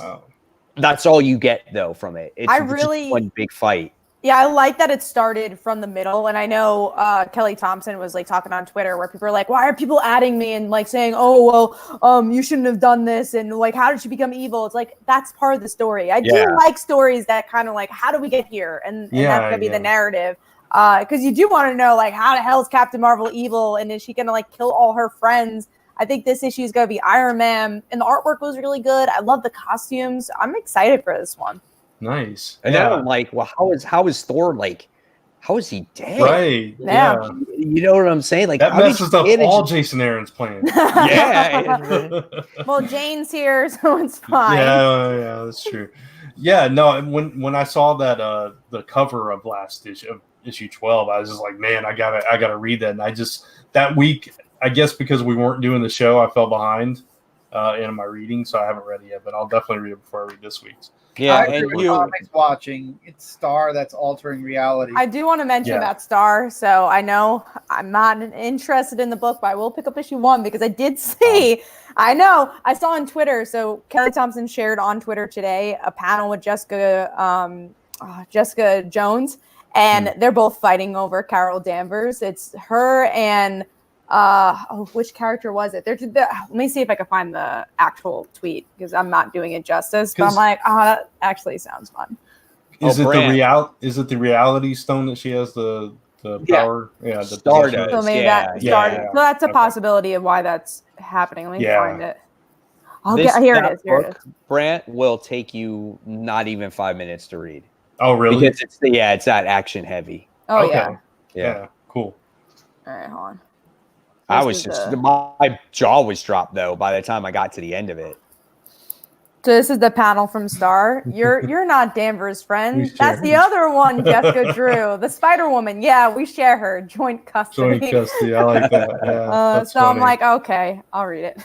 that's all you get though from it. It's just one big fight. Yeah, I like that it started from the middle. And I know Kelly Thompson was like talking on Twitter where people are like, why are people adding me and like saying, oh, well, you shouldn't have done this. And like, how did she become evil? It's like, that's part of the story. I do like stories that kind of like, how do we get here? And that's going to be the narrative. Because you do want to know, like, how the hell is Captain Marvel evil? And is she going to like kill all her friends? I think this issue is going to be Iron Man. And the artwork was really good. I love the costumes. I'm excited for this one. Nice. And then I'm like, well, how is Thor like? How is he dead? Right. Yeah. You know what I'm saying? Like that messes up all Jason Aaron's plans. Yeah. Well, Jane's here, so it's fine. Yeah, that's true. Yeah, no. When I saw that the cover of last issue of issue 12, I was just like, man, I gotta read that. And I just that week, I guess because we weren't doing the show, I fell behind in my reading, so I haven't read it yet. But I'll definitely read it before I read this week's. Yeah, and comics watching, it's Star that's altering reality. I do want to mention about Star. So I know I'm not interested in the book, but I will pick up issue 1 because I did see, I saw on Twitter. So Kelly Thompson shared on Twitter today a panel with Jessica Jones, and they're both fighting over Carol Danvers. It's her and which character was it? Let me see if I can find the actual tweet because I'm not doing it justice. But I'm like, that actually sounds fun. Is it the reality stone that she has the power? Yeah, the Stardust. So maybe so that's a possibility of why that's happening. Let me find it. Here it is. Brant will take you not even 5 minutes to read. Oh, really? Because it's that action heavy. Oh, okay. Yeah. Cool. All right, hold on. My jaw was dropped though by the time I got to the end of it. So this is the panel from Star. You're not Danvers' friend. That's the other one, Jessica Drew, the Spider Woman. Yeah, we share her joint custody. Joint custody. I like that. Yeah, so funny. I'm like, okay, I'll read it.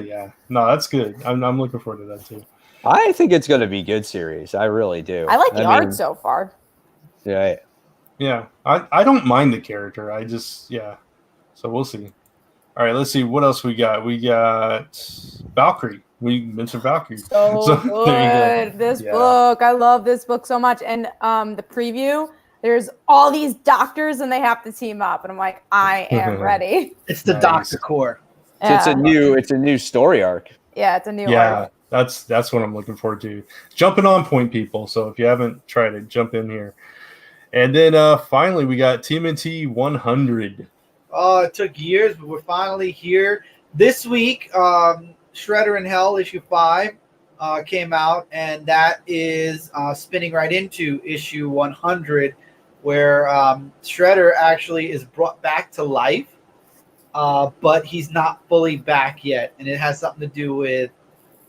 Yeah, no, that's good. I'm looking forward to that too. I think it's going to be a good series. I really do. I like the art so far. Yeah. Yeah, I don't mind the character. I just So we'll see. All right, let's see what else we got. We got Valkyrie. We mentioned Valkyrie. So good. This book. I love this book so much. And the preview, there's all these doctors and they have to team up. And I'm like, I am ready. It's the Doctor Core. So it's a new story arc. Yeah, it's a new arc. Yeah, that's what I'm looking forward to. Jumping on point, people. So if you haven't tried it, jump in here. And then finally, we got TMNT 100. It took years, but we're finally here. This week, Shredder in Hell, issue 5, came out, and that is spinning right into issue 100, where Shredder actually is brought back to life, but he's not fully back yet, and it has something to do with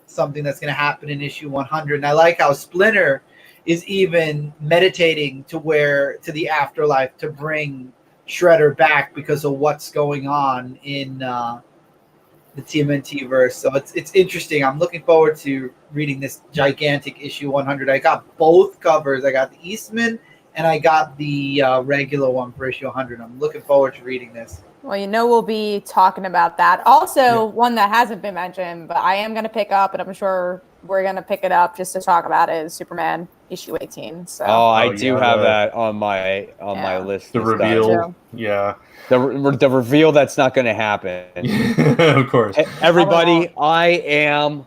something that's going to happen in issue 100. And I like how Splinter is even meditating to the afterlife to bring Shredder back because of what's going on in the TMNT verse. So it's interesting. I'm looking forward to reading this gigantic issue 100. I got both covers. I got the Eastman and I got the regular one for issue 100. I'm looking forward to reading this. Well, we'll be talking about that. Also, one that hasn't been mentioned, but I am going to pick up, and I'm sure we're going to pick it up just to talk about it, is Superman issue 18. So. I do have that on my list. The reveal. Yeah. The reveal that's not going to happen. Of course. Everybody, I am.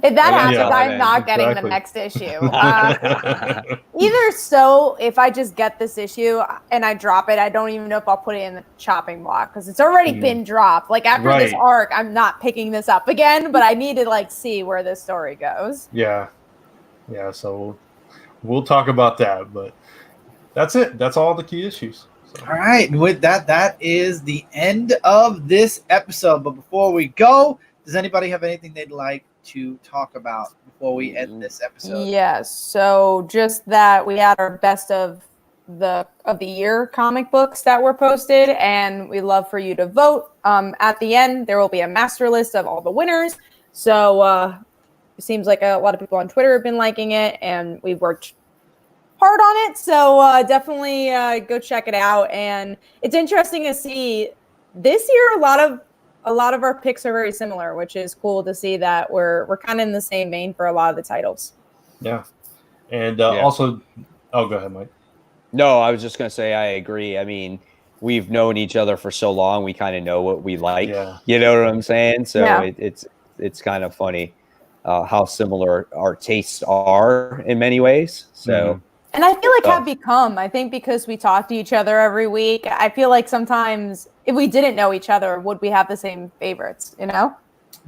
If that happens, I'm not getting the next issue. Either so, if I just get this issue and I drop it, I don't even know if I'll put it in the chopping block because it's already been dropped. Like after this arc, I'm not picking this up again, but I need to see where this story goes. Yeah. Yeah, so we'll talk about that, but that's it. That's all the key issues. So. All right. With that is the end of this episode. But before we go, does anybody have anything they'd like to talk about before we end this episode? Yes. So just that we had our best of the year comic books that were posted, and we love for you to vote. At the end, there will be a master list of all the winners. So it seems like a lot of people on Twitter have been liking it, and we've worked hard on it. So definitely go check it out. And it's interesting to see this year. A lot of our picks are very similar, which is cool to see that we're kind of in the same vein for a lot of the titles. Yeah, and also Oh, go ahead, Mike. No, I was just going to say I agree. I mean, we've known each other for so long, we kind of know what we like. Yeah. You know what I'm saying? So Yeah. it's kind of funny how similar our tastes are in many ways. So, And I feel like have become, I think because we talk to each other every week, I feel like sometimes if we didn't know each other, would we have the same favorites, you know?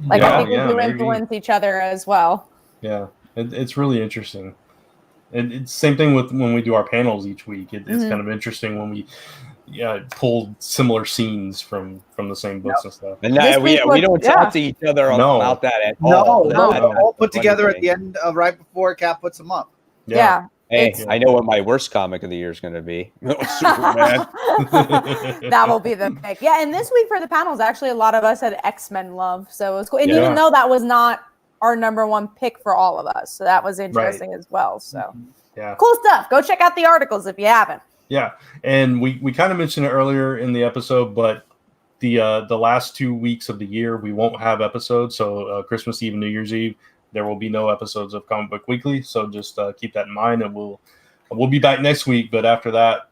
Like I think we do influence each other as well. Yeah, it's really interesting. It's same thing with when we do our panels each week. It's kind of interesting when we pull similar scenes from the same books and stuff. And we don't talk to each other about that at all. No, they're all put together at the end of right before Cat puts them up. Yeah. Hey, I know what my worst comic of the year is going to be. Superman. That will be the pick. Yeah, and this week for the panels, actually, a lot of us had X-Men love, so it was cool. And even though that was not our number one pick for all of us, so that was interesting as well. So cool stuff. Go check out the articles if you haven't. Yeah, and we kind of mentioned it earlier in the episode, but the last 2 weeks of the year we won't have episodes. So Christmas Eve and New Year's Eve, there will be no episodes of Comic Book Weekly. So just keep that in mind, and we'll be back next week. But after that,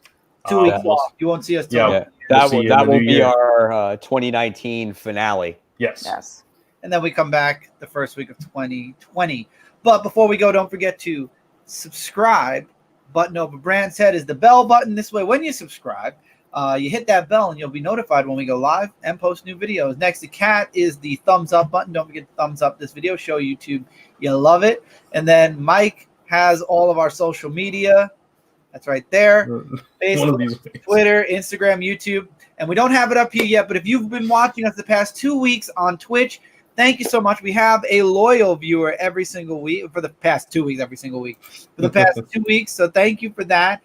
2 weeks off. You won't see us. That will be our 2019 finale. Yes. And then we come back the first week of 2020. But before we go, don't forget to subscribe. Button over Brand's head is the bell button. This way, when you subscribe, you hit that bell and you'll be notified when we go live and post new videos. Next to Cat is the thumbs up button. Don't forget to thumbs up this video. Show YouTube you love it. And then Mike has all of our social media. That's right there. Facebook, Twitter, Instagram, YouTube. And we don't have it up here yet, but if you've been watching us the past 2 weeks on Twitch, thank you so much. We have a loyal viewer every single week for the past 2 weeks, every single week for the past 2 weeks. So thank you for that.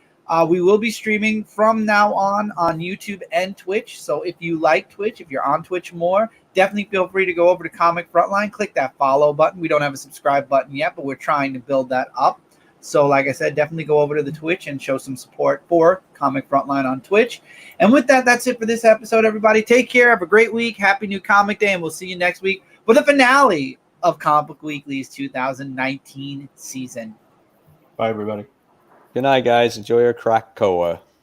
We will be streaming from now on YouTube and Twitch. So if you like Twitch, if you're on Twitch more, definitely feel free to go over to Comic Frontline, click that follow button. We don't have a subscribe button yet, but we're trying to build that up. So like I said, definitely go over to the Twitch and show some support for Comic Frontline on Twitch. And with that, that's it for this episode, everybody. Take care. Have a great week. Happy New Comic Day, and we'll see you next week for the finale of Comic Book Weekly's 2019 season. Bye, everybody. Good night, guys. Enjoy your Krakoa.